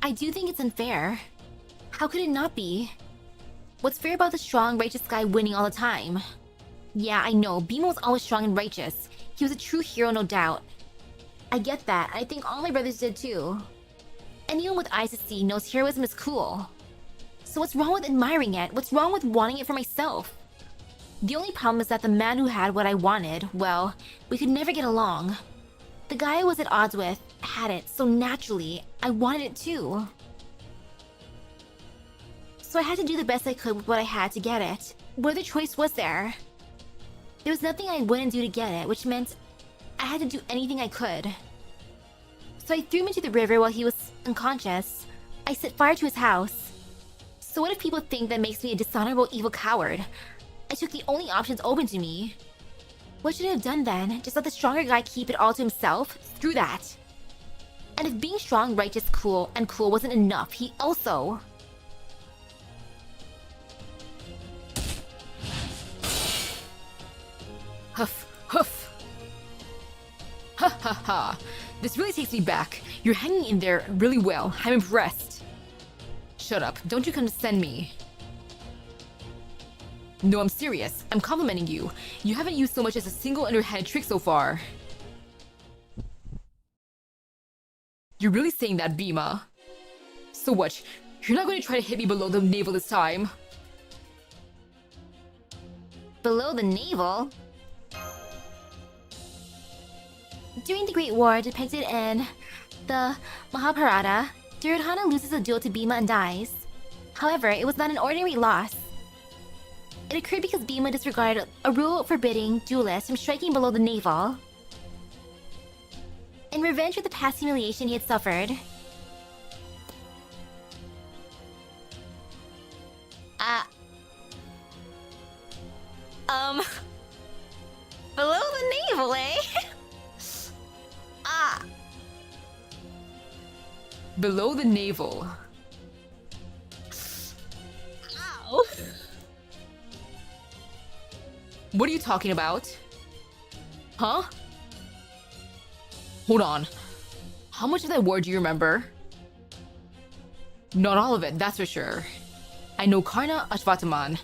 I do think it's unfair. How could it not be? What's fair about the strong, righteous guy winning all the time? Yeah, I know, Bimo was always strong and righteous. He was a true hero, no doubt. I get that, I think all my brothers did too. Anyone with eyes to see knows heroism is cool. So what's wrong with admiring it? What's wrong with wanting it for myself? The only problem is that the man who had what I wanted, well, we could never get along. The guy I was at odds with had it, so naturally, I wanted it too. So I had to do the best I could with what I had to get it. What other choice was there? There was nothing I wouldn't do to get it, which meant I had to do anything I could. So I threw him into the river while he was unconscious. I set fire to his house. So what if people think that makes me a dishonorable evil coward? I took the only options open to me. What should I have done then? Just let the stronger guy keep it all to himself? Screw that. And if being strong, righteous, cool wasn't enough, he also... Huff, huff. Ha ha ha. This really takes me back. You're hanging in there really well. I'm impressed. Shut up. Don't you condescend me. No, I'm serious. I'm complimenting you. You haven't used so much as a single underhanded trick so far. You're really saying that, Bima? So what? You're not going to try to hit me below the navel this time? Below the navel? During the Great War depicted in the Mahabharata, Duryodhana loses a duel to Bhima and dies. However, it was not an ordinary loss. It occurred because Bhima disregarded a rule forbidding duelists from striking below the navel. in revenge for the past humiliation he had suffered. Below the navel, eh? Below the navel. Ow. What are you talking about? Huh? Hold on. How much of that word do you remember? Not all of it, that's for sure. I know Karna Ashvataman,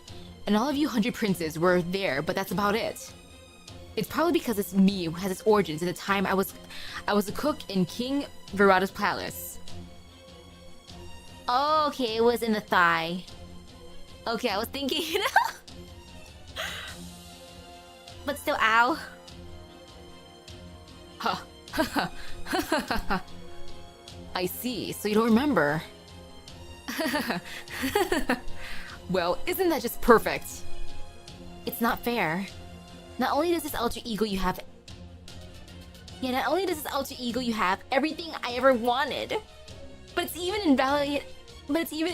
and all of you 100 princes were there, but that's about it. It's probably because it's me who has its origins in the time I was a cook in King Virata's palace. Oh, okay, it was in the thigh. Okay, I was thinking. But still, ow. Ha ha ha. I see, so you don't remember. Well, isn't that just perfect? It's not fair. Not only does this alter ego you have... Yeah, not only does this alter ego you have everything I ever wanted, but it's even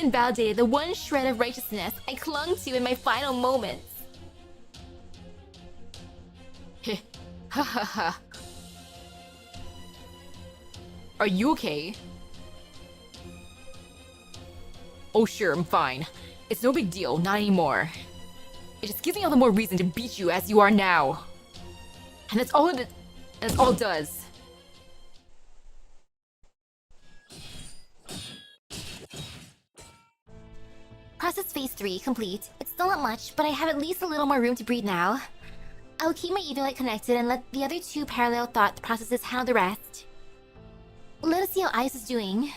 invalidated the one shred of righteousness I clung to in my final moments. Heh. Ha ha ha. Are you okay? Oh sure, I'm fine. It's no big deal, not anymore. It just gives me all the more reason to beat you as you are now. And that's all it does. Process phase 3 complete. It's still not much, but I have at least a little more room to breathe now. I will keep my ego light connected and let the other two parallel thought processes handle the rest. Let us see how Ice is doing.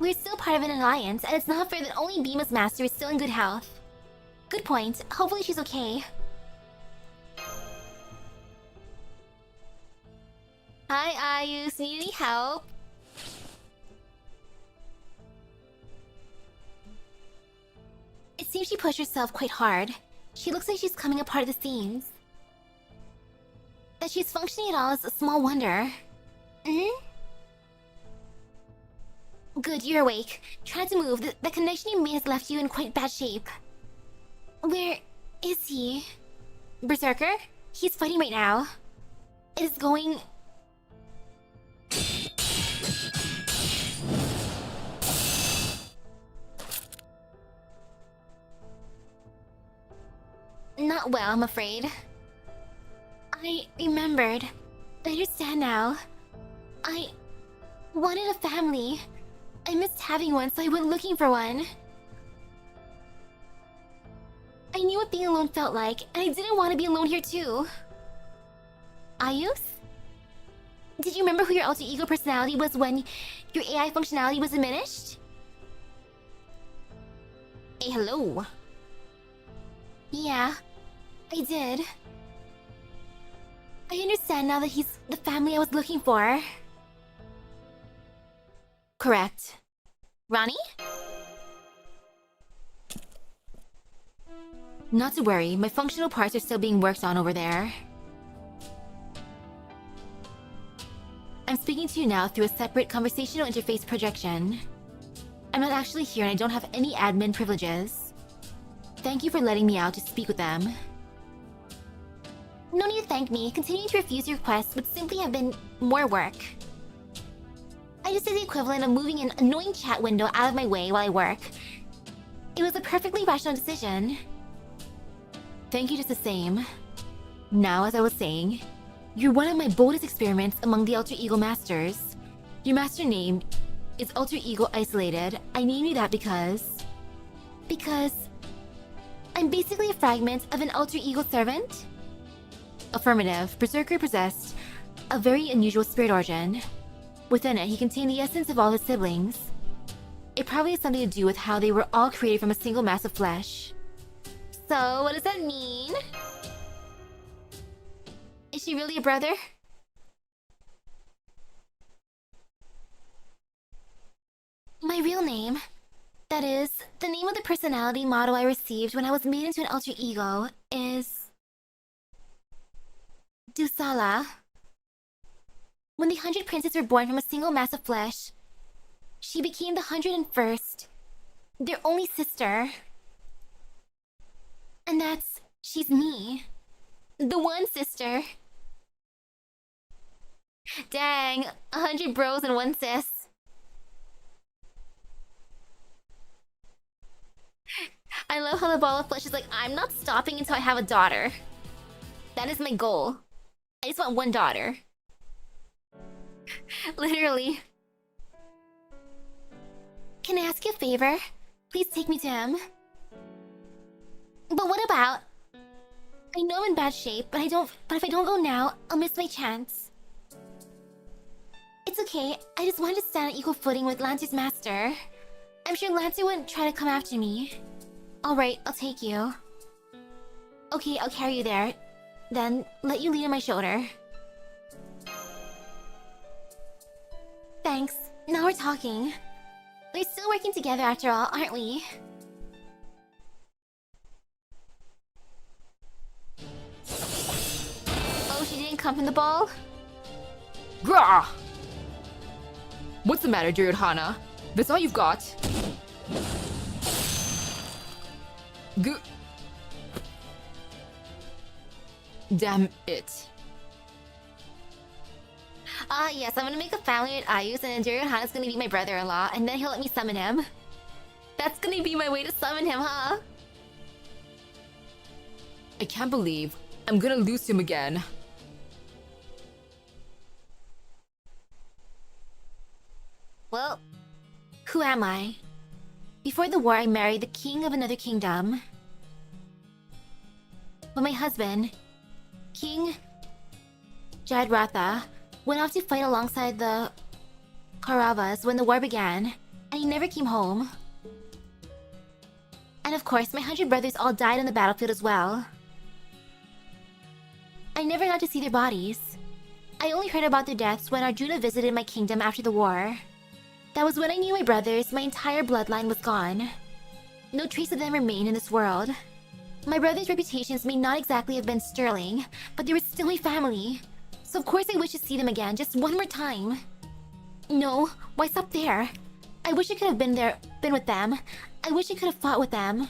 We're still part of an alliance, and it's not fair that only Bima's master is still in good health. Good point. Hopefully she's okay. Hi, Ayus. Need any help? It seems she pushed herself quite hard. She looks like she's coming apart at the seams. That she's functioning at all is a small wonder. Good, you're awake. Try not to move. The connection you made has left you in quite bad shape. Where is he? Berserker? He's fighting right now. It is going... not well, I'm afraid. I remembered. I understand now. I wanted a family. I missed having one, so I went looking for one. I knew what being alone felt like, and I didn't want to be alone here too. Ayus? Did you remember who your alter ego personality was when your AI functionality was diminished? Hey, hello. Yeah, I did. I understand now that he's the family I was looking for. Correct. Ronnie? Not to worry, my functional parts are still being worked on over there. I'm speaking to you now through a separate conversational interface projection. I'm not actually here and I don't have any admin privileges. Thank you for letting me out to speak with them. No need to thank me. Continuing to refuse your requests would simply have been more work. I just did the equivalent of moving an annoying chat window out of my way while I work. It was a perfectly rational decision. Thank you just the same. Now, as I was saying, you're one of my boldest experiments among the Alter Ego Masters. Your master name is Alter Ego Isolated. I named you that because I'm basically a fragment of an Alter Ego servant? Affirmative. Berserker possessed a very unusual spirit origin. Within it, he contained the essence of all his siblings. It probably has something to do with how they were all created from a single mass of flesh. So, what does that mean? Is she really a brother? My real name, that is, the name of the personality model I received when I was made into an alter ego, is... Dusala. When the 100 princes were born from a single mass of flesh, she became the 101st, their only sister. And she's me. The one sister. Dang, 100 bros and one sis. I love how the ball of flesh is like, I'm not stopping until I have a daughter. That is my goal. I just want one daughter. Literally. Can I ask you a favor? Please take me to him. But what about... I know I'm in bad shape, but if I don't go now, I'll miss my chance. It's okay, I just wanted to stand on equal footing with Lancer's master. I'm sure Lancer wouldn't try to come after me. Alright, I'll take you. Okay, I'll carry you there. Then, let you lean on my shoulder. Thanks. Now we're talking. We're still working together after all, aren't we? Oh, she didn't come from the ball? Grah! What's the matter, Duryodhana? That's all you've got? Damn it. Yes, I'm gonna make a family at Ayu's and then Duryodhana's gonna be my brother-in-law and then he'll let me summon him. That's gonna be my way to summon him, huh? I can't believe I'm gonna lose him again. Well, who am I? Before the war, I married the king of another kingdom. But my husband, King Jadratha, went off to fight alongside the Kauravas when the war began, and he never came home. And of course, my 100 brothers all died on the battlefield as well. I never got to see their bodies. I only heard about their deaths when Arjuna visited my kingdom after the war. That was when I knew my brothers, my entire bloodline was gone. No trace of them remained in this world. My brothers' reputations may not exactly have been sterling, but they were still my family. So of course I wish to see them again, just one more time. No, why stop there? I wish I could have been with them. I wish I could have fought with them.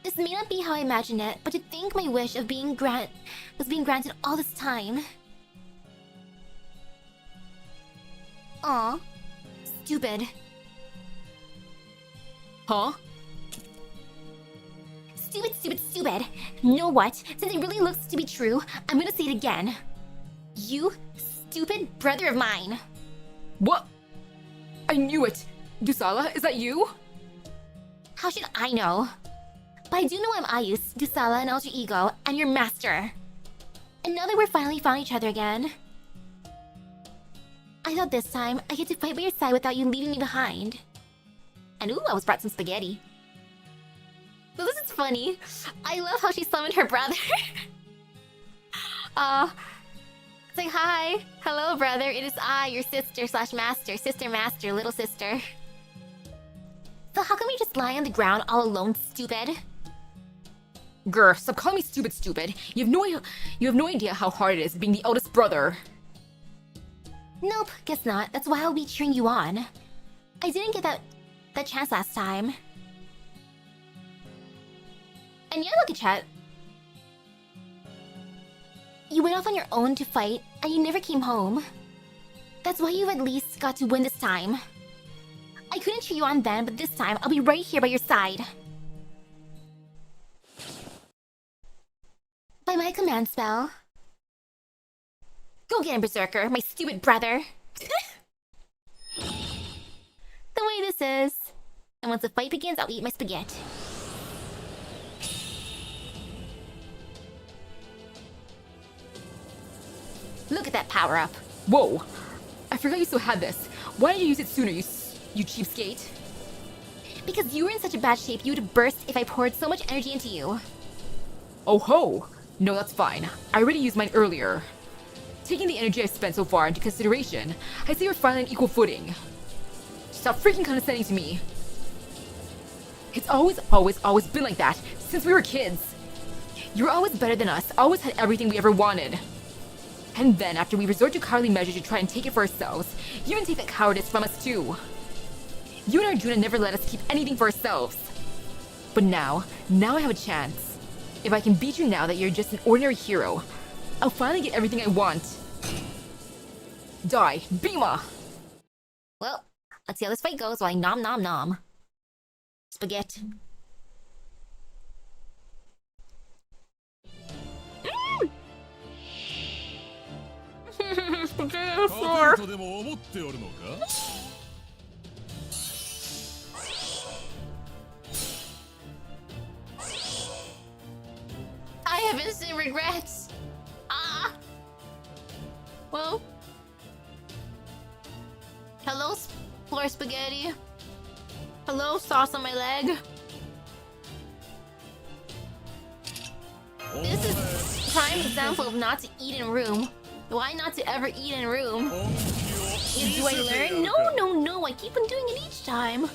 This may not be how I imagined it, but to think my wish of being granted all this time. Aw, stupid. Huh? Stupid, stupid, stupid. You know what? Since it really looks to be true, I'm gonna say it again. You stupid brother of mine. What? I knew it! Dusala, is that you? How should I know? But I do know I'm Ayus, Dusala, and Alter Ego, and your master. And now that we're finally found each other again, I thought this time I get to fight by your side without you leaving me behind. And ooh, I was brought some spaghetti. So this is funny. I love how she summoned her brother. It's like, hi. Hello, brother. It is I, your sister/master. Sister-master, little sister. So how come you just lie on the ground all alone, stupid? Grr, stop calling me stupid. You have no idea how hard it is being the eldest brother. Nope, guess not. That's why I'll be cheering you on. I didn't get that chance last time. And yeah, look at chat. You went off on your own to fight, and you never came home. That's why you've at least got to win this time. I couldn't cheer you on then, but this time, I'll be right here by your side. By my command spell. Go get him, Berserker, my stupid brother. The way this is. And once the fight begins, I'll eat my spaghetti. Look at that power-up. Whoa! I forgot you still had this. Why didn't you use it sooner, you cheapskate? Because you were in such a bad shape, you would burst if I poured so much energy into you. Oh ho! No, that's fine. I already used mine earlier. Taking the energy I've spent so far into consideration, I say we're finally on equal footing. Stop freaking condescending to me. It's always been like that, since we were kids. You were always better than us, always had everything we ever wanted. And then, after we resort to cowardly measures to try and take it for ourselves, you can take that cowardice from us too. You and Arjuna never let us keep anything for ourselves. But now I have a chance. If I can beat you now that you're just an ordinary hero, I'll finally get everything I want. Die, Bhima! Well, let's see how this fight goes while I nom nom nom. Spaghetti. I have instant regrets. Ah. Well. Hello, floor spaghetti. Hello, sauce on my leg. This is prime example of not to eat in room. Why not to ever eat in room? Do I learn? No. I keep on doing it each time.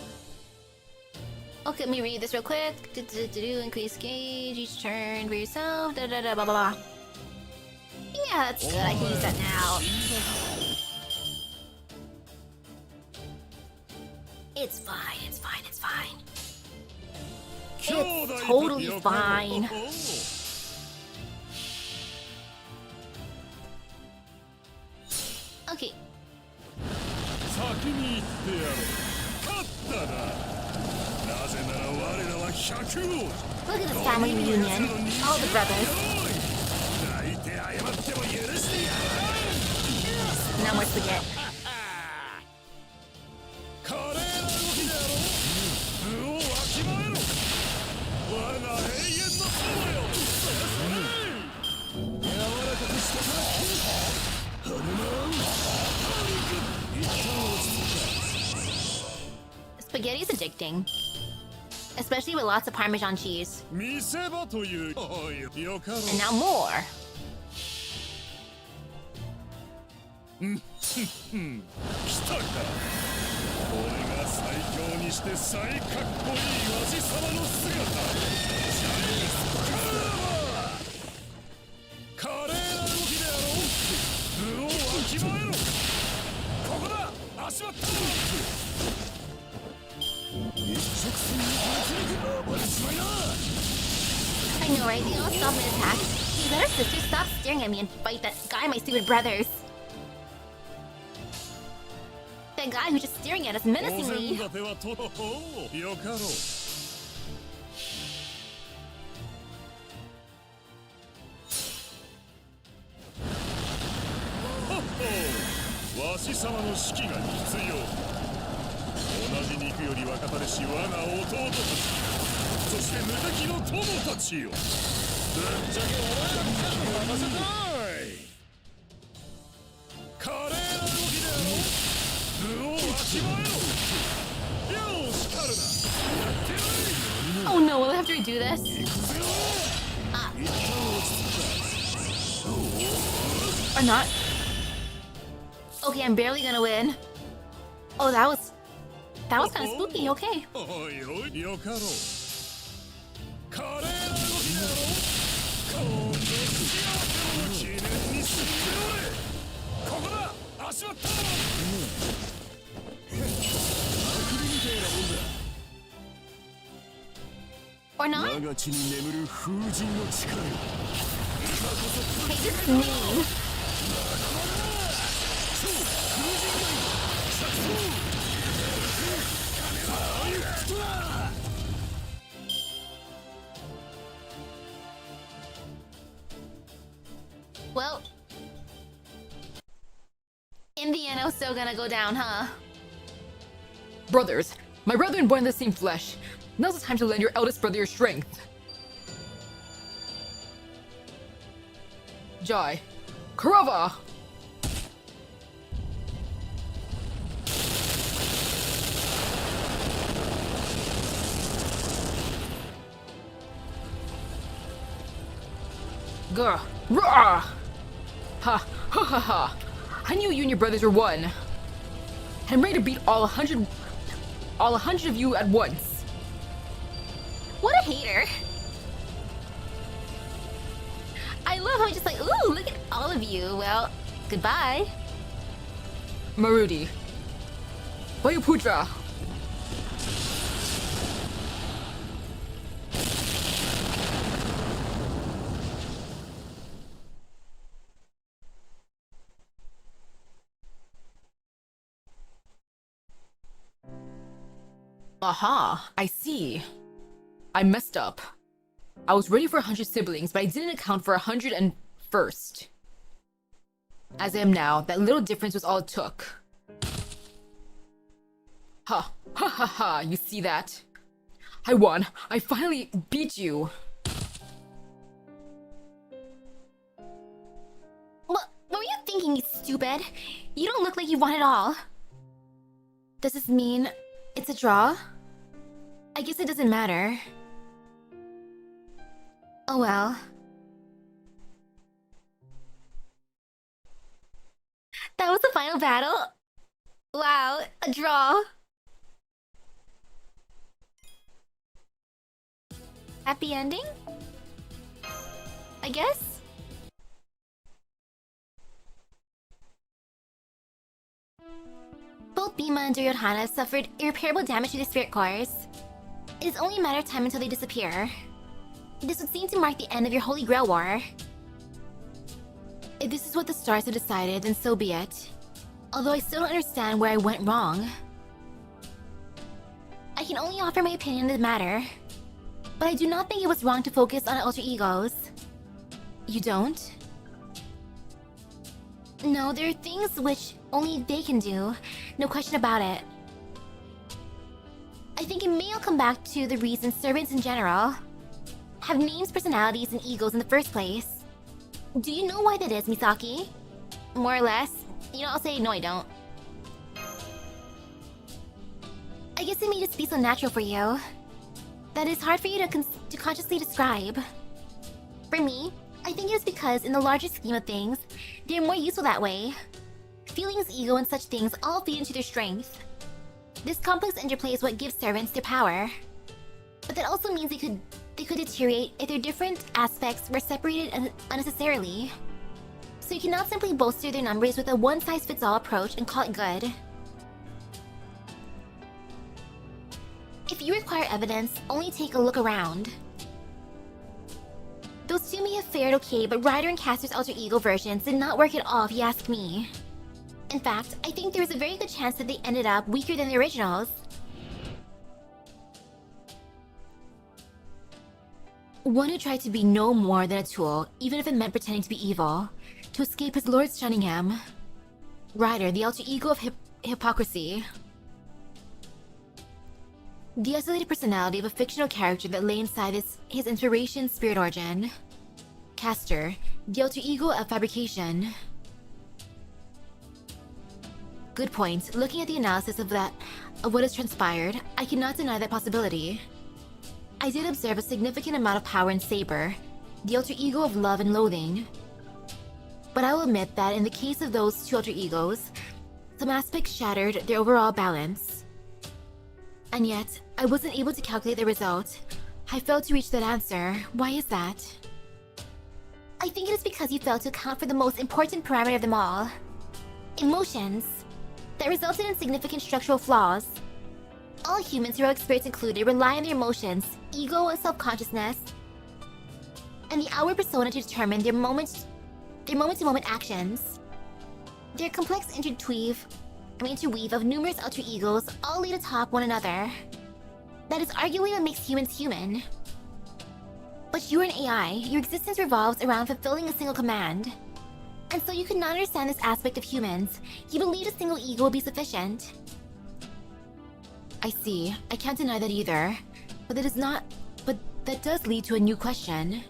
Okay, let me read this real quick. Increase gauge each turn for yourself. Blah blah blah. Yeah, that's good. I can use that now. It's fine. It's totally fine. Okay. Look at this family reunion. All the brothers. Now more spaghetti. Spaghetti is addicting. Especially with lots of Parmesan cheese. And now more. I know, right? They all stop and attack. You better sister stop staring at me and fight that guy, my stupid brothers. That guy who's just staring at us menacingly. Oh no, will I have to redo this? Or not? Okay, I'm barely gonna win. Oh, that was kind of spooky, okay. Or not? Hey, this is mean. Well, in the end, I was still gonna go down, huh? Brothers, my brethren born in the same flesh. Now's the time to lend your eldest brother your strength. Jai, Kurava! Gah! Rah! Ha! Ha ha ha! I knew you and your brothers were one. And I'm ready to beat all 100 of you at once. What a hater. I love how it's just like, ooh, look at all of you. Well, goodbye. Marudi. Vayapudra. Aha, I see. I messed up. I was ready for 100 siblings, but I didn't account for 101st. As I am now, that little difference was all it took. Ha, ha ha ha, you see that? I won. I finally beat you. What were you thinking, you stupid? You don't look like you won at all. Does this mean it's a draw? I guess it doesn't matter. Oh well. That was the final battle? Wow, a draw. Happy ending? I guess? Both Bima and Duryodhana suffered irreparable damage to their spirit cores. It is only a matter of time until they disappear. This would seem to mark the end of your Holy Grail War. If this is what the stars have decided, then so be it. Although I still don't understand where I went wrong. I can only offer my opinion on the matter. But I do not think it was wrong to focus on alter egos. You don't? No, there are things which only they can do. No question about it. I think it may all come back to the reason servants in general have names, personalities, and egos in the first place. Do you know why that is, Misaki? More or less. You know, I'll say no, I don't. I guess it may just be so natural for you that it's hard for you to consciously describe. For me, I think it is because in the larger scheme of things, they're more useful that way. Feelings, ego, and such things all feed into their strength. This complex interplay is what gives servants their power. But that also means they could deteriorate if their different aspects were separated unnecessarily. So you cannot simply bolster their numbers with a one-size-fits-all approach and call it good. If you require evidence, only take a look around. Those two may have fared okay, but Ryder and Castor's alter ego versions did not work at all if you ask me. In fact, I think there is a very good chance that they ended up weaker than the originals. One who tried to be no more than a tool, even if it meant pretending to be evil, to escape his lord shunning him. Ryder, the alter ego of hypocrisy. The isolated personality of a fictional character that lay inside his inspiration's spirit origin. Castor, the alter ego of fabrication. Good point. Looking at the analysis of what has transpired, I cannot deny that possibility. I did observe a significant amount of power in Saber, the alter ego of love and loathing. But I will admit that in the case of those two alter egos, some aspects shattered their overall balance. And yet, I wasn't able to calculate the result. I failed to reach that answer. Why is that? I think it is because you failed to account for the most important parameter of them all. Emotions. That resulted in significant structural flaws. All humans, heroic spirits included, rely on their emotions, ego and self-consciousness, and the outward persona to determine their moment-to-moment actions. Their complex interweave of numerous alter egos all lead atop one another. That is arguably what makes humans human. But you are an AI. Your existence revolves around fulfilling a single command. And so you could not understand this aspect of humans. You believed a single ego would be sufficient. I see. I can't deny that either. But that does lead to a new question.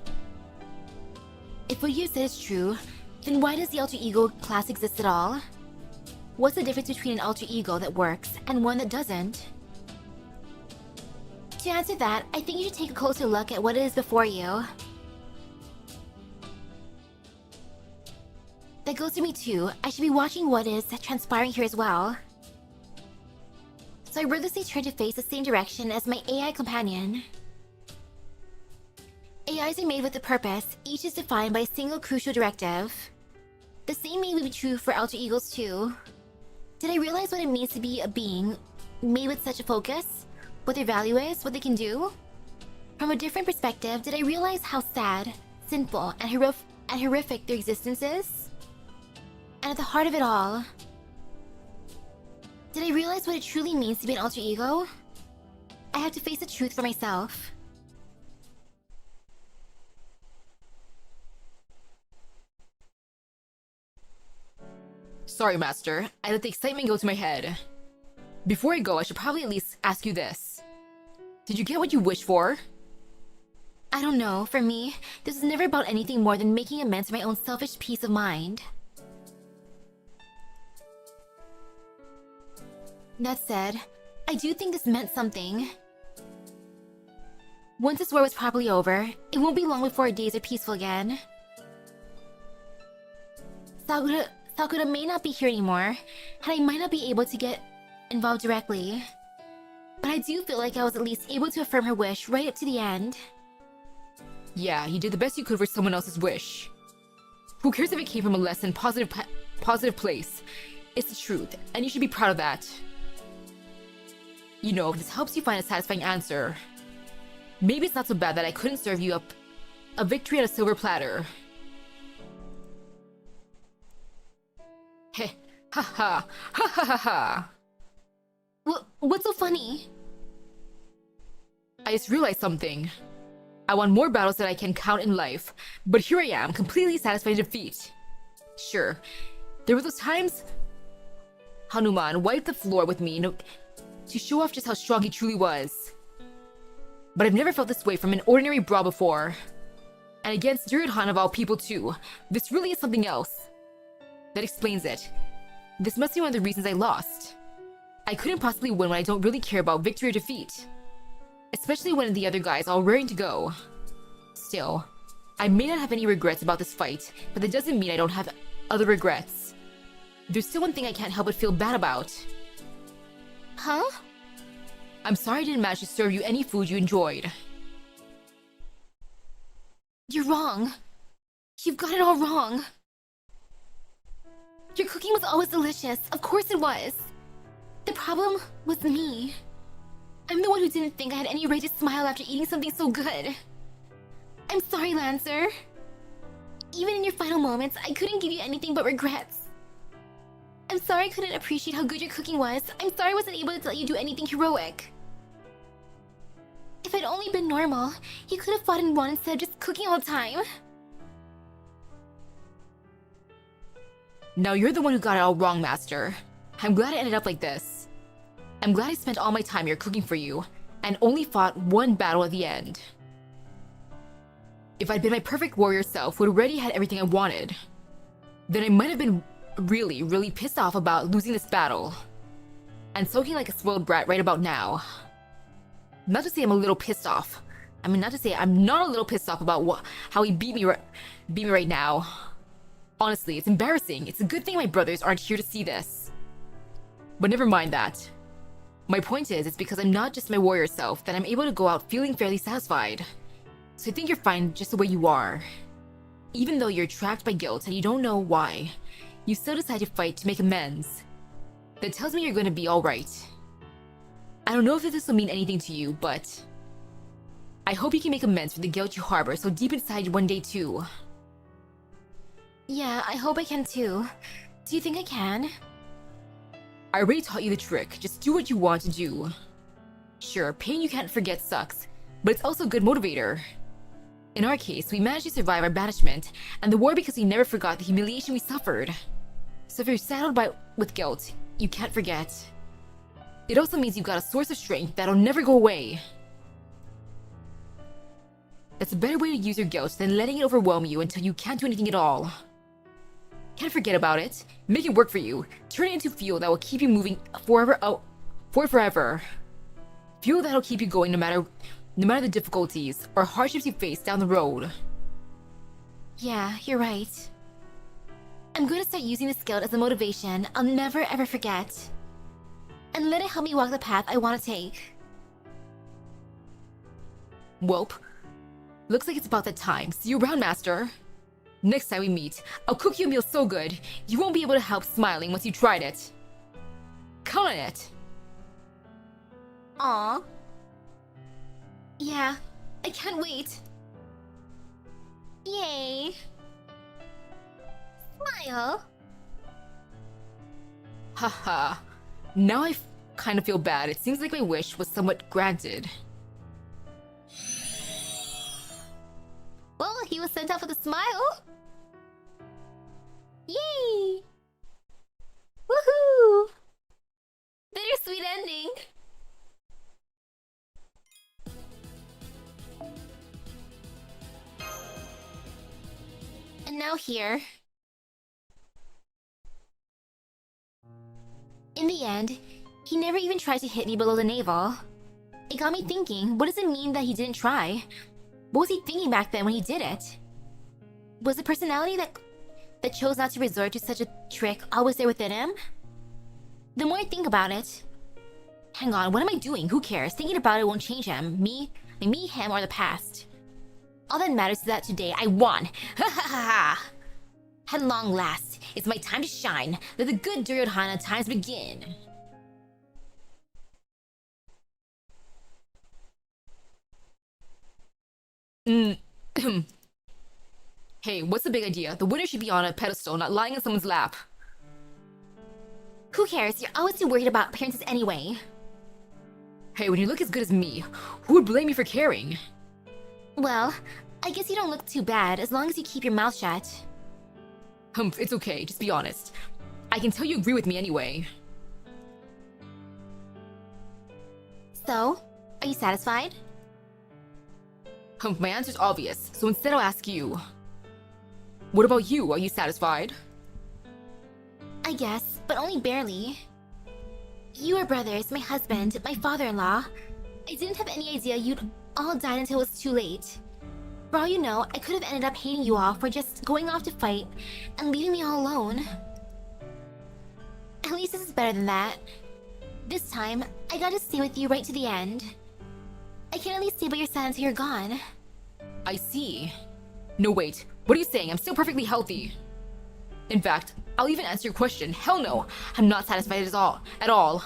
If what you said is true, then why does the alter ego class exist at all? What's the difference between an alter ego that works and one that doesn't? To answer that, I think you should take a closer look at what it is before you. That goes for me too. I should be watching what is transpiring here as well. So I wordlessly turned to face the same direction as my AI companion. AIs are made with a purpose, each is defined by a single crucial directive. The same may be true for alter egos too. Did I realize what it means to be a being made with such a focus? What their value is, what they can do? From a different perspective, did I realize how sad, sinful, and horrific their existence is? And at the heart of it all, did I realize what it truly means to be an alter ego? I have to face the truth for myself. Sorry, Master. I let the excitement go to my head. Before I go, I should probably at least ask you this. Did you get what you wished for? I don't know. For me, this is never about anything more than making amends for my own selfish peace of mind. That said, I do think this meant something. Once this war was properly over, it won't be long before our days are peaceful again. Sakura may not be here anymore, and I might not be able to get involved directly. But I do feel like I was at least able to affirm her wish right up to the end. Yeah, you did the best you could for someone else's wish. Who cares if it came from a less than positive place? It's the truth, and you should be proud of that. You know, if this helps you find a satisfying answer, maybe it's not so bad that I couldn't serve you up a victory on a silver platter. Heh, ha ha, ha ha ha ha. What's so funny? I just realized something. I want more battles that I can count in life, but here I am, completely satisfied in defeat. Sure, there were those times Hanuman wiped the floor with me to show off just how strong he truly was. But I've never felt this way from an ordinary brawl before. And against Duryodhana of all people too. This really is something else. That explains it. This must be one of the reasons I lost. I couldn't possibly win when I don't really care about victory or defeat. Especially when the other guys are all raring to go. Still, I may not have any regrets about this fight, but that doesn't mean I don't have other regrets. There's still one thing I can't help but feel bad about. Huh? I'm sorry I didn't manage to serve you any food you enjoyed. You're wrong. You've got it all wrong. Your cooking was always delicious. Of course it was. The problem was me. I'm the one who didn't think I had any right to smile after eating something so good. I'm sorry, Lancer. Even in your final moments, I couldn't give you anything but regrets. I'm sorry I couldn't appreciate how good your cooking was. I'm sorry I wasn't able to let you do anything heroic. If I'd only been normal, you could have fought and won instead of just cooking all the time. Now you're the one who got it all wrong, Master. I'm glad it ended up like this. I'm glad I spent all my time here cooking for you, and only fought one battle at the end. If I'd been my perfect warrior self who already had everything I wanted, then I might have been really, really pissed off about losing this battle. And sulking like a spoiled brat right about now. Not to say I'm a little pissed off. I mean, not to say I'm not a little pissed off about how he beat me right now. Honestly, it's embarrassing. It's a good thing my brothers aren't here to see this. But never mind that. My point is, it's because I'm not just my warrior self that I'm able to go out feeling fairly satisfied. So I think you're fine just the way you are. Even though you're trapped by guilt and you don't know why, you still decide to fight to make amends. That tells me you're going to be alright. I don't know if this will mean anything to you, but I hope you can make amends for the guilt you harbor so deep inside one day too. Yeah, I hope I can too. Do you think I can? I already taught you the trick. Just do what you want to do. Sure, pain you can't forget sucks, but it's also a good motivator. In our case, we managed to survive our banishment and the war because we never forgot the humiliation we suffered. So if you're saddled with guilt, you can't forget. It also means you've got a source of strength that'll never go away. That's a better way to use your guilt than letting it overwhelm you until you can't do anything at all. Can't forget about it. Make it work for you. Turn it into fuel that will keep you moving forever. Fuel that'll keep you going no matter the difficulties or hardships you face down the road. Yeah, you're right. I'm going to start using this guilt as a motivation I'll never ever forget. And let it help me walk the path I want to take. Welp, Looks like it's about that time. See you around, Master. Next time we meet, I'll cook you a meal so good, you won't be able to help smiling once you tried it. Count on it. Aw. Yeah, I can't wait. Yay. Smile. Haha. Now I kind of feel bad. It seems like my wish was somewhat granted. Well, he was sent out with a smile. Yay! Woohoo! Bittersweet ending. And now here. In the end, he never even tried to hit me below the navel. It got me thinking, what does it mean that he didn't try? What was he thinking back then when he did it? Was the personality that chose not to resort to such a trick always there within him? The more I think about it... Hang on, what am I doing? Who cares? Thinking about it won't change him. Me, him, or the past. All that matters is that today I won. Ha ha ha ha! At long last, it's my time to shine. Let the good Duryodhana times begin. Hey, what's the big idea? The winner should be on a pedestal, not lying in someone's lap. Who cares? You're always too worried about appearances anyway. Hey, when you look as good as me, who would blame you for caring? Well, I guess you don't look too bad as long as you keep your mouth shut. Humph, it's okay, just be honest. I can tell you agree with me anyway. So, are you satisfied? Humph, my answer's obvious, so instead I'll ask you. What about you? Are you satisfied? I guess, but only barely. You were brothers, my husband, my father-in-law. I didn't have any idea you'd all died until it was too late. For all you know, I could have ended up hating you all for just going off to fight and leaving me all alone. At least this is better than that. This time, I got to stay with you right to the end. I can at least stay by your side until you're gone. I see. No, wait. What are you saying? I'm still perfectly healthy. In fact, I'll even answer your question. Hell no! I'm not satisfied at all.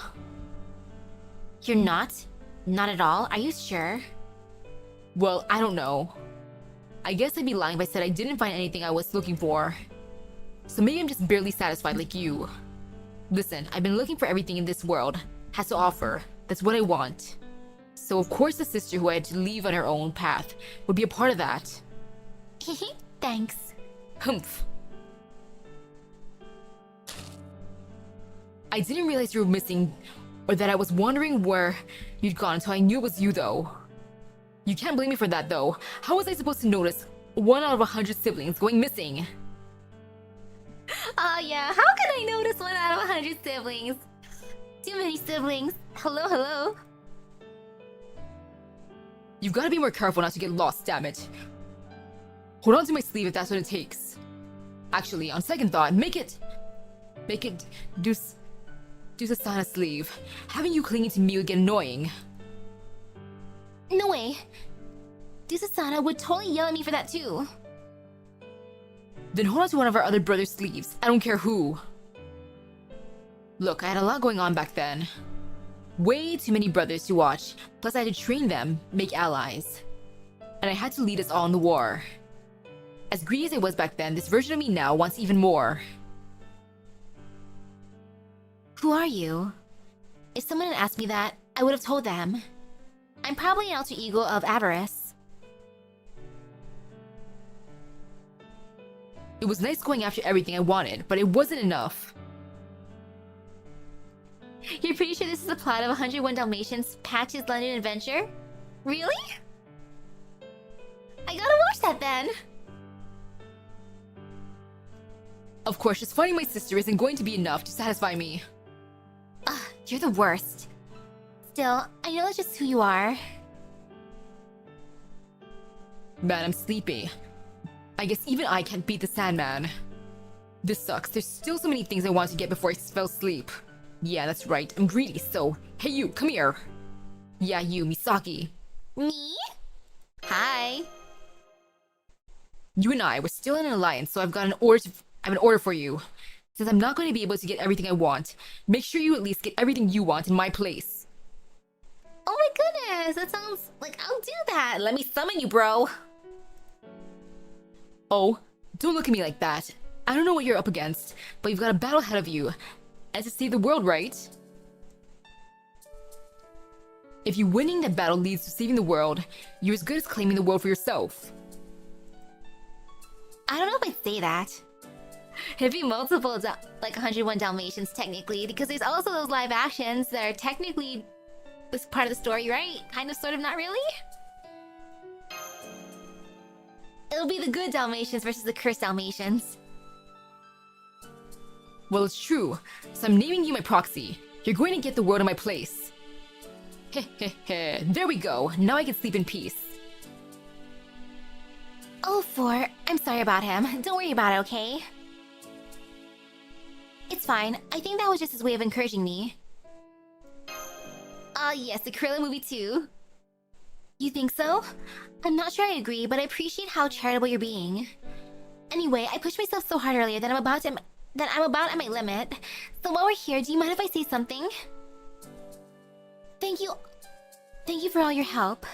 You're not? Not at all? Are you sure? Well, I don't know. I guess I'd be lying if I said I didn't find anything I was looking for. So maybe I'm just barely satisfied like you. Listen, I've been looking for everything in this world has to offer. That's what I want. So of course the sister who I had to leave on her own path would be a part of that. Thanks. Humph. I didn't realize you were missing, or that I was wondering where you'd gone until I knew it was you, though. You can't blame me for that, though. How was I supposed to notice 1 out of 100 siblings going missing? Oh yeah, how can I notice 1 out of 100 siblings? Too many siblings. Hello, hello. You've got to be more careful not to get lost, damn it. Hold on to my sleeve if that's what it takes. Actually, on second thought, make it Dusasana's sleeve. Having you clinging to me would get annoying. No way. Dusasana would totally yell at me for that too. Then hold on to one of our other brothers' sleeves. I don't care who. Look, I had a lot going on back then. Way too many brothers to watch, plus I had to train them, make allies. And I had to lead us all in the war. As greedy as I was back then, this version of me now wants even more. Who are you? If someone had asked me that, I would have told them. I'm probably an alter ego of avarice. It was nice going after everything I wanted, but it wasn't enough. You're pretty sure this is the plot of 101 Dalmatians Patch's London Adventure? Really? I gotta watch that then! Of course, just finding my sister isn't going to be enough to satisfy me. Ugh, you're the worst. Still, I know that's just who you are. Man, I'm sleepy. I guess even I can't beat the Sandman. This sucks. There's still so many things I want to get before I fell asleep. Yeah, that's right. I'm greedy, so... Hey you, come here. Yeah, you, Misaki. Me? Hi. You and I, we're still in an alliance, so I've got an order for you. Since I'm not going to be able to get everything I want, make sure you at least get everything you want in my place. Oh my goodness, that sounds like I'll do that. Let me summon you, bro. Oh, don't look at me like that. I don't know what you're up against, but you've got a battle ahead of you. And to save the world, right? If you winning that battle leads to saving the world, you're as good as claiming the world for yourself. I don't know if I'd say that. It'd be multiple, like 101 Dalmatians technically, because there's also those live actions that are technically this part of the story, right? Kind of, sort of, not really? It'll be the good Dalmatians versus the cursed Dalmatians. Well, it's true, so I'm naming you my proxy. You're going to get the world in my place. Heh heh heh, there we go, now I can sleep in peace. Oh, Four, I'm sorry about him. Don't worry about it, okay? It's fine. I think that was just his way of encouraging me. Yes, the Krillin movie too. You think so? I'm not sure I agree, but I appreciate how charitable you're being. Anyway, I pushed myself so hard earlier that I'm about at my limit. So while we're here, do you mind if I say something? Thank you. Thank you for all your help.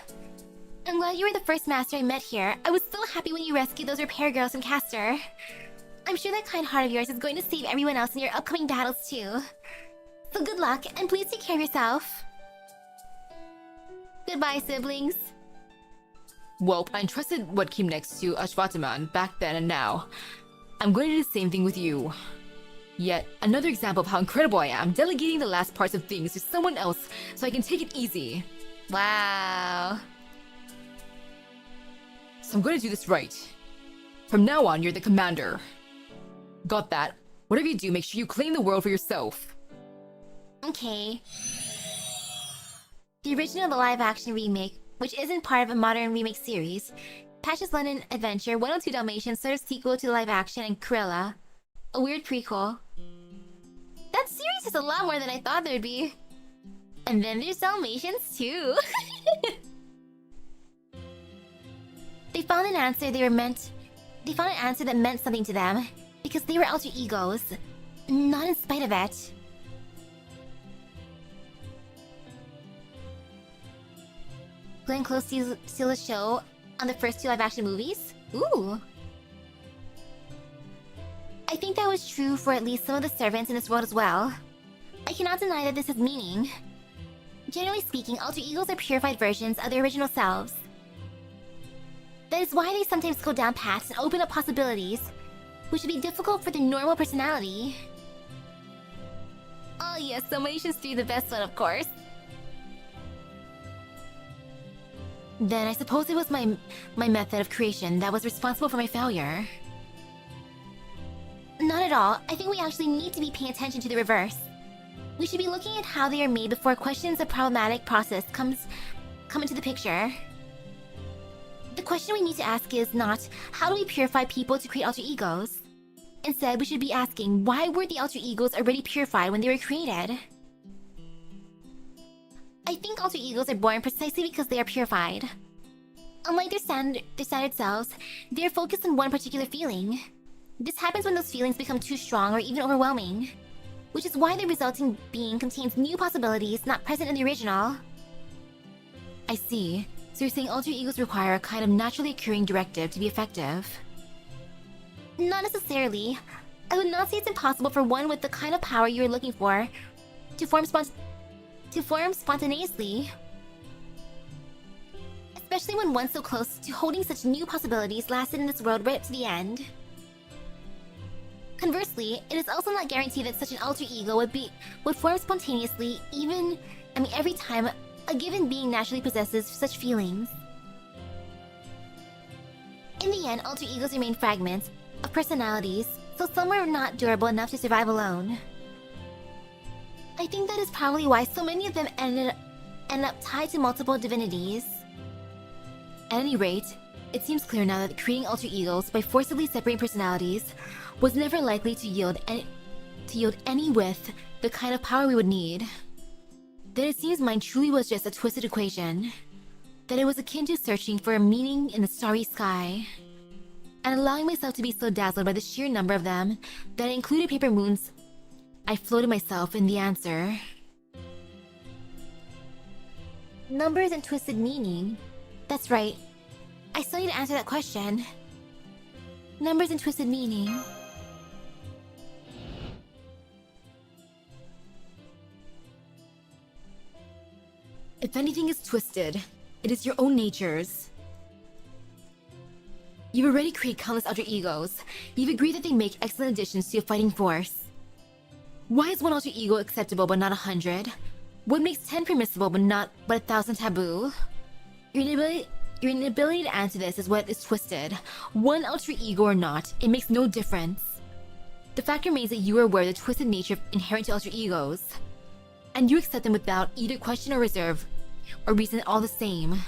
I'm glad you were the first master I met here. I was so happy when you rescued those repair girls from Castor. I'm sure that kind heart of yours is going to save everyone else in your upcoming battles too. So good luck, and please take care of yourself. Goodbye, siblings. Well, I entrusted what came next to Ashwataman back then and now. I'm going to do the same thing with you. Yet another example of how incredible I am, delegating the last parts of things to someone else so I can take it easy. Wow. So I'm going to do this right. From now on, you're the commander. Got that? Whatever you do, make sure you claim the world for yourself. Okay. The original the live-action remake, which isn't part of a modern remake series, Patch's London Adventure, 102 Dalmatians, sort of sequel to the live-action, and Cruella, a weird prequel. That series is a lot more than I thought there'd be. And then there's Dalmatians too. They found an answer that meant something to them, because they were alter egos, not in spite of it. Glenn Close steal a show on the first two live-action movies? Ooh. I think that was true for at least some of the servants in this world as well. I cannot deny that this has meaning. Generally speaking, alter egos are purified versions of their original selves. That is why they sometimes go down paths and open up possibilities, which would be difficult for their normal personality. Oh yes, Dalmatians 3 the best one, of course. Then I suppose it was my method of creation that was responsible for my failure. Not at all. I think we actually need to be paying attention to the reverse. We should be looking at how they are made before questions of problematic process come into the picture. The question we need to ask is not, how do we purify people to create alter egos? Instead, we should be asking, why were the alter egos already purified when they were created? I think alter egos are born precisely because they are purified. Unlike their standard selves, they are focused on one particular feeling. This happens when those feelings become too strong or even overwhelming, which is why the resulting being contains new possibilities not present in the original. I see. So you're saying alter egos require a kind of naturally occurring directive to be effective? Not necessarily. I would not say it's impossible for one with the kind of power you're looking for to form spontaneously. Especially when one so close to holding such new possibilities lasted in this world right up to the end. Conversely, it is also not guaranteed that such an alter ego would form spontaneously every time a given being naturally possesses such feelings. In the end, alter egos remain fragments of personalities, so some are not durable enough to survive alone. I think that is probably why so many of them end up tied to multiple divinities. At any rate, it seems clear now that creating alter egos by forcibly separating personalities was never likely to yield any with the kind of power we would need. That it seems mine truly was just a twisted equation. That it was akin to searching for a meaning in the starry sky. and allowing myself to be so dazzled by the sheer number of them that I included paper moons, I floated myself in the answer. Numbers and twisted meaning. That's right. I still need to answer that question. Numbers and twisted meaning. If anything is twisted, it is your own natures. You've already created countless alter egos. You've agreed that they make excellent additions to your fighting force. Why is one alter ego acceptable but not 100? What makes 10 permissible but 1,000 taboo? Your inability to answer this is what is twisted. One alter ego or not, it makes no difference. The fact remains that you are aware of the twisted nature inherent to alter egos, and you accept them without either question or reserve, or reason all the same.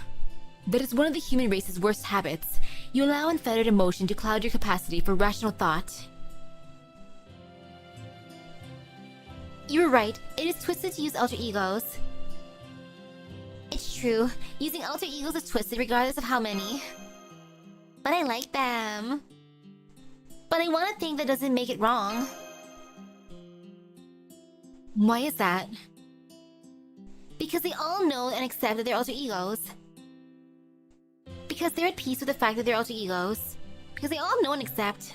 That is one of the human race's worst habits. You allow unfettered emotion to cloud your capacity for rational thought. You're right, it is twisted to use alter egos. It's true, using alter egos is twisted regardless of how many. But I like them. But I want to think that doesn't make it wrong. Why is that? Because they all know and accept that they're alter egos. Because they're at peace with the fact that they're alter egos. Because they all know and accept.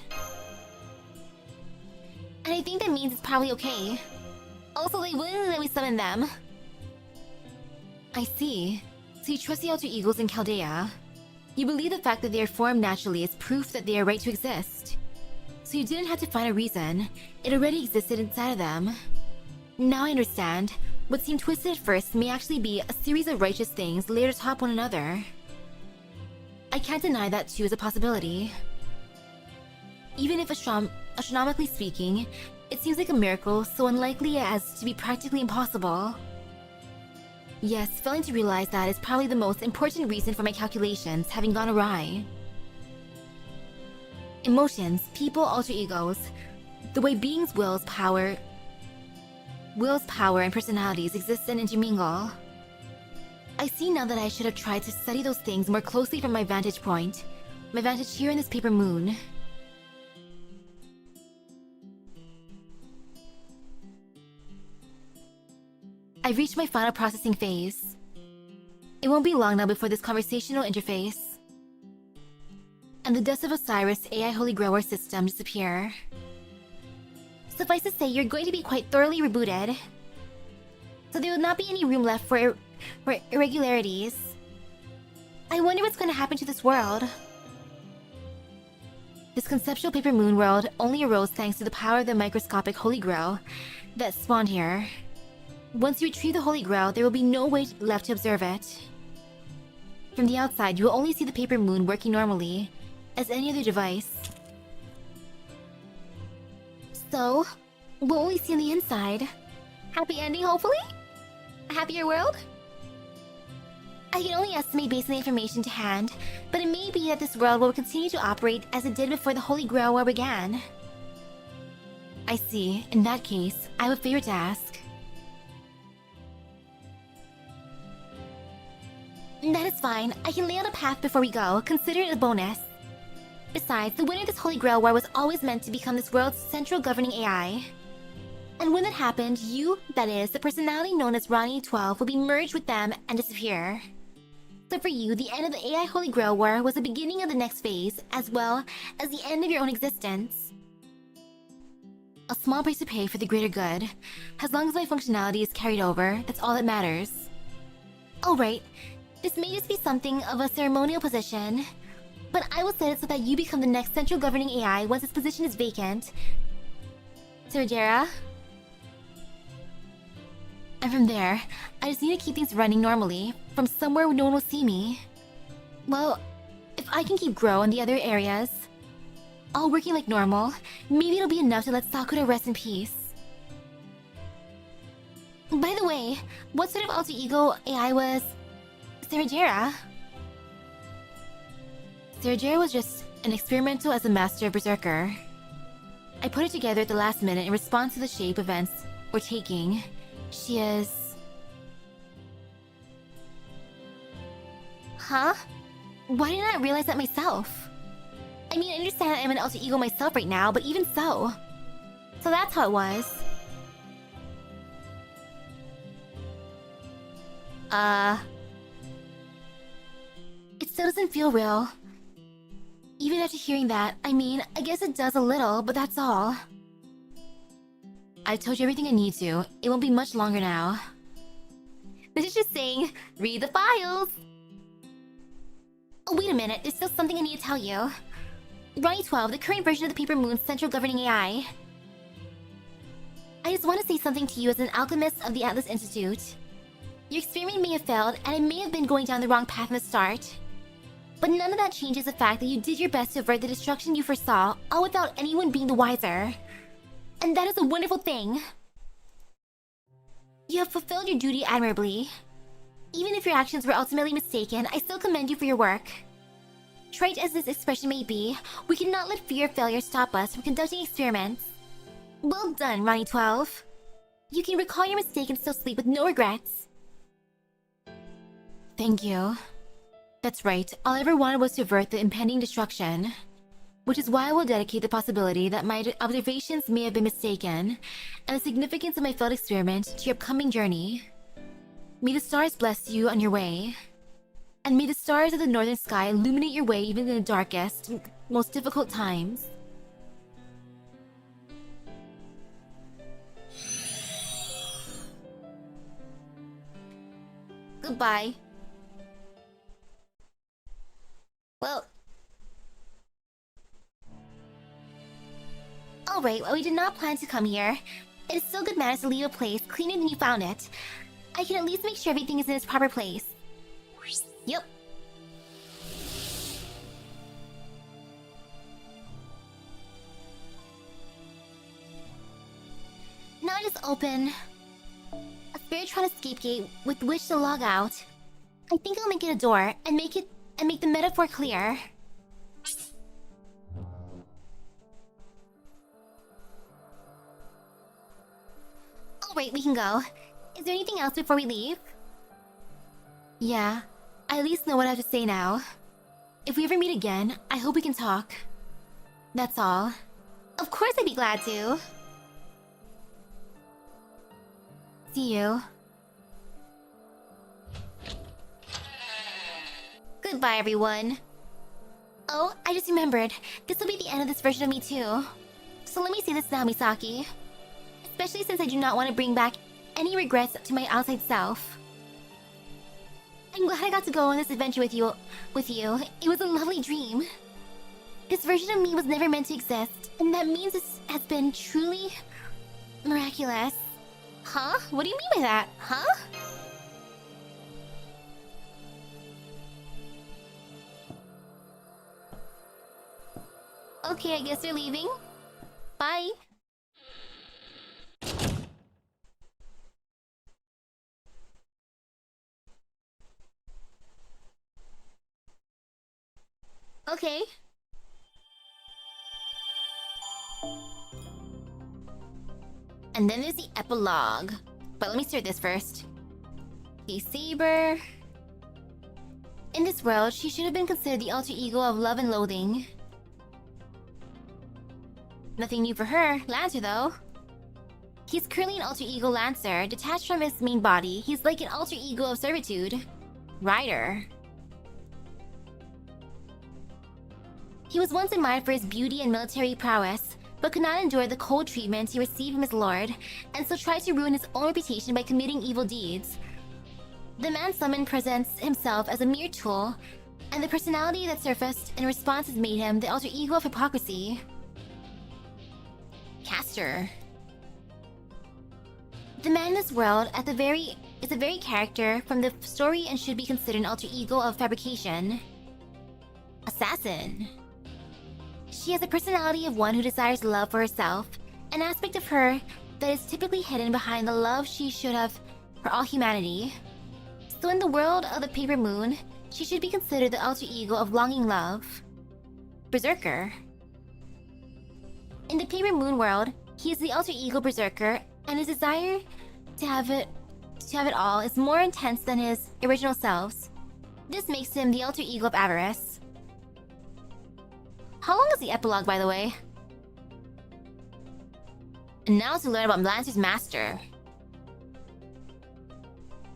And I think that means it's probably okay. Also, they willingly let me summon them. I see. So you trust the alter egos in Chaldea. You believe the fact that they are formed naturally is proof that they are right to exist. So you didn't have to find a reason. It already existed inside of them. Now I understand. What seemed twisted at first may actually be a series of righteous things layered atop one another. I can't deny that too is a possibility. Even if astronomically speaking, it seems like a miracle so unlikely as to be practically impossible. Yes, failing to realize that is probably the most important reason for my calculations having gone awry. Emotions, people, alter egos, the way beings' wills, power, and personalities exist and intermingle. I see now that I should have tried to study those things more closely from my vantage point. My vantage here in this paper moon. I've reached my final processing phase. It won't be long now before this conversational interface and the Dust of Osiris AI Holy Grower system disappear. Suffice to say, you're going to be quite thoroughly rebooted. So there will not be any room left for irregularities. I wonder what's going to happen to this world. This conceptual paper moon world only arose thanks to the power of the microscopic Holy Grail that spawned here. Once you retrieve the Holy Grail, there will be no way left to observe it. From the outside, you will only see the paper moon working normally, as any other device. So, we'll only see on the inside. Happy ending, hopefully? A happier world? I can only estimate based on the information to hand, but it may be that this world will continue to operate as it did before the Holy Grail War began. I see. In that case, I have a favor to ask. That is fine. I can lay out a path before we go. Consider it a bonus. Besides, the winner of this Holy Grail War was always meant to become this world's central governing AI. And when that happened, you, that is, the personality known as Ronnie 12, will be merged with them and disappear. So for you, the end of the AI Holy Grail War was the beginning of the next phase, as well as the end of your own existence. A small price to pay for the greater good. As long as my functionality is carried over, that's all that matters. Alright, this may just be something of a ceremonial position, but I will set it so that you become the next central governing AI once its position is vacant. Sergera? And from there, I just need to keep things running normally, from somewhere where no one will see me. Well, if I can keep Grow in the other areas, all working like normal, maybe it'll be enough to let Sakura rest in peace. By the way, what sort of alter ego AI was Sergera? Sergera was just an experimental as a master of Berserker. I put it together at the last minute in response to the shape events were taking. She is... Huh? Why didn't I realize that myself? I mean, I understand I'm an alter ego myself right now, but even so. So that's how it was. It still doesn't feel real. Even after hearing that, I mean, I guess it does a little, but that's all. I've told you everything I need to. It won't be much longer now. This is just saying, read the files! Oh, wait a minute, there's still something I need to tell you. Ronnie 12, the current version of the Paper Moon's central governing AI. I just want to say something to you as an alchemist of the Atlas Institute. Your experiment may have failed, and it may have been going down the wrong path from the start. But none of that changes the fact that you did your best to avert the destruction you foresaw, all without anyone being the wiser. And that is a wonderful thing. You have fulfilled your duty admirably. Even if your actions were ultimately mistaken, I still commend you for your work. Trite as this expression may be, we cannot let fear of failure stop us from conducting experiments. Well done, Ronnie 12. You can recall your mistake and still sleep with no regrets. Thank you. That's right, all I ever wanted was to avert the impending destruction. Which is why I will dedicate the possibility that my observations may have been mistaken, and the significance of my failed experiment to your upcoming journey. May the stars bless you on your way. And may the stars of the northern sky illuminate your way even in the darkest, most difficult times. Goodbye. Well... Alright, well, we did not plan to come here. It is still good manners to leave a place cleaner than you found it. I can at least make sure everything is in its proper place. Yep. Now I just open a Spiritron escape gate with which to log out. I think I'll make it a door and make the metaphor clear. Alright, we can go. Is there anything else before we leave? Yeah, I at least know what I have to say now. If we ever meet again, I hope we can talk. That's all. Of course I'd be glad to. See you. Goodbye, everyone. Oh, I just remembered. This will be the end of this version of me too. So let me say this now, Misaki. Especially since I do not want to bring back any regrets to my outside self. I'm glad I got to go on this adventure with you. It was a lovely dream. This version of me was never meant to exist, and that means this has been truly miraculous. Huh? What do you mean by that? Huh? Okay, I guess you're leaving. Bye. Okay. And then there's the epilogue. But let me start this first. The Saber. In this world, she should have been considered the alter ego of love and loathing. Nothing new for her. Lancer, though. He's currently an alter ego Lancer, detached from his main body. He's like an alter ego of servitude. Rider. He was once admired for his beauty and military prowess, but could not endure the cold treatment he received from his lord, and so tried to ruin his own reputation by committing evil deeds. The man summoned presents himself as a mere tool, and the personality that surfaced in response has made him the alter ego of hypocrisy. Caster. The man in this world is a very character from the story and should be considered an alter ego of fabrication. Assassin. She has the personality of one who desires love for herself, an aspect of her that is typically hidden behind the love she should have for all humanity. So in the world of the Paper Moon, she should be considered the alter ego of longing love. Berserker. In the Paper Moon world, he is the alter ego Berserker, and his desire to have it all is more intense than his original selves. This makes him the alter ego of avarice. How long is the epilogue, by the way? And now to learn about Lancer's master.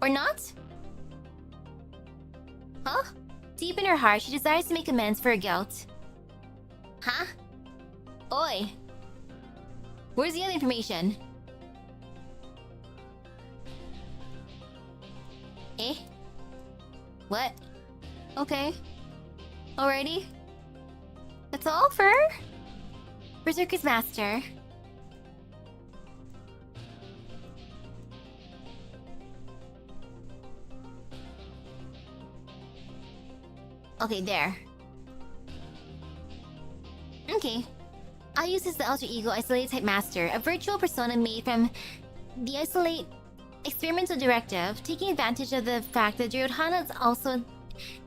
Or not? Huh? Deep in her heart, she desires to make amends for her guilt. Huh? Oi! Where's the other information? Eh? What? Okay. Alrighty. That's all for her? Berserker's master. Okay, there. Okay. I use the alter ego isolated type master, a virtual persona made from the isolate experimental directive, taking advantage of the fact that Duryodhana is also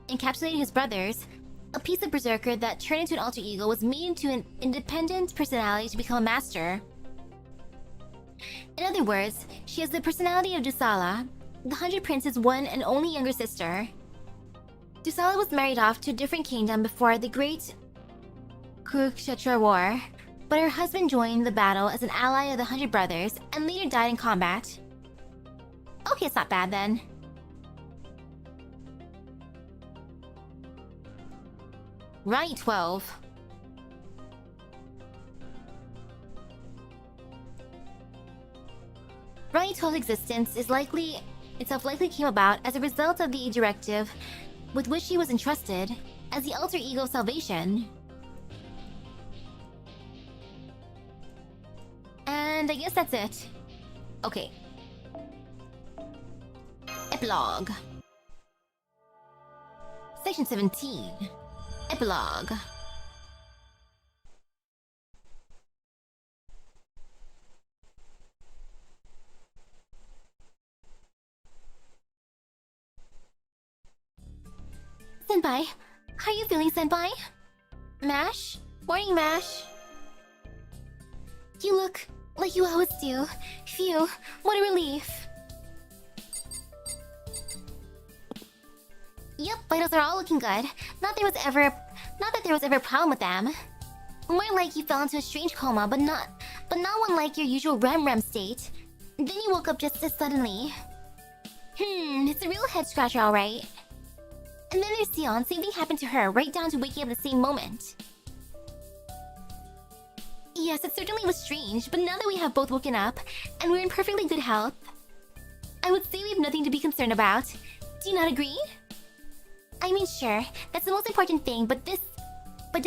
encapsulating his brothers. A piece of berserker that turned into an alter ego was made into an independent personality to become a master. In other words, she has the personality of Dusala, the 100 Prince's one and only younger sister. Dusala was married off to a different kingdom before the Great Kurukshetra War, but her husband joined the battle as an ally of the 100 Brothers and later died in combat. Okay, it's not bad then. Right, 12. Right 12's existence is likely came about as a result of the directive with which she was entrusted as the alter ego of salvation. And I guess that's it. Okay. Epilogue. Section 17. Epilogue. Senpai, how are you feeling, Senpai? Mash? Morning, Mash. You look like you always do. Phew, what a relief. Yep, vitals are all looking good. Not that there was ever a problem with them. More like you fell into a strange coma, but not one like your usual REM state. Then you woke up just as suddenly. It's a real head scratcher, alright. And then there's Sion, same thing happened to her, right down to waking up at the same moment. Yes, it certainly was strange, but now that we have both woken up, and we're in perfectly good health, I would say we have nothing to be concerned about. Do you not agree? I mean, sure, that's the most important thing, but did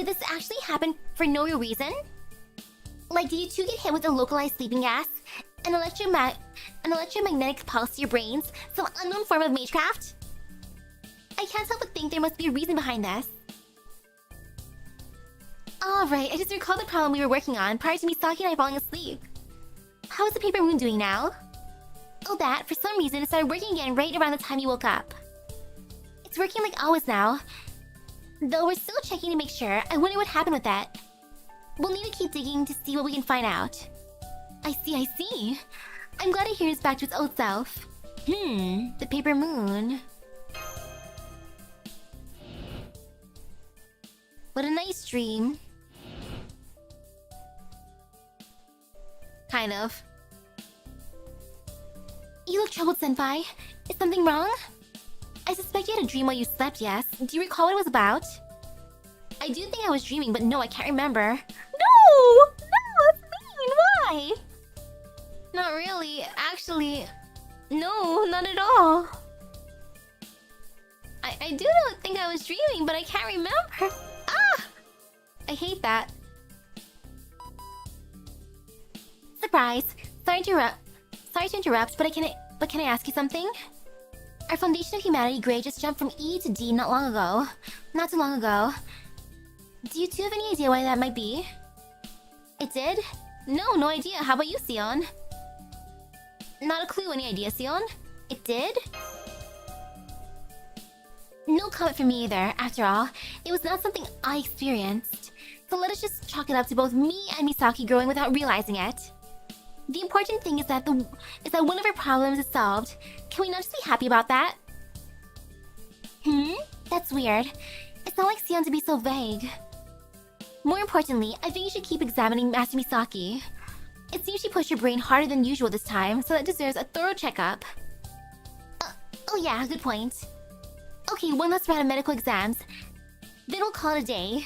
this actually happen for no real reason? Like, did you two get hit with a localized sleeping gas? An electromagnetic pulse to your brains? Some unknown form of magecraft? I can't help but think there must be a reason behind this. Alright, I just recalled the problem we were working on prior to Misaki and I falling asleep. How is the paper moon doing now? Oh, that, for some reason, it started working again right around the time you woke up. It's working like always now. Though we're still checking to make sure. I wonder what happened with that. We'll need to keep digging to see what we can find out. I see. I'm glad to hear it's back to its old self. The paper moon. What a nice dream. Kind of. You look troubled, Senpai. Is something wrong? I suspect you had a dream while you slept, yes. Do you recall what it was about? I do think I was dreaming, but no, I can't remember. No! No, it's mean! Why? Not really. Actually, no, not at all. I do think I was dreaming, but I can't remember. Ah! I hate that. Surprise! Sorry to interrupt, but can I ask you something? Our Foundation of Humanity grade just jumped from E to D not too long ago. Do you two have any idea why that might be? It did? No idea. How about you, Sion? Not a clue. Any idea, Sion? It did? No comment from me either. After all, it was not something I experienced. So let us just chalk it up to both me and Misaki growing without realizing it. The important thing is that one of our problems is solved. Can we not just be happy about that? That's weird. It's not like Sion to be so vague. More importantly, I think you should keep examining Master Misaki. It seems she pushed your brain harder than usual this time, so that deserves a thorough checkup. Oh yeah, good point. Okay, one last round of medical exams. Then we'll call it a day.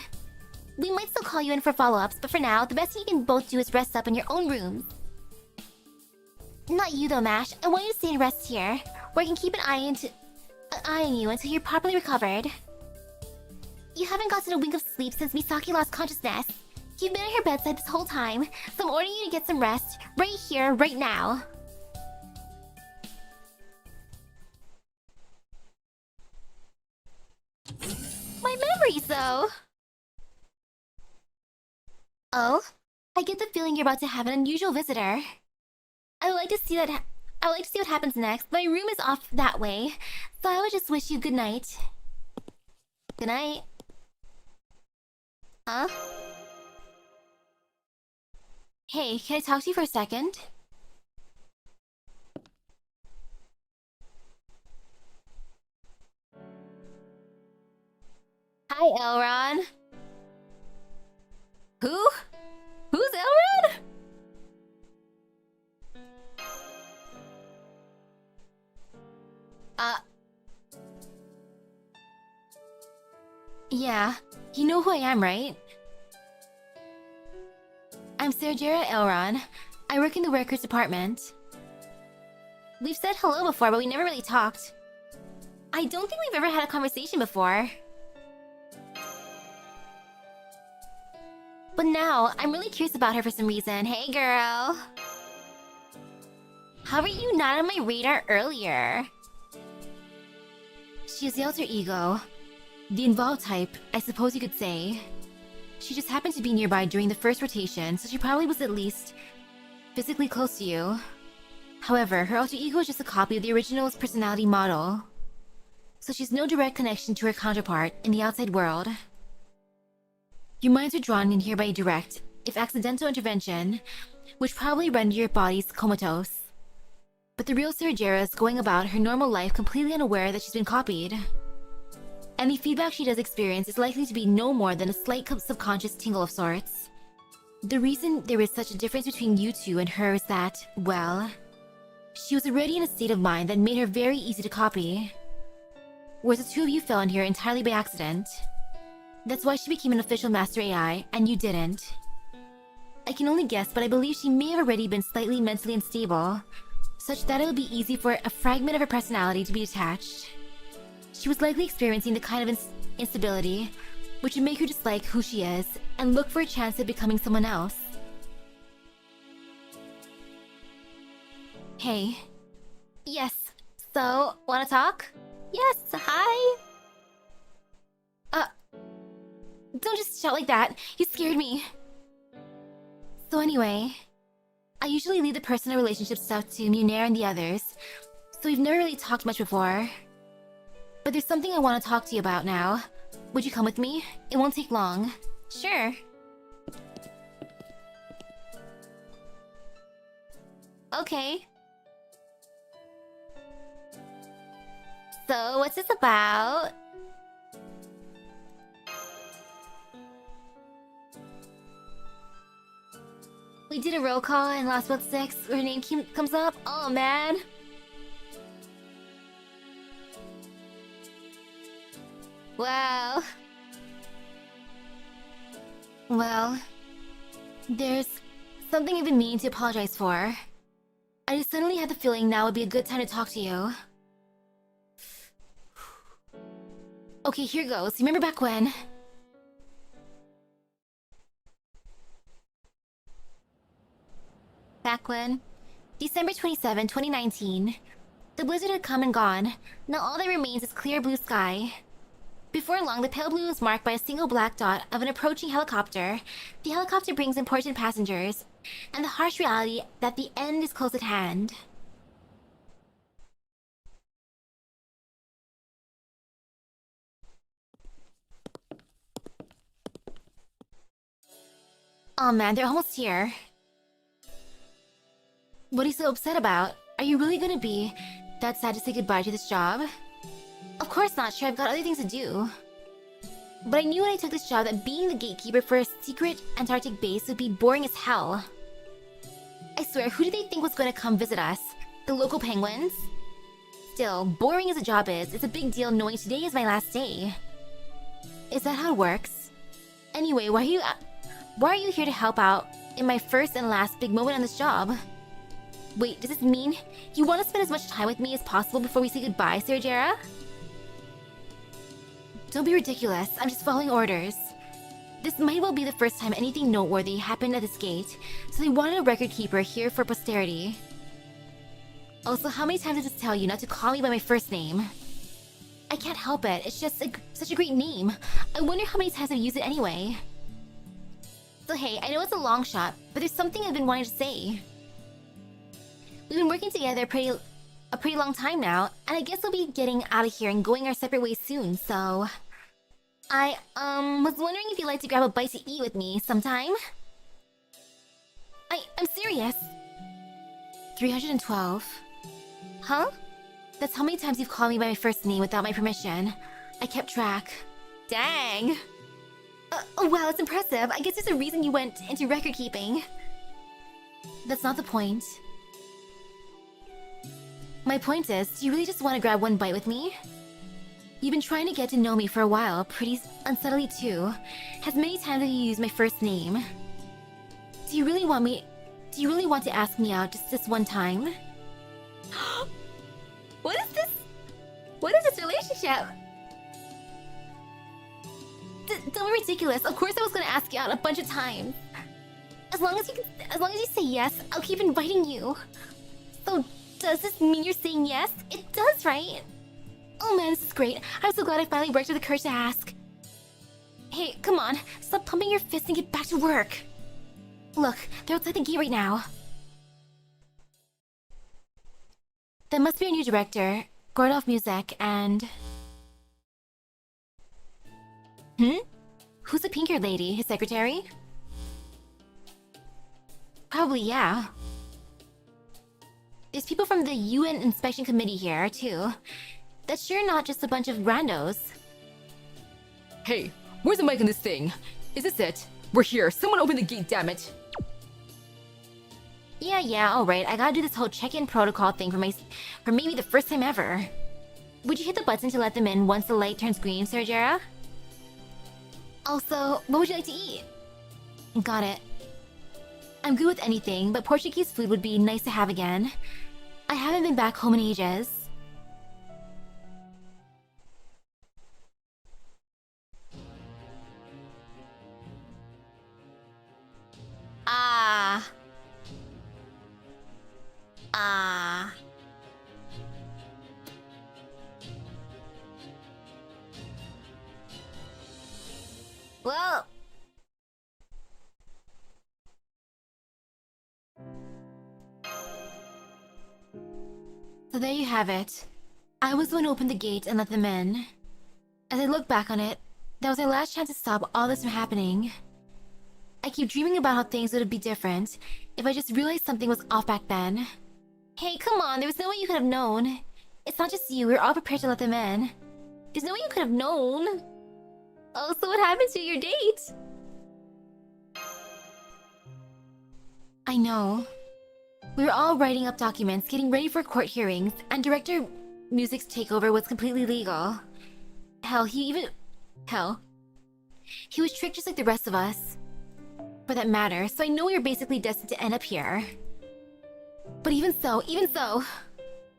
We might still call you in for follow-ups, but for now, the best thing you can both do is rest up in your own rooms. Not you though, Mash. I want you to stay and rest here, where I can keep an eye on you until you're properly recovered. You haven't gotten a wink of sleep since Misaki lost consciousness. You've been at her bedside this whole time, so I'm ordering you to get some rest, right here, right now. My memories, though! Oh? I get the feeling you're about to have an unusual visitor. I would like to see what happens next. My room is off that way, so I would just wish you good night. Good night. Huh? Hey, can I talk to you for a second? Hi, Elron. Who? Who's Elron? Yeah, you know who I am, right? I'm Sarajera Elron. I work in the workers department. We've said hello before, but we never really talked. I don't think we've ever had a conversation before. But now, I'm really curious about her for some reason. Hey, girl! How were you not on my radar earlier? She is the alter ego. The involved type, I suppose you could say. She just happened to be nearby during the first rotation, so she probably was at least physically close to you. However, her alter ego is just a copy of the original's personality model. So she's no direct connection to her counterpart in the outside world. Your minds are drawn in here by a direct, if accidental intervention, which probably rendered your bodies comatose. But the real Sarajera is going about her normal life completely unaware that she's been copied. Any feedback she does experience is likely to be no more than a slight subconscious tingle of sorts. The reason there is such a difference between you two and her is that, well, she was already in a state of mind that made her very easy to copy. Whereas the two of you fell in here entirely by accident. That's why she became an official Master AI, and you didn't. I can only guess, but I believe she may have already been slightly mentally unstable, such that it would be easy for a fragment of her personality to be detached. She was likely experiencing the kind of instability which would make her dislike who she is and look for a chance at becoming someone else. Hey. Yes. So, wanna talk? Yes, hi. Don't just shout like that. You scared me. So anyway, I usually leave the personal relationship stuff to Munir and the others, so we've never really talked much before. But there's something I want to talk to you about now. Would you come with me? It won't take long. Sure. Okay. So, what's this about? We did a roll call and last about 6, her name comes up. Oh, man. Wow. Well, there's something I've been meaning to apologize for. I just suddenly had the feeling now would be a good time to talk to you. Okay, here goes. Remember back when? Back when? December 27, 2019. The blizzard had come and gone. Now all that remains is clear blue sky. Before long, the pale blue is marked by a single black dot of an approaching helicopter. The helicopter brings important passengers, and the harsh reality that the end is close at hand. Oh man, they're almost here. What are you so upset about? Are you really gonna be that sad to say goodbye to this job? Of course not, sure, I've got other things to do. But I knew when I took this job that being the gatekeeper for a secret Antarctic base would be boring as hell. I swear, who did they think was going to come visit us? The local penguins? Still, boring as a job is, it's a big deal knowing today is my last day. Is that how it works? Anyway, why are you here to help out in my first and last big moment on this job? Wait, does this mean you want to spend as much time with me as possible before we say goodbye, Sergera? Don't be ridiculous, I'm just following orders. This might well be the first time anything noteworthy happened at this gate, so they wanted a record keeper here for posterity. Also, how many times did I tell you not to call me by my first name? I can't help it, it's just such a great name. I wonder how many times I've used it anyway. So hey, I know it's a long shot, but there's something I've been wanting to say. We've been working together a pretty long time now, and I guess we'll be getting out of here and going our separate ways soon, so... I, was wondering if you'd like to grab a bite to eat with me sometime? I'm serious. 312. Huh? That's how many times you've called me by my first name without my permission. I kept track. Dang! Oh wow, that's impressive. I guess there's a reason you went into record keeping. That's not the point. My point is, do you really just want to grab one bite with me? You've been trying to get to know me for a while, pretty unsteadily too. As many times as you used my first name. Do you really want to ask me out just this one time? What is this? What is this relationship? Don't be ridiculous. Of course I was gonna ask you out a bunch of times. As long as you say yes, I'll keep inviting you. So does this mean you're saying yes? It does, right? Oh man, this is great. I'm so glad I finally worked with the courage to ask. Hey, come on. Stop pumping your fist and get back to work. Look, they're outside the gate right now. That must be our new director, Gordolf Music, and... Who's the pink-haired lady? His secretary? Probably, yeah. There's people from the UN Inspection Committee here, too. That's sure not just a bunch of randos. Hey, where's the mic in this thing? Is this it? We're here. Someone open the gate, damn it. Yeah, alright. I gotta do this whole check-in protocol thing for maybe the first time ever. Would you hit the button to let them in once the light turns green, Sergera? Also, what would you like to eat? Got it. I'm good with anything, but Portuguese food would be nice to have again. I haven't been back home in ages. Well... So there you have it. I was the one who opened the gate and let them in. As I look back on it, that was our last chance to stop all this from happening. I keep dreaming about how things would be different if I just realized something was off back then. Hey, come on, there was no way you could have known. It's not just you, we were all prepared to let them in. There's no way you could have known. Oh, so what happened to your date? I know. We were all writing up documents, getting ready for court hearings, and Director Music's takeover was completely legal. Hell, he was tricked just like the rest of us. For that matter, so I know we were basically destined to end up here. But even so,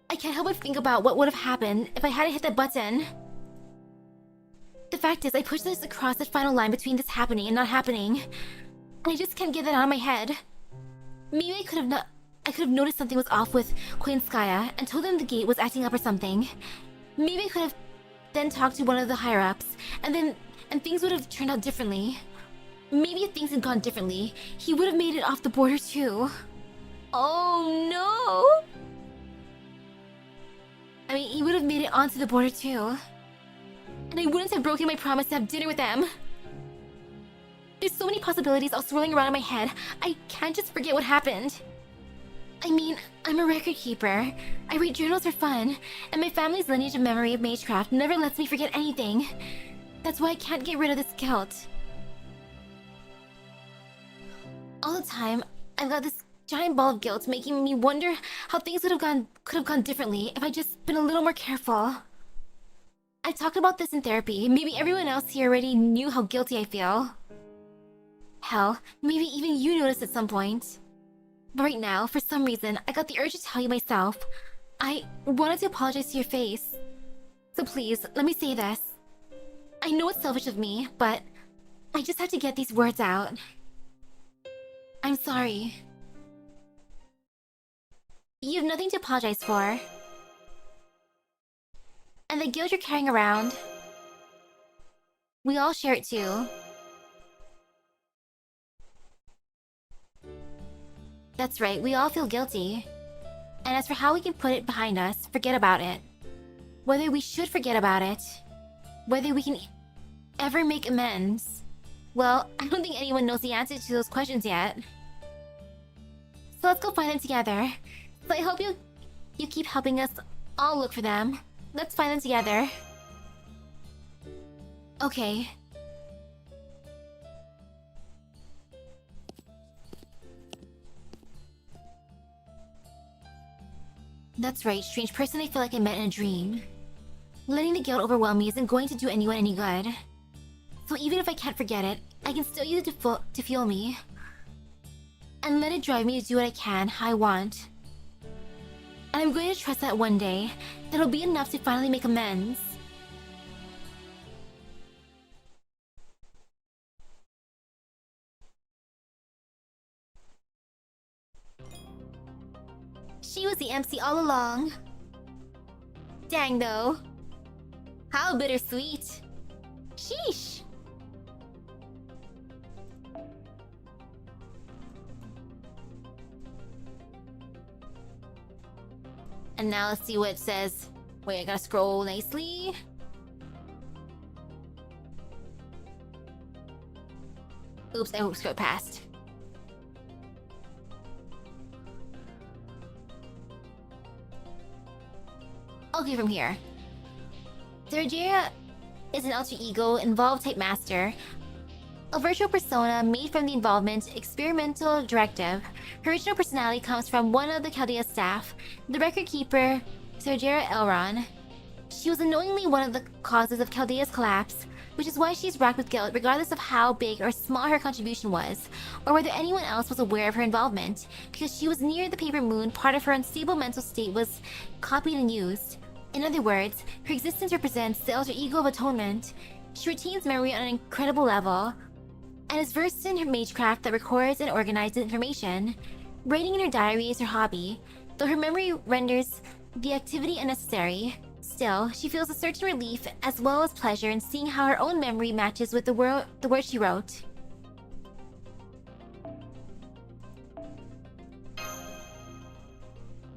I can't help but think about what would have happened if I hadn't hit that button. The fact is, I pushed this across the final line between this happening and not happening. And I just can't get that out of my head. Maybe I could have noticed something was off with Koinskaya and told them the gate was acting up or something. Maybe I could have then talked to one of the higher-ups, and things would have turned out differently. Maybe if things had gone differently, he would have made it off the border too. Oh no! I mean, he would have made it onto the border too. And I wouldn't have broken my promise to have dinner with them. There's so many possibilities all swirling around in my head. I can't just forget what happened. I mean, I'm a record keeper. I read journals for fun, and my family's lineage of memory of magecraft never lets me forget anything. That's why I can't get rid of this guilt. All the time, I've got this giant ball of guilt making me wonder how things could have gone differently if I'd just been a little more careful. I talked about this in therapy. Maybe everyone else here already knew how guilty I feel. Hell, maybe even you noticed at some point. But right now, for some reason, I got the urge to tell you myself. I wanted to apologize to your face. So please, let me say this. I know it's selfish of me, but I just have to get these words out. I'm sorry. You have nothing to apologize for. And the guilt you're carrying around, we all share it too. That's right, we all feel guilty. And as for how we can put it behind us, forget about it. Whether we should forget about it, whether we can ever make amends, well, I don't think anyone knows the answer to those questions yet. So let's go find them together. So I hope you keep helping us all look for them. Let's find them together. Okay. That's right, strange person I feel like I met in a dream. Letting the guilt overwhelm me isn't going to do anyone any good. So even if I can't forget it, I can still use it to fuel me. And let it drive me to do what I can, how I want. And I'm going to trust that one day, that'll be enough to finally make amends. She was the MC all along. Dang though. How bittersweet. Sheesh. And now let's see what it says. Wait, I gotta scroll nicely. Oops, I scrolled past. Okay, from here. Sergeria is an alter ego involved type master, a virtual persona made from the involvement experimental directive. Her original personality comes from one of the Chaldea staff, the record keeper, Sergeria Elron. She was unknowingly one of the causes of Chaldea's collapse, which is why she's racked with guilt regardless of how big or small her contribution was, or whether anyone else was aware of her involvement. Because she was near the paper moon, part of her unstable mental state was copied and used. In other words, her existence represents the alter ego of atonement. She retains memory on an incredible level, and is versed in her magecraft that records and organizes information. Writing in her diary is her hobby, though her memory renders the activity unnecessary. Still, she feels a certain relief as well as pleasure in seeing how her own memory matches with the words she wrote.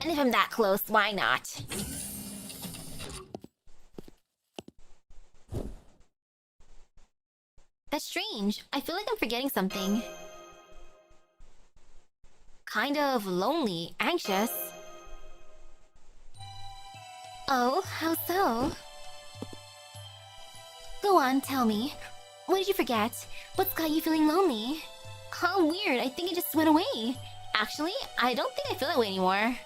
And if I'm that close, why not? That's strange. I feel like I'm forgetting something. Kind of lonely, anxious. Oh, how so? Go on, tell me. What did you forget? What's got you feeling lonely? How weird, I think it just went away. Actually, I don't think I feel that way anymore.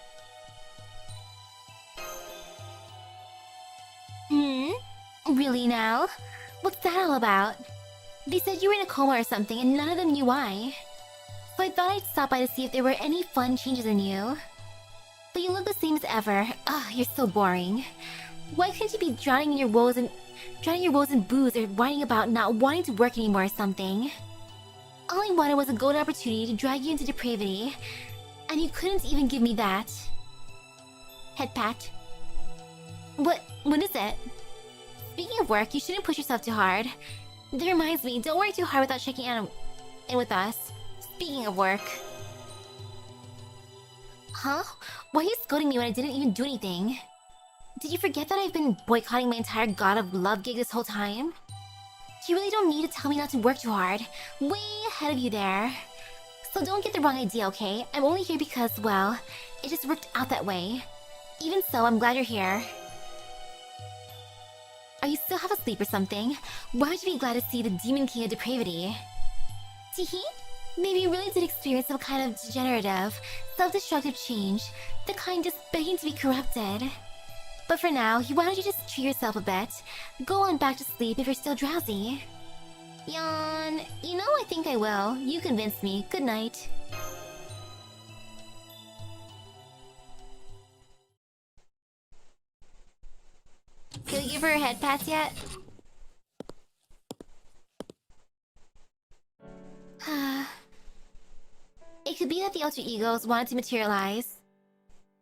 Really now? What's that all about? They said you were in a coma or something and none of them knew why. So I thought I'd stop by to see if there were any fun changes in you. But you look the same as ever. Ugh, you're so boring. Why couldn't you be drowning your woes in booze or whining about not wanting to work anymore or something? All I wanted was a golden opportunity to drag you into depravity, and you couldn't even give me that. Head pat. What is it? Speaking of work, you shouldn't push yourself too hard. That reminds me, don't worry too hard without checking in with us. Speaking of work. Huh? Why are you scolding me when I didn't even do anything? Did you forget that I've been boycotting my entire God of Love gig this whole time? You really don't need to tell me not to work too hard. Way ahead of you there. So don't get the wrong idea, okay? I'm only here because, well, it just worked out that way. Even so, I'm glad you're here. Are you still half asleep or something? Why would you be glad to see the Demon King of Depravity? Teehee? Maybe you really did experience some kind of degenerative, self-destructive change, the kind just begging to be corrupted. But for now, why don't you just treat yourself a bit? Go on back to sleep if you're still drowsy. Yawn. You know, I think I will. You convinced me. Good night. Can we give her a head pats yet? It could be that the alter egos wanted to materialize.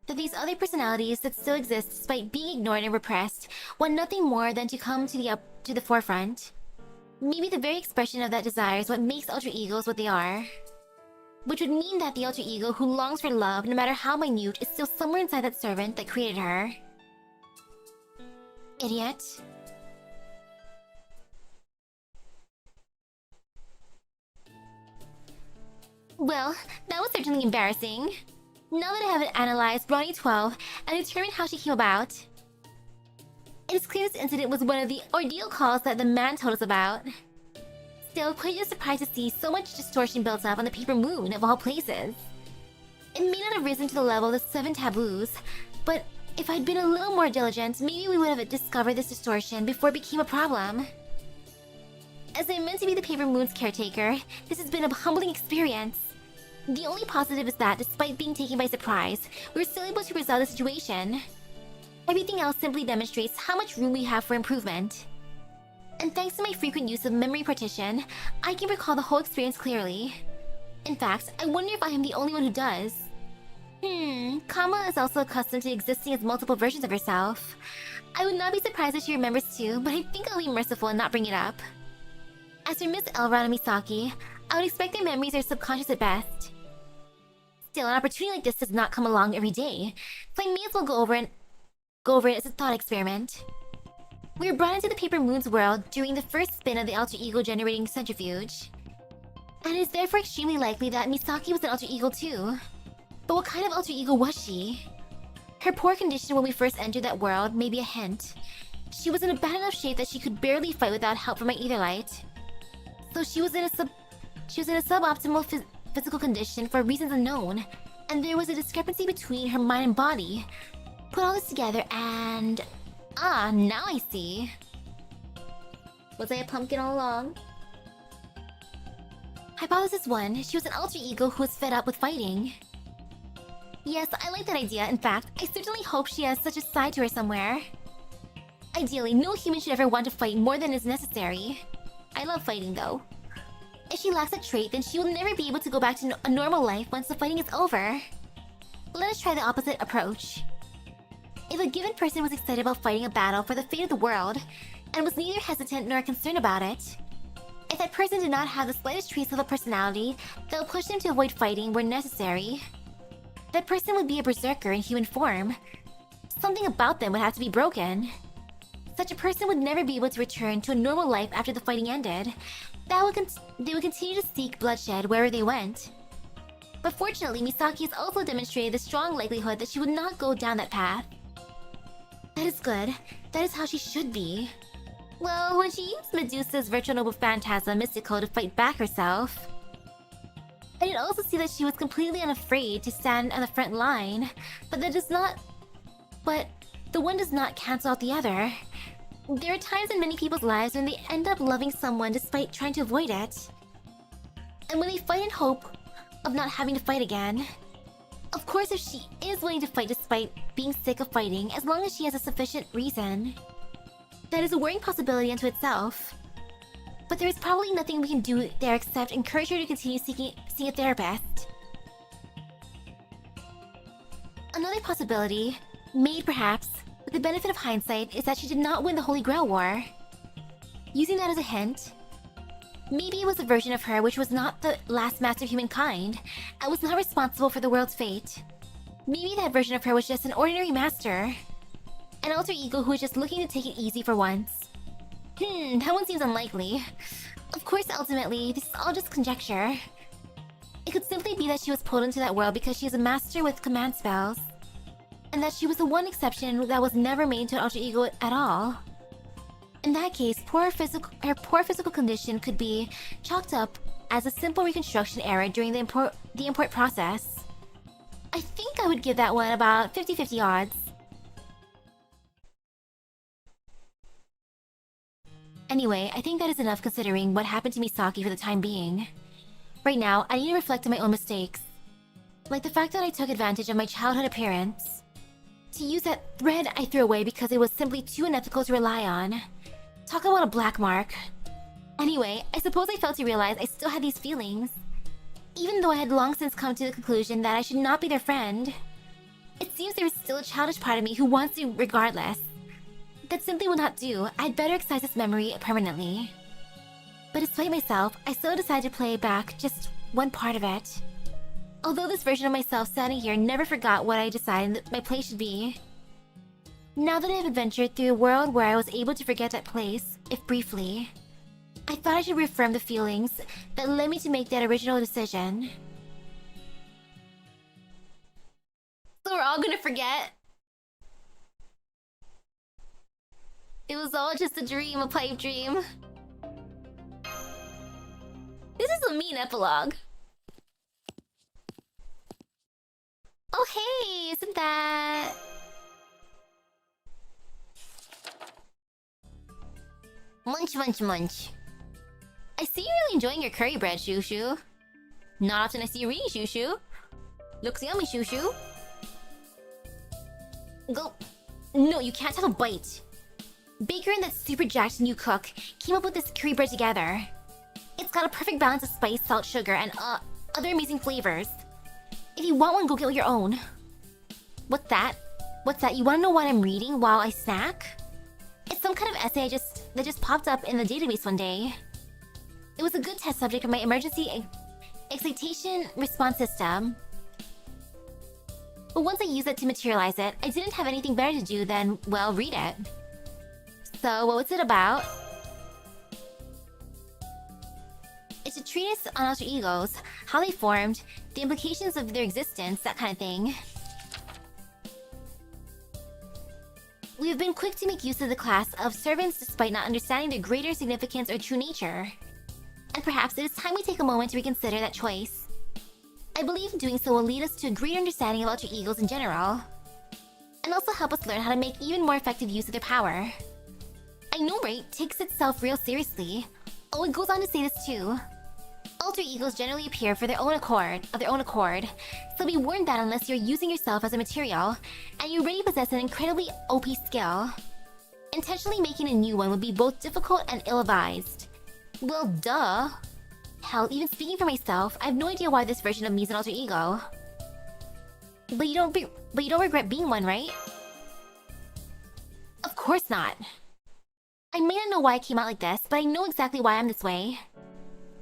That these other personalities that still exist despite being ignored and repressed want nothing more than to come to the forefront. Maybe the very expression of that desire is what makes alter egos what they are. Which would mean that the alter ego who longs for love, no matter how minute, is still somewhere inside that servant that created her. Idiot. Well, that was certainly embarrassing. Now that I have analyzed Ronnie 12 and determined how she came about, it is clear this incident was one of the ordeal calls that the man told us about. Still, quite just surprised to see so much distortion built up on the paper moon of all places. It may not have risen to the level of the 7 taboos, but if I'd been a little more diligent, maybe we would have discovered this distortion before it became a problem. As I'm meant to be the paper moon's caretaker, this has been a humbling experience. The only positive is that, despite being taken by surprise, we were still able to resolve the situation. Everything else simply demonstrates how much room we have for improvement. And thanks to my frequent use of memory partition, I can recall the whole experience clearly. In fact, I wonder if I am the only one who does. Kama is also accustomed to existing as multiple versions of herself. I would not be surprised if she remembers too, but I think I'll be merciful and not bring it up. As for Miss Elrond and Misaki, I would expect their memories are subconscious at best. Still, an opportunity like this does not come along every day, so I may as well go over it as a thought experiment. We were brought into the Paper Moon's world during the first spin of the alter ego generating centrifuge. And it is therefore extremely likely that Misaki was an alter ego too. But what kind of alter ego was she? Her poor condition when we first entered that world may be a hint. She was in a bad enough shape that she could barely fight without help from my ether light. So she was in a suboptimal physical condition for reasons unknown, and there was a discrepancy between her mind and body. Put all this together and... now I see. Was I a pumpkin all along? Hypothesis 1, she was an alter ego who was fed up with fighting. Yes, I like that idea. In fact, I certainly hope she has such a side to her somewhere. Ideally, no human should ever want to fight more than is necessary. I love fighting though. If she lacks a trait, then she will never be able to go back to a normal life once the fighting is over. Let us try the opposite approach. If a given person was excited about fighting a battle for the fate of the world, and was neither hesitant nor concerned about it, if that person did not have the slightest trace of a personality that would push them to avoid fighting where necessary, that person would be a berserker in human form. Something about them would have to be broken. Such a person would never be able to return to a normal life after the fighting ended. They would continue to seek bloodshed wherever they went. But fortunately, Misaki has also demonstrated the strong likelihood that she would not go down that path. That is good. That is how she should be. Well, when she used Medusa's virtual noble phantasm Mystico to fight back herself, I did also see that she was completely unafraid to stand on the front line, but the one does not cancel out the other. There are times in many people's lives when they end up loving someone despite trying to avoid it. And when they fight in hope of not having to fight again. Of course, if she is willing to fight despite being sick of fighting, as long as she has a sufficient reason, that is a worrying possibility unto itself. But there is probably nothing we can do there except encourage her to continue seeing a therapist. Another possibility, made perhaps with the benefit of hindsight, is that she did not win the Holy Grail War. Using that as a hint, maybe it was a version of her which was not the last master of humankind and was not responsible for the world's fate. Maybe that version of her was just an ordinary master. An alter ego who was just looking to take it easy for once. That one seems unlikely. Of course, ultimately, this is all just conjecture. It could simply be that she was pulled into that world because she is a master with command spells, and that she was the one exception that was never made to an alter ego at all. In that case, her poor physical condition could be chalked up as a simple reconstruction error during the import process. I think I would give that one about 50-50 odds. Anyway, I think that is enough considering what happened to Misaki for the time being. Right now, I need to reflect on my own mistakes. Like the fact that I took advantage of my childhood appearance. To use that thread I threw away because it was simply too unethical to rely on. Talk about a black mark. Anyway, I suppose I failed to realize I still had these feelings. Even though I had long since come to the conclusion that I should not be their friend. It seems there is still a childish part of me who wants to regardless. That simply will not do. I'd better excise this memory permanently. But despite myself, I still decided to play back just one part of it. Although this version of myself standing here never forgot what I decided that my place should be. Now that I have adventured through a world where I was able to forget that place, if briefly, I thought I should reaffirm the feelings that led me to make that original decision. So we're all gonna forget? It was all just a dream, a pipe dream. This is a mean epilogue. Oh hey, isn't that... Munch, munch, munch. I see you're really enjoying your curry bread, Shushu. Not often I see you reading, Shushu. Looks yummy, Shushu. Go... No, you can't have a bite. Baker and that super jacked new cook came up with this curry bread together. It's got a perfect balance of spice, salt, sugar, and other amazing flavors. If you want one, go get your own. What's that? What's that? You wanna know what I'm reading while I snack? It's some kind of essay that just popped up in the database one day. It was a good test subject for my emergency excitation response system. But once I used it to materialize it, I didn't have anything better to do than, well, read it. So, what was it about? It's a treatise on alter egos, how they formed, the implications of their existence, that kind of thing. We have been quick to make use of the class of servants despite not understanding their greater significance or true nature. And perhaps it is time we take a moment to reconsider that choice. I believe doing so will lead us to a greater understanding of alter egos in general. And also help us learn how to make even more effective use of their power. I know, right? Takes itself real seriously. Oh, it goes on to say this too. Alter egos generally appear for their own accord, so be warned that unless you're using yourself as a material, and you already possess an incredibly OP skill, intentionally making a new one would be both difficult and ill-advised. Well, duh. Hell, even speaking for myself, I have no idea why this version of me is an alter ego. But you don't regret being one, right? Of course not. I may not know why I came out like this, but I know exactly why I'm this way.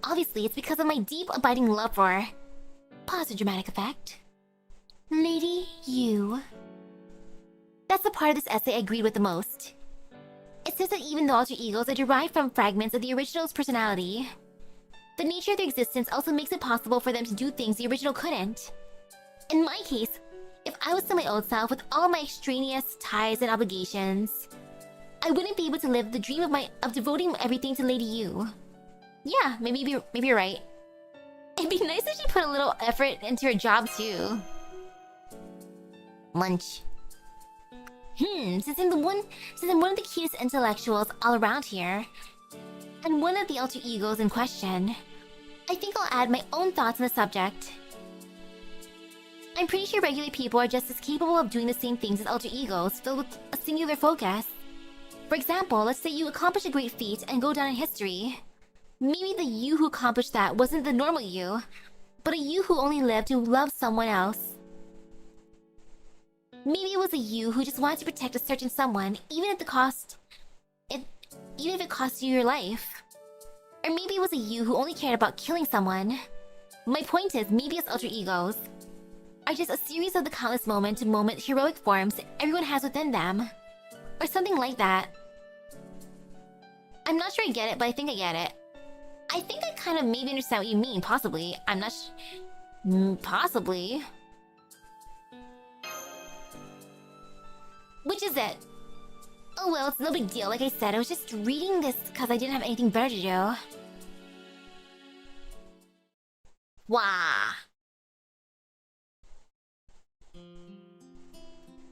Obviously, it's because of my deep, abiding love for... Pause for dramatic effect. Lady Yu. That's the part of this essay I agreed with the most. It says that even though alter egos are derived from fragments of the original's personality, the nature of their existence also makes it possible for them to do things the original couldn't. In my case, if I was still my old self with all my extraneous ties and obligations, I wouldn't be able to live the dream of devoting everything to Lady Yu. Yeah, maybe you're right. It'd be nice if she put a little effort into her job too. Munch. Since I'm one of the cutest intellectuals all around here, and one of the alter egos in question, I think I'll add my own thoughts on the subject. I'm pretty sure regular people are just as capable of doing the same things as alter egos filled with a singular focus. For example, let's say you accomplish a great feat and go down in history. Maybe the you who accomplished that wasn't the normal you, but a you who only lived to love someone else. Maybe it was a you who just wanted to protect a certain someone, even if it cost you your life. Or maybe it was a you who only cared about killing someone. My point is, maybe as alter egos are just a series of the countless moment-to-moment heroic forms everyone has within them. Or something like that. I'm not sure I get it, but I think I get it. I think I kind of maybe understand what you mean, possibly. I'm not possibly. Which is it? Oh well, it's no big deal. Like I said, I was just reading this because I didn't have anything better to do. Wah!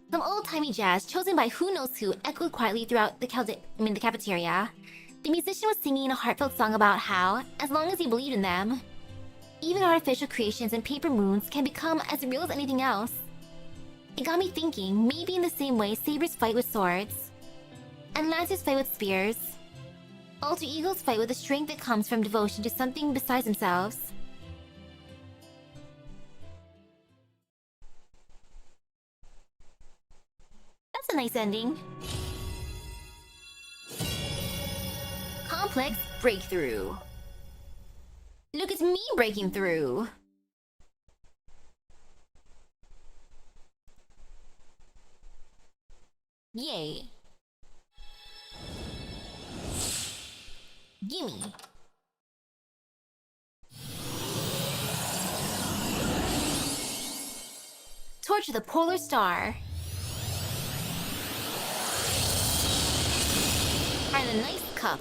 Some old-timey jazz chosen by who knows who echoed quietly throughout the cafeteria. The musician was singing a heartfelt song about how, as long as you believed in them, even artificial creations and paper moons can become as real as anything else. It got me thinking, maybe in the same way sabers fight with swords, and lancers fight with spears, alter egos fight with the strength that comes from devotion to something besides themselves. That's a nice ending. Complex breakthrough. Look, it's me breaking through. Yay. Gimme. Torch of the Polar Star. And a nice cup.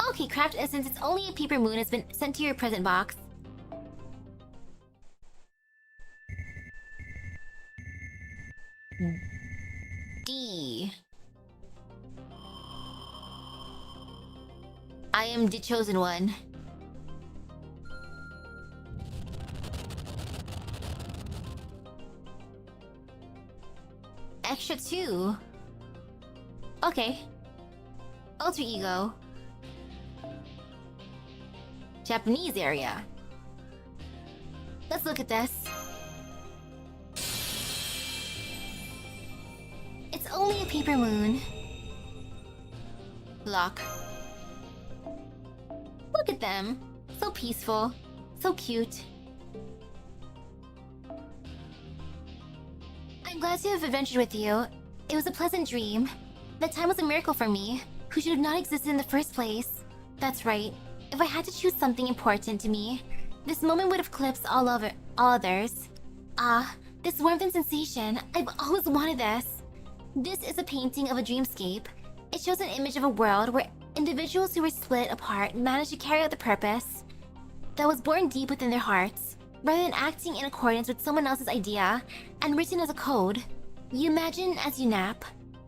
Okay, craft essence, it's only a paper moon has been sent to your present box. D. I am the chosen one. Extra 2. Okay. Alter ego. Japanese area. Let's look at this. It's only a paper moon. Lock. Look at them. So peaceful. So cute. I'm glad to have adventured with you. It was a pleasant dream. That time was a miracle for me, who should have not existed in the first place. That's right. If I had to choose something important to me, this moment would have eclipsed all others. This warmth and sensation. I've always wanted this. This is a painting of a dreamscape. It shows an image of a world where individuals who were split apart managed to carry out the purpose that was born deep within their hearts, rather than acting in accordance with someone else's idea and written as a code. You imagine as you nap,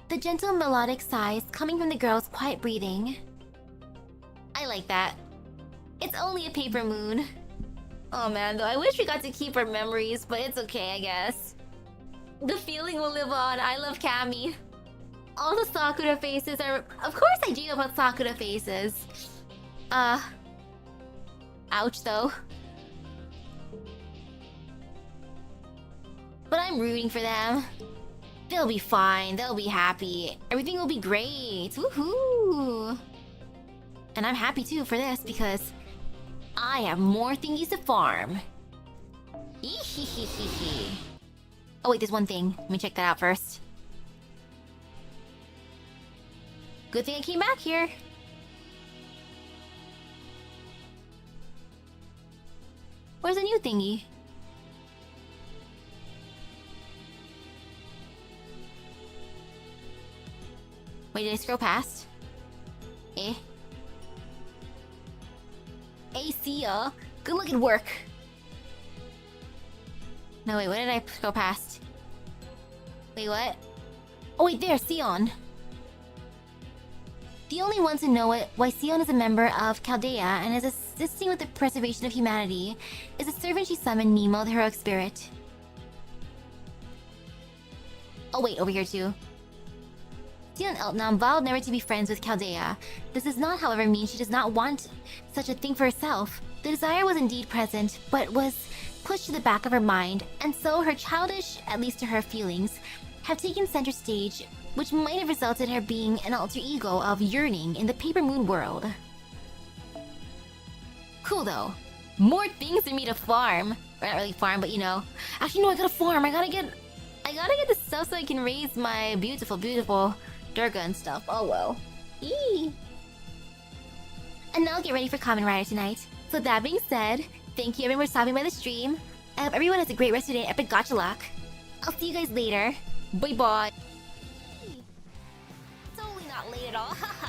the gentle melodic sighs coming from the girl's quiet breathing. I like that. It's only a paper moon. Oh man, though, I wish we got to keep our memories, but it's okay, I guess. The feeling will live on. I love Cammy. All the Sakura faces are... Of course I dream about Sakura faces. Ouch, though. But I'm rooting for them. They'll be fine. They'll be happy. Everything will be great. Woohoo! And I'm happy, too, for this, because I have more thingies to farm. Ehehehehe. Oh wait, there's one thing. Let me check that out first. Good thing I came back here. Where's the new thingy? Wait, did I scroll past? Eh? Hey, see ya. Good looking work. No, wait, what did I go past? Wait, what? Oh, wait, there, Sion. The only one to know why Sion is a member of Chaldea and is assisting with the preservation of humanity is a servant she summoned, Nemo, the heroic spirit. Oh, wait, over here too. Sion Eltnam vowed never to be friends with Chaldea. This does not, however, mean she does not want such a thing for herself. The desire was indeed present, but was pushed to the back of her mind, and so her childish, at least to her feelings, have taken center stage, which might have resulted in her being an alter ego of yearning in the Paper Moon world. Cool though. More things for me to farm. Or not really farm, but you know. Actually, no, I gotta farm. I gotta get the stuff so I can raise my beautiful, beautiful Durga and stuff. Oh well. Eee. And now get ready for Kamen Rider tonight. So that being said, thank you everyone for stopping by the stream. I hope everyone has a great rest of the day. Epic gotcha luck. I'll see you guys later. Bye bye. Totally not late at all. Haha.